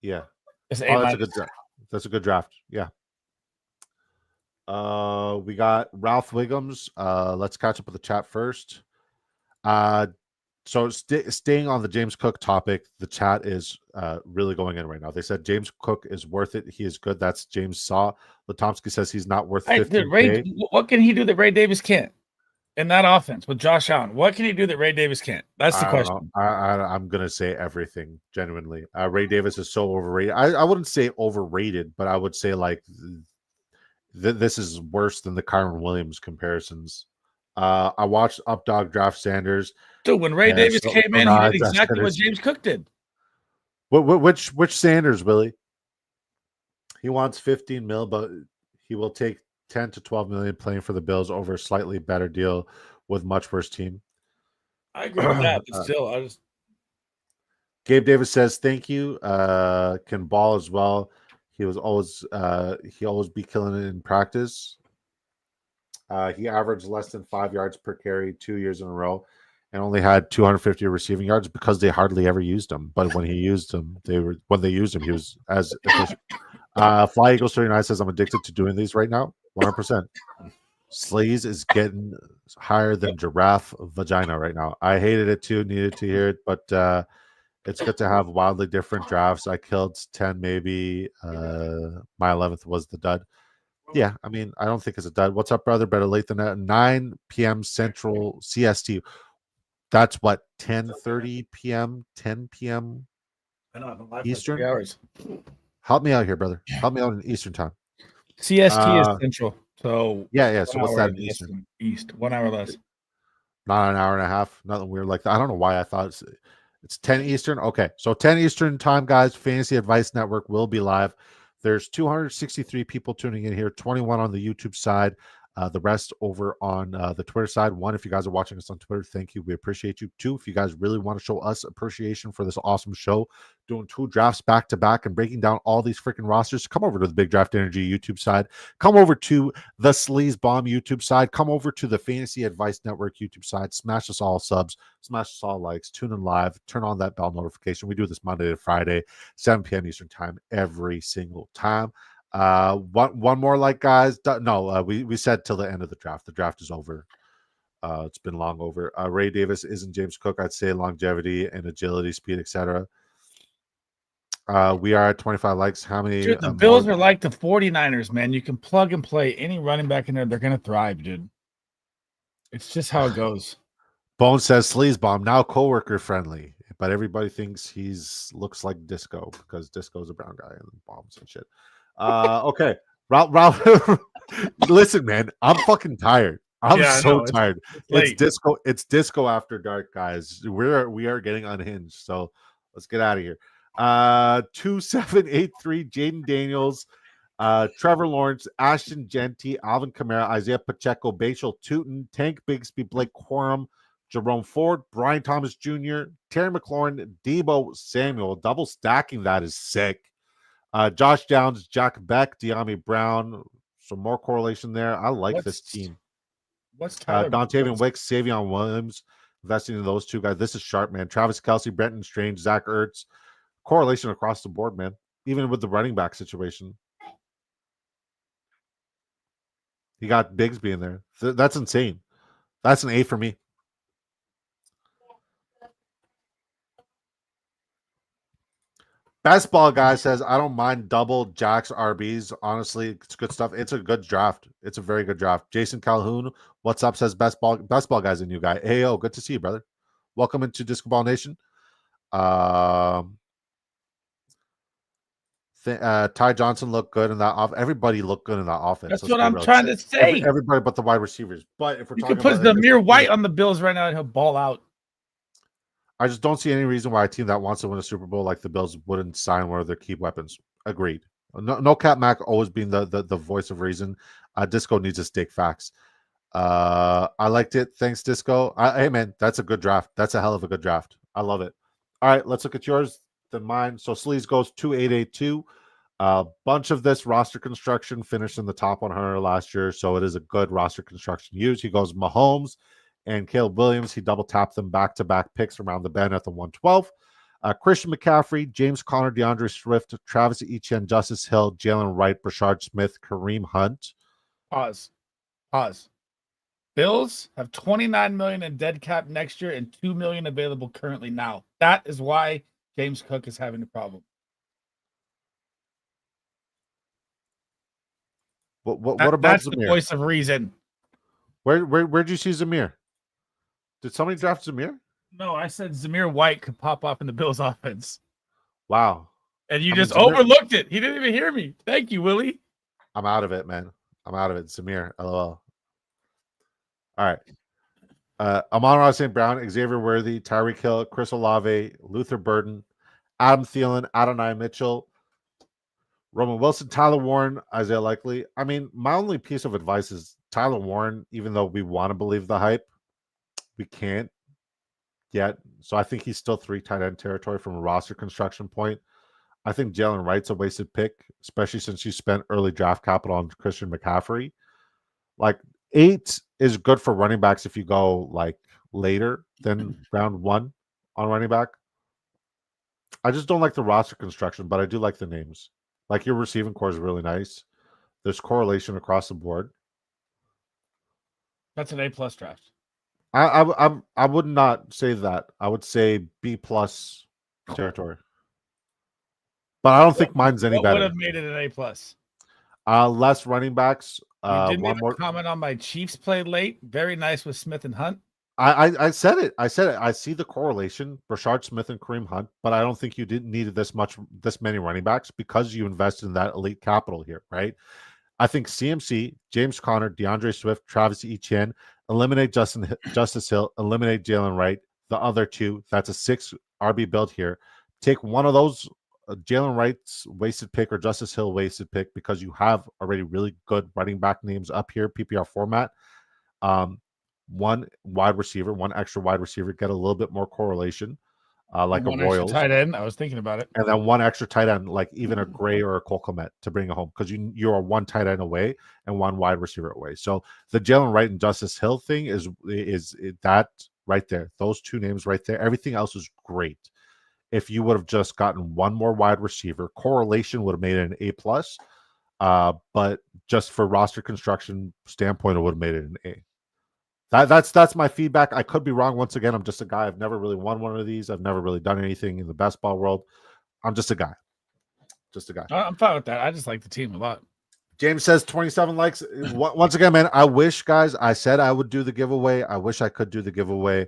Yeah, it's that's a good draft. That's a good draft. Yeah. We got Ralph Wiggums. Let's catch up with the chat first. So staying on the James Cook topic, the chat is really going in right now. They said James Cook is worth it. He is good. That's James Saw. Latomsky says he's not worth 50K. What can he do that Ray Davis can't in that offense with Josh Allen? What can he do that Ray Davis can't? That's the question. I'm going to say everything, genuinely. Ray Davis is so overrated. I wouldn't say overrated, but I would say like this is worse than the Kyron Williams comparisons. I watched Updog draft Sanders. Dude, when Ray Davis came in, he did exactly what James Cook did. Which Sanders, Willie? He wants 15 mil, but he will take 10 to 12 million playing for the Bills over a slightly better deal with much worse team. I agree with that, but still, Gabe Davis says, "Thank you. Can ball as well. He always be killing it in practice. He averaged less than 5 yards per carry 2 years in a row, and only had 250 receiving yards because they hardly ever used him. But when he used him, he was as efficient." Fly Eagles 39 says, "I'm addicted to doing these right now. 100%. Sleaze is getting higher than giraffe vagina right now. I hated it too, needed to hear it, but it's good to have wildly different drafts. I killed 10 maybe. My 11th was the dud." Yeah, I mean, I don't think it's a dud. What's up, brother? Better late than that. 9 p.m. Central CST. That's what, 10:30 p.m., 10 p.m. Eastern? 3 hours. Help me out here, brother. Help me out in Eastern time. CST is Central. So yeah. So what's that in Eastern? East, 1 hour less. Not an hour and a half. Nothing weird like that. I don't know why I thought it's 10 Eastern. Okay, so 10 Eastern time, guys. Fantasy Advice Network will be live. There's 263 people tuning in here, 21 on the YouTube side, the rest over on the Twitter side. 1, if you guys are watching us on Twitter, thank you. We appreciate you. 2, if you guys really want to show us appreciation for this awesome show, doing 2 drafts back to back and breaking down all these freaking rosters, come over to the Big Draft Energy YouTube side. Come over to the Sleaze Bomb YouTube side. Come over to the Fantasy Advice Network YouTube side. Smash us all subs. Smash us all likes. Tune in live. Turn on that bell notification. We do this Monday to Friday, 7 p.m. Eastern time, every single time. One more like, guys. No, we said till the end of the draft. The draft is over. It's been long over. Ray Davis isn't James Cook. I'd say longevity and agility, speed, etc. We are at 25 likes. How many? Dude, the Bills are like the 49ers, man. You can plug and play any running back in there. They're going to thrive, dude. It's just how it goes. Bone says Sleaze Bomb, now coworker friendly, but everybody thinks looks like Disco because Disco's a brown guy and bombs and shit. Okay. Ralph, listen, man, I'm fucking tired. I'm tired. It's disco after dark, guys. We are getting unhinged. So let's get out of here. 2783 Jaden Daniels, Trevor Lawrence, Ashton Genty, Alvin Kamara, Isaiah Pacheco, Bachel Tootin, Tank Bigsby, Blake Corum, Jerome Ford, Brian Thomas Jr., Terry McLaurin, Debo Samuel. Double stacking that is sick. Josh Downs, Jack Beck, De'Ami Brown. Some more correlation there. I like this team. What's Tyler? Dontavian Wicks, Savion Williams. Investing in those 2 guys. This is sharp, man. Travis Kelce, Brenton Strange, Zach Ertz. Correlation across the board, man. Even with the running back situation. You got Bigsby in there. That's insane. That's an A for me. Best Ball Guy says, I don't mind double jacks RBs. Honestly, it's good stuff. It's a good draft. It's a very good draft. Jason Calhoun, what's up? Says Best Ball Guy's a new guy. Hey, yo, good to see you, brother. Welcome into Disco Ball Nation. Ty Johnson looked good in that off. Everybody looked good in that offense. That's what I'm trying to say. Everybody but the wide receivers. But if we're talking about Zamir White on the Bills right now, and he'll ball out. I just don't see any reason why a team that wants to win a Super Bowl like the Bills wouldn't sign one of their key weapons. Agreed. No Cap Mac always being the voice of reason. Disco needs to stake facts. I liked it. Thanks, Disco. Hey, man, that's a good draft. That's a hell of a good draft. I love it. All right, let's look at yours than mine. So Sleaze goes 2882. A bunch of this roster construction finished in the top 100 last year, so it is a good roster construction use. He goes Mahomes and Caleb Williams. He double tapped them back-to-back picks around the bend at the 112. Christian McCaffrey, James Conner, DeAndre Swift, Travis Etienne, Justice Hill, Jalen Wright, Brashard Smith, Kareem Hunt. Pause. Bills have $29 million in dead cap next year and $2 million available currently now. That is why James Cook is having a problem. What about that's Zamir? The voice of reason. Where'd you see Zamir? Did somebody draft Zamir? No, I said Zamir White could pop off in the Bills offense. Wow. And you overlooked it. He didn't even hear me. Thank you, Willie. I'm out of it, man. I'm out of it. Zamir, LOL. All right. Amon-Ra St. Brown, Xavier Worthy, Tyreek Hill, Chris Olave, Luther Burden, Adam Thielen, Adonai Mitchell, Roman Wilson, Tyler Warren, Isaiah Likely. I mean, my only piece of advice is Tyler Warren, even though we want to believe the hype, we can't yet. So I think he's still 3 tight end territory from a roster construction point. I think Jalen Wright's a wasted pick, especially since you spent early draft capital on Christian McCaffrey. Like 8 is good for running backs if you go like later than round 1 on running back. I just don't like the roster construction, but I do like the names. Like your receiving core is really nice. There's correlation across the board. That's an A+ draft. I would not say that. I would say B+ territory. But I don't think mine's any better. What would have made it an A+? Less running backs. You didn't even comment on my Chiefs play late. Very nice with Smith and Hunt. I said it. I see the correlation, Brashard Smith and Kareem Hunt, but I don't think you didn't need this many running backs because you invested in that elite capital here, right? I think CMC, James Conner, DeAndre Swift, Travis Etienne, eliminate Justice Hill, eliminate Jalen Wright. The other 2, that's a 6 RB build here. Take one of those, Jalen Wright's wasted pick or Justice Hill wasted pick, because you have already really good running back names up here, PPR format. One wide receiver, one extra wide receiver, get a little bit more correlation, like a Royals tight end. I was thinking about it, and then one extra tight end, like even a Gray or a Cole Kmet to bring it home, because you are one tight end away and one wide receiver away. So the Jalen Wright and Justice Hill thing is that right there. Those 2 names right there. Everything else is great. If you would have just gotten one more wide receiver, correlation would have made it an A+. But just for roster construction standpoint, it would have made it an A. That's my feedback. I could be wrong. Once again, I'm just a guy. I've never really won one of these. I've never really done anything in the best ball world. I'm just a guy. I'm fine with that. I just like the team a lot. James says 27 likes. Once again, man, I wish, guys, I said I would do the giveaway. I wish I could do the giveaway,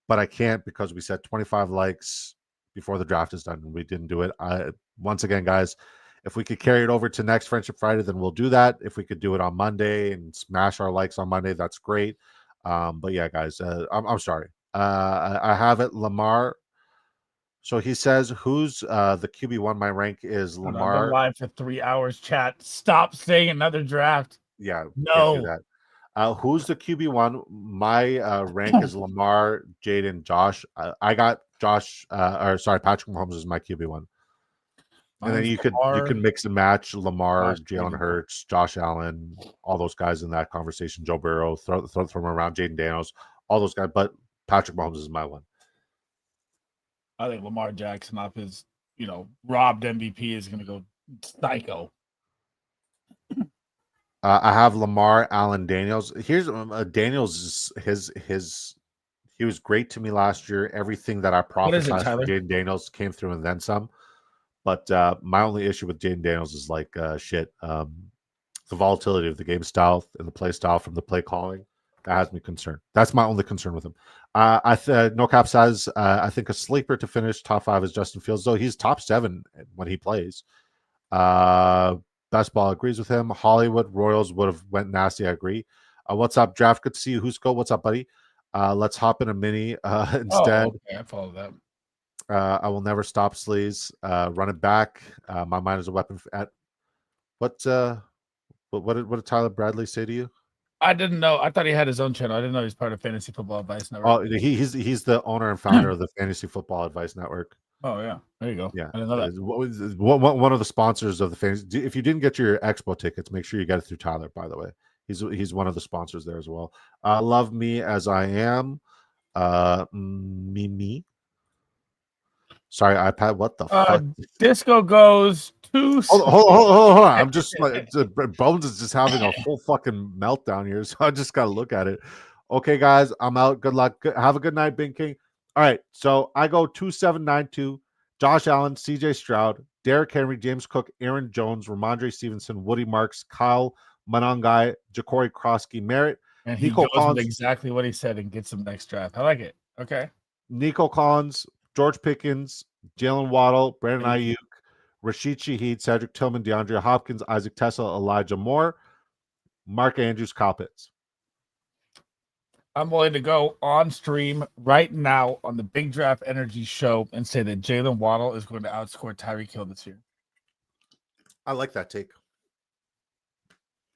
but I can't because we said 25 likes before the draft is done, and we didn't do it. Once again, guys, if we could carry it over to next Friendship Friday, then we'll do that. If we could do it on Monday and smash our likes on Monday, that's great. But yeah, guys, I'm sorry. I have it. Lamar. So he says, who's the QB1? My rank is Lamar. I've been live for 3 hours, chat. Stop saying another draft. Yeah. No. Who's the QB1? My rank is Lamar, Jaden, Josh. I got Patrick Mahomes is my QB1. And then you can mix and match Lamar, Jalen Hurts, Josh Allen, all those guys in that conversation. Joe Burrow, throw them around, Jaden Daniels, all those guys. But Patrick Mahomes is my one. I think Lamar Jackson off his, robbed MVP is going to go psycho. I have Lamar, Allen, Daniels. Here's Daniels. He was great to me last year. Everything that I prophesied for Jaden Daniels came through and then some. But my only issue with Jaden Daniels is like shit. The volatility of the game style and the play style from the play calling that has me concerned. That's my only concern with him. No cap says I think a sleeper to finish top 5 is Justin Fields, though he's top 7 when he plays. Best ball agrees with him. Hollywood Royals would have went nasty. I agree. What's up, Draft? Good to see you. Husko, what's up, buddy? Let's hop in a mini instead. Oh, okay. I follow that. I will never stop Sleaze. Run it back. My mind is a weapon. What did Tyler Bradley say to you? I didn't know. I thought he had his own channel. I didn't know he's part of Fantasy Football Advice Network. Oh, he's the owner and founder of the Fantasy Football Advice Network. Oh yeah, there you go. Yeah, I didn't know that. One of the sponsors of the fantasy. If you didn't get your Expo tickets, make sure you get it through Tyler. By the way, he's one of the sponsors there as well. Love me as I am. Me. Sorry, iPad. What the fuck? Disco goes to. Hold on. I'm just like Bones is just having a full fucking meltdown here, so I just gotta look at it. Okay, guys, I'm out. Good luck. Have a good night, Bing King. All right, so I go 2792. Josh Allen, CJ Stroud, Derrick Henry, James Cook, Aaron Jones, Ramondre Stevenson, Woody Marks, Kyle Monangai, Ja'Cory Krosky, Merritt, and he goes with exactly what he said and gets him next draft. I like it. Okay. Nico Collins, George Pickens, Jalen Waddle, Brandon Ayuk, Rashid Shaheed, Cedric Tillman, DeAndre Hopkins, Isaac Tesla, Elijah Moore, Mark Andrews, Kyle Pitts. I'm willing to go on stream right now on the Big Draft Energy Show and say that Jalen Waddle is going to outscore Tyreek Hill this year. I like that take.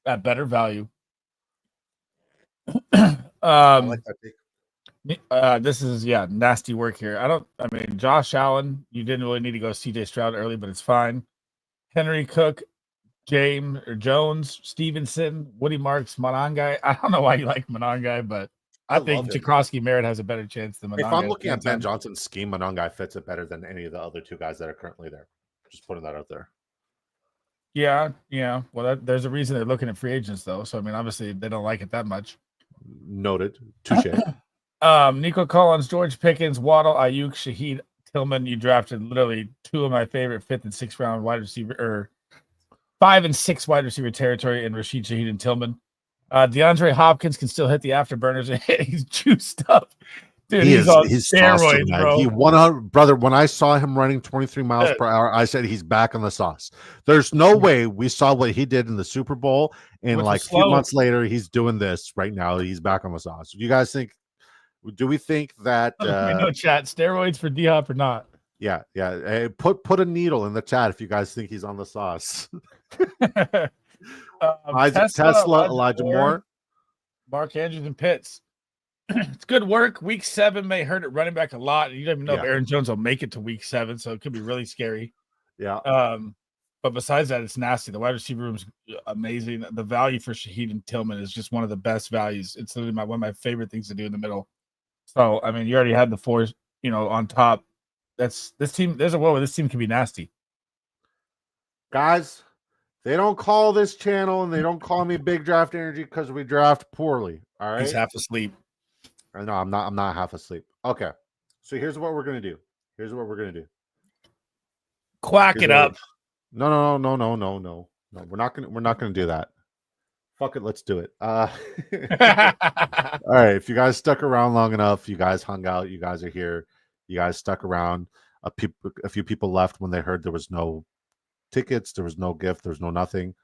At better value. I like that take. This is nasty work here. I mean, Josh Allen, you didn't really need to go CJ Stroud early, but it's fine. Henry Cook, Jones, Stevenson, Woody Marks, Monangai. I don't know why you like Monangai, but I think Jakrowski Merritt has a better chance than Monangai. If I'm looking at Ben Johnson's scheme, Monangai fits it better than any of the other two guys that are currently there. Just putting that out there. Yeah. Well, there's a reason they're looking at free agents, though. So, I mean, obviously, they don't like it that much. Noted. Touche. Nico Collins, George Pickens, Waddle, Ayuk, Shaheed, Tillman. You drafted literally two of my favorite 5th and 6th round wide receiver, or 5 and 6 wide receiver territory in Rashid Shaheed and Tillman. DeAndre Hopkins can still hit the afterburners. He's juiced up. Dude, he's on steroids, bro. He 100, brother. When I saw him running 23 miles per hour, I said he's back on the sauce. There's no way we saw what he did in the Super Bowl, and like a few months later, he's doing this right now. He's back on the sauce. Do you guys think? Do we think that? No chat. Steroids for D-Hop or not? Yeah. Hey, put a needle in the chat if you guys think he's on the sauce. Isaac Tesla, Elijah Moore, Mark Andrews, and Pitts. It's good work. Week 7 may hurt at running back a lot. You don't even know if Aaron Jones will make it to week 7, so it could be really scary. Yeah. But besides that, it's nasty. The wide receiver room is amazing. The value for Shaheed and Tillman is just one of the best values. It's literally one of my favorite things to do in the middle. So, I mean, you already had the 4, on top. This team. There's a world where this team can be nasty. Guys, they don't call this channel and they don't call me Big Draft Energy because we draft poorly. All right. He's half asleep. No, I'm not. I'm not half asleep. Okay. So here's what we're gonna do. Quack it up. No. We're not gonna do that. Fuck it. Let's do it. All right. If you guys stuck around long enough, you guys hung out. You guys are here. You guys stuck around. A few people left when they heard there was no tickets, there was no gift, there was no nothing.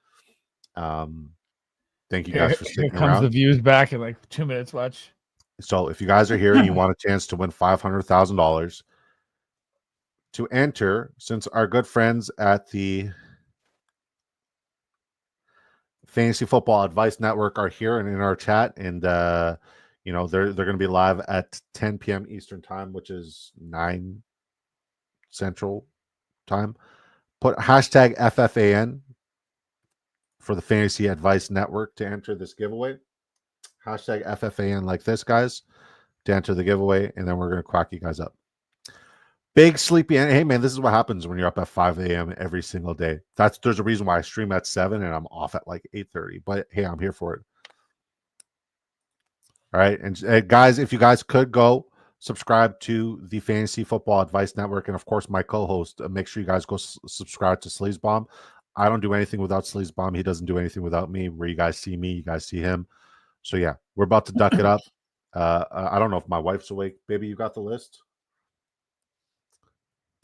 Thank you guys for sticking around. Here comes the views back in like 2 minutes. Watch. So if you guys are here and you want a chance to win $500,000 to enter, since our good friends at the Fantasy Football Advice Network are here and in our chat, and they're going to be live at 10 p.m. Eastern time, which is 9 Central time. Put hashtag FFAN for the Fantasy Advice Network to enter this giveaway. Hashtag FFAN like this, guys, to enter the giveaway, and then we're going to quack you guys up. Big sleepy. Hey, man, this is what happens when you're up at 5 a.m. every single day. There's a reason why I stream at 7 and I'm off at like 8:30. But, hey, I'm here for it. All right. And guys, if you guys could go subscribe to the Fantasy Football Advice Network, and of course, my co-host. Make sure you guys go subscribe to Sleazebomb. I don't do anything without Sleazebomb. He doesn't do anything without me. Where you guys see me, you guys see him. So yeah, we're about to duck it up. I don't know if my wife's awake. Baby, you got the list?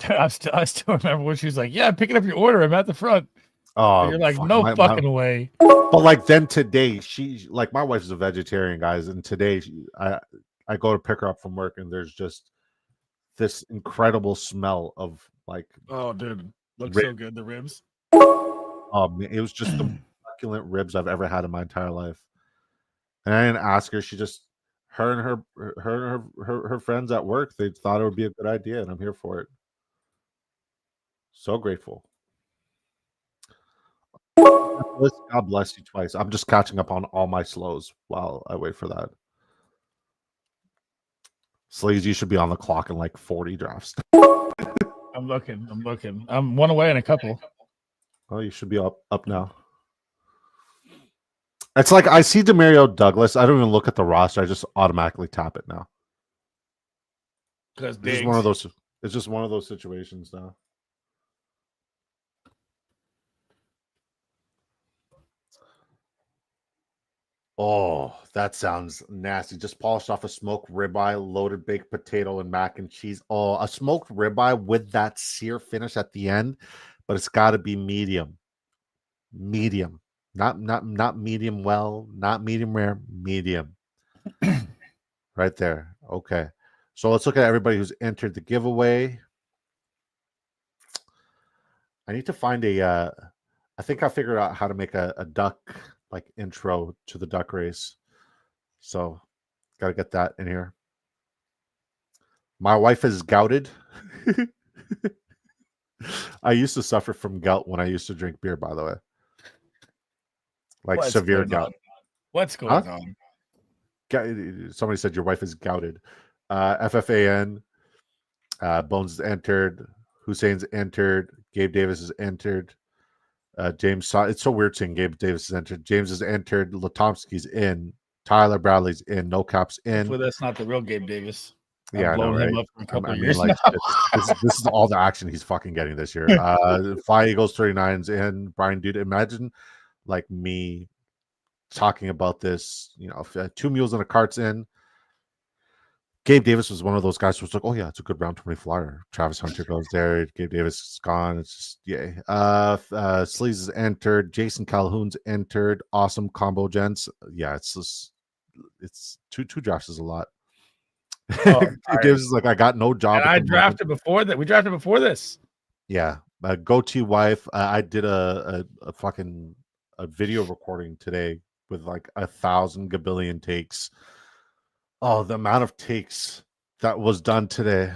I still remember when she was like, "Yeah, I'm picking up your order. I'm at the front." Oh, and you're like, "No fucking way." But like then today, she like my wife is a vegetarian, guys, and today I go to pick her up from work, and there's just this incredible smell of like, oh, dude, looks so good. The ribs. Man, it was just the most succulent ribs I've ever had in my entire life. And I didn't ask her. She just her and her friends at work, they thought it would be a good idea, and I'm here for it. So grateful. God bless you twice. I'm just catching up on all my slows while I wait for that. Sleaze, you should be on the clock in like 40 drafts. I'm looking. I'm one away in a couple. Oh, you should be up now. It's like I see Demario Douglas. I don't even look at the roster. I just automatically tap it now. It's just one of those. It's just one of those situations now. Oh, that sounds nasty. Just polished off a smoked ribeye, loaded baked potato, and mac and cheese. Oh, a smoked ribeye with that sear finish at the end, but it's got to be medium. Medium. Not medium well, not medium rare, medium. Right there. Okay. So let's look at everybody who's entered the giveaway. I need to find I think I figured out how to make a duck like intro to the duck race. So got to get that in here. My wife is gouted. I used to suffer from gout when I used to drink beer, by the way. Like severe gout. What's going on? Somebody said your wife is gouted. FFAN. Bones is entered. Hussein's entered. Gabe Davis is entered. James, it's so weird saying Gabe Davis is entered. James is entered. Latomsky's in. Tyler Bradley's in. No Cap's in. Hopefully that's not the real Gabe Davis. Yeah, I know, right? Him up for a couple years like this is all the action he's fucking getting this year. Fly Eagles 39's in. Brian, dude, imagine like me talking about this. You know, if, 2 mules and a cart's in. Gabe Davis was one of those guys who was like, "Oh yeah, it's a good round 20 flyer." Travis Hunter goes there. Gabe Davis is gone. It's just yay. Sleaze is entered. Jason Calhoun's entered. Awesome combo, gents. Yeah, it's just two drafts is a lot. Oh, Davis is like, I got no job. And I drafted before that. We drafted before this. Yeah, go to wife. I did a fucking video recording today with like 1,000 gabillion takes. Oh, the amount of takes that was done today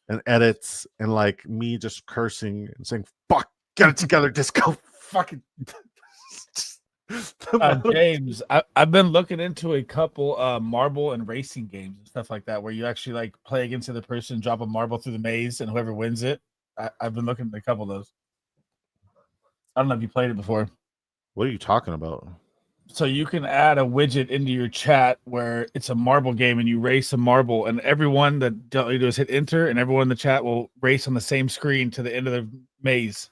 and edits and like me just cursing and saying, "Fuck, get it together, Disco." Fucking James, I've been looking into a couple marble and racing games and stuff like that where you actually like play against the other person, drop a marble through the maze, and whoever wins it. I've been looking at a couple of those. I don't know if you played it before. What are you talking about? So you can add a widget into your chat where it's a marble game and you race a marble, and everyone that all you do is hit enter, and everyone in the chat will race on the same screen to the end of the maze.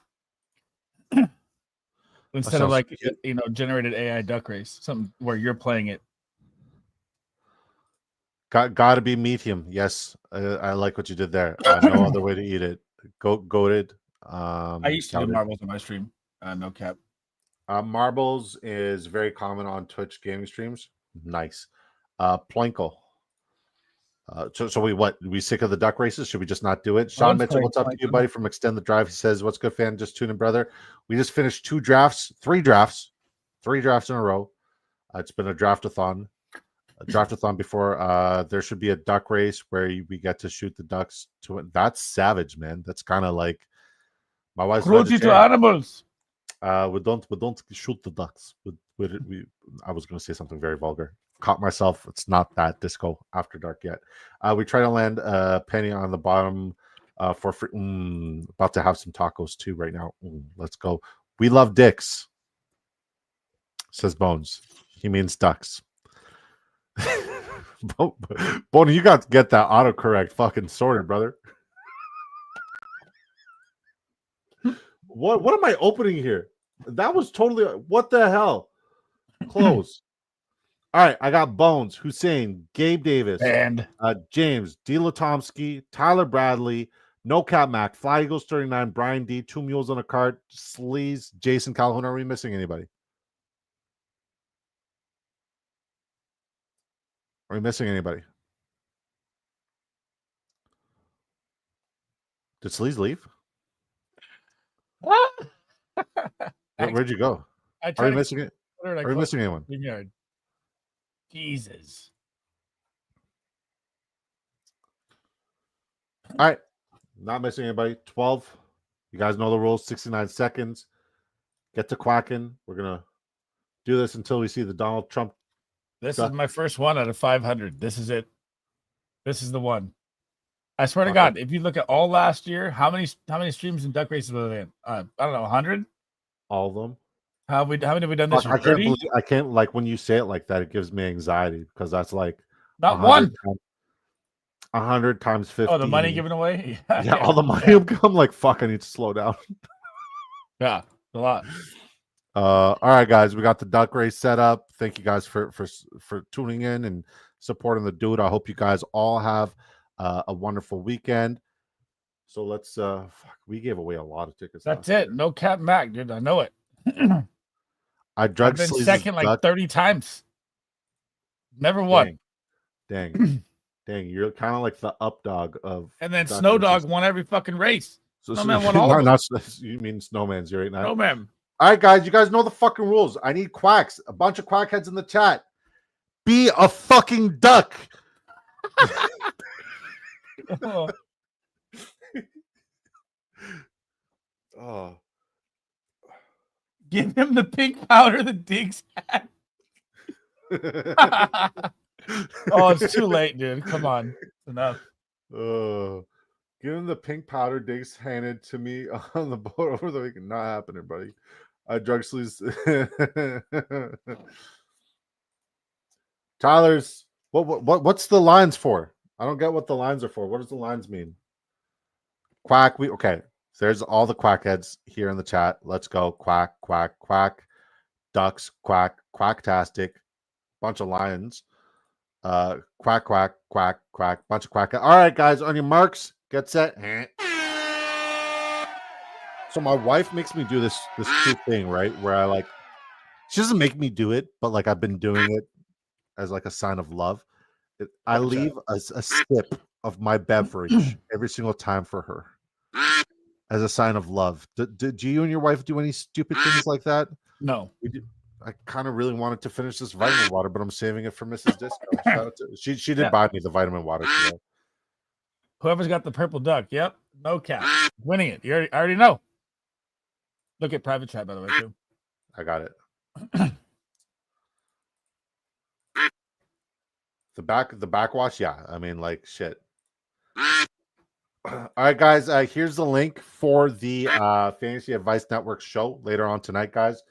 Instead of like, you know, generated AI duck race, something where you're playing it. Got to be medium. Yes, I like what you did there. No other way to eat it. Goated. I used to do marbles on my stream. No cap. Marbles is very common on Twitch gaming streams. Nice. Ploinkle. So we sick of the duck races? Should we just not do it? Sean Mitchell, what's up to you, buddy, from Extend the Drive? He says, "What's good, fan? Just tuning, brother. We just finished 3 drafts in a row. It's been a draftathon. Before. There should be a duck race where we get to shoot the ducks to it. That's savage, man. That's kind of like my wife's cruelty to animals. We don't shoot the ducks. I was going to say something very vulgar. Caught myself. It's not that Disco After Dark yet. We try to land a penny on the bottom for free. About to have some tacos too right now. Let's go. We love dicks, says Bones. He means ducks. Bonnie, you got to get that autocorrect fucking sorted, brother. What am I opening here? That was totally what the hell? Close. All right, I got Bones, Hussein, Gabe Davis, And James, D. Latomsky, Tyler Bradley, No Cap Mac, Fly Eagles 39, Brian D, 2 Mules on a Cart, Sleaze, Jason Calhoun. Are we missing anybody? Are we missing anybody? Did Sleaze leave? Where'd you go? Are we missing it? Are we missing anyone? Jesus. All right. Not missing anybody. 12. You guys know the rules. 69 seconds. Get to quacking. We're going to do this until we see the Donald Trump. This is my first one out of 500. This is it. This is the one. I swear to God, if you look at all last year, how many streams and duck races were there? I don't know, 100? All of them. How many have we done this year? 30? I can't, like, when you say it like that, it gives me anxiety because that's like not 100 one. 100 times 50. Oh, the money given away? Yeah, all the money will come. Like, fuck, I need to slow down. Yeah, a lot. All right, guys, we got the duck race set up. Thank you guys for tuning in and supporting the dude. I hope you guys all have a wonderful weekend. So let's we gave away a lot of tickets. That's it. No Cap Mac, dude. I know it. I've been second like 30 times. Never won. Dang. Dang, you're kind of like the up dog of. And then Snow Dog won every fucking race. So Snowman won all of them. You mean Snowman's right now? Snowman. All right, guys, you guys know the fucking rules. I need quacks. A bunch of quackheads in the chat. Be a fucking duck. Oh. Give him the pink powder that Diggs had. Oh, it's too late, dude. Come on. Enough. Give him the pink powder Diggs handed to me on the boat over the weekend. Not happening, buddy. Drug sleeves. Tyler's what's the lines for? I don't get what the lines are for. What does the lines mean? Quack. Okay. So there's all the quackheads here in the chat. Let's go. Quack, quack, quack. Ducks, quack, quacktastic. Bunch of lions. Quack, quack, quack, quack. Bunch of quack. All right, guys, on your marks, get set. So my wife makes me do this cute thing, right? Where I like, she doesn't make me do it, but like I've been doing it as like a sign of love. I leave a sip of my beverage every single time for her as a sign of love. Do you and your wife do any stupid things like that? No. I kind of really wanted to finish this vitamin water, but I'm saving it for Mrs. Disco. She did buy me the vitamin water today. Whoever's got the purple duck, yep, no cap, winning it. I already know. Look at private chat, by the way, too. I got it. The backwash, yeah. I mean, like, shit. All right, guys. Here's the link for the Fantasy Advice Network show later on tonight, guys.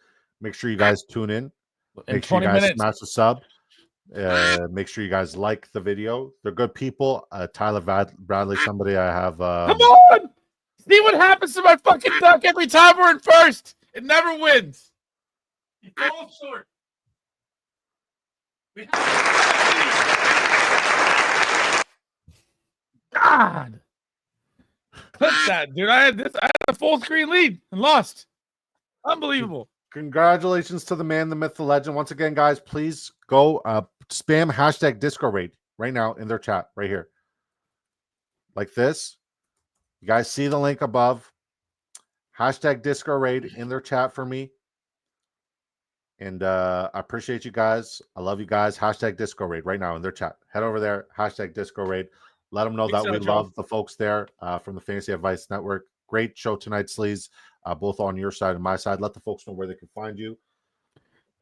Make sure you guys tune in. Make sure you guys smash the sub. Make sure you guys like the video. They're good people. Tyler Bradley, somebody I have. Come on! See what happens to my fucking duck every time we're in first. It never wins. You fall short. God. Clip that, dude. I had a full screen lead and lost. Unbelievable. Congratulations to the man, the myth, the legend. Once again, guys, please go spam hashtag Disco Raid right now in their chat right here. Like this. You guys see the link above. Hashtag Disco Raid in their chat for me. And I appreciate you guys. I love you guys. Hashtag Disco Raid right now in their chat. Head over there. Hashtag Disco Raid. Let them know that we love the folks there from the Fantasy Advice Network. Great show tonight, Sleaze. Both on your side and my side. Let the folks know where they can find you.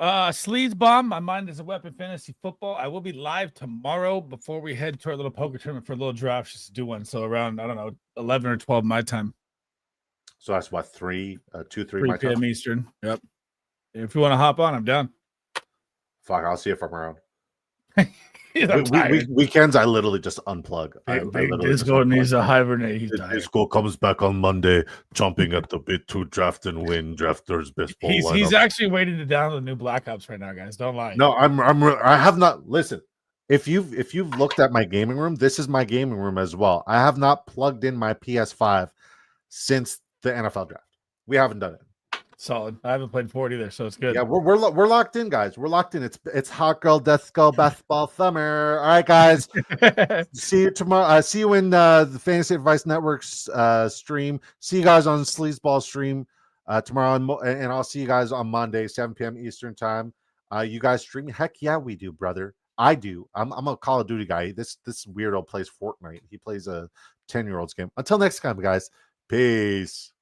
Sleaze Bomb. My mind is a weapon. Fantasy football. I will be live tomorrow before we head to our little poker tournament for a little draft. Just to do one. So around, I don't know, 11 or 12 my time. So that's what, 3 3 my p.m. time? Eastern. Yep. If you want to hop on, I'm down. Fuck, I'll see if I'm around. I'm tired. Weekends, I literally just unplug. Big Disco needs to hibernate. He's tired. Disco comes back on Monday, chomping at the bit to draft and win drafters best ball lineup. He's actually waiting to download the new Black Ops right now, guys. Don't lie. No, I have not. Listen, if you've looked at my gaming room, this is my gaming room as well. I have not plugged in my PS5 since the NFL draft. We haven't done it. Solid. I haven't played 40 either, so it's good. Yeah, we're locked in, guys. We're locked in. It's hot girl, death skull, basketball summer. All right, guys. See you tomorrow. See you in the Fantasy Advice Network's stream. See you guys on Sleazeball stream tomorrow, and I'll see you guys on Monday, 7 p.m. Eastern time. You guys stream? Heck yeah, we do, brother. I do. I'm a Call of Duty guy. This weirdo plays Fortnite. He plays a 10-year-old's game. Until next time, guys. Peace.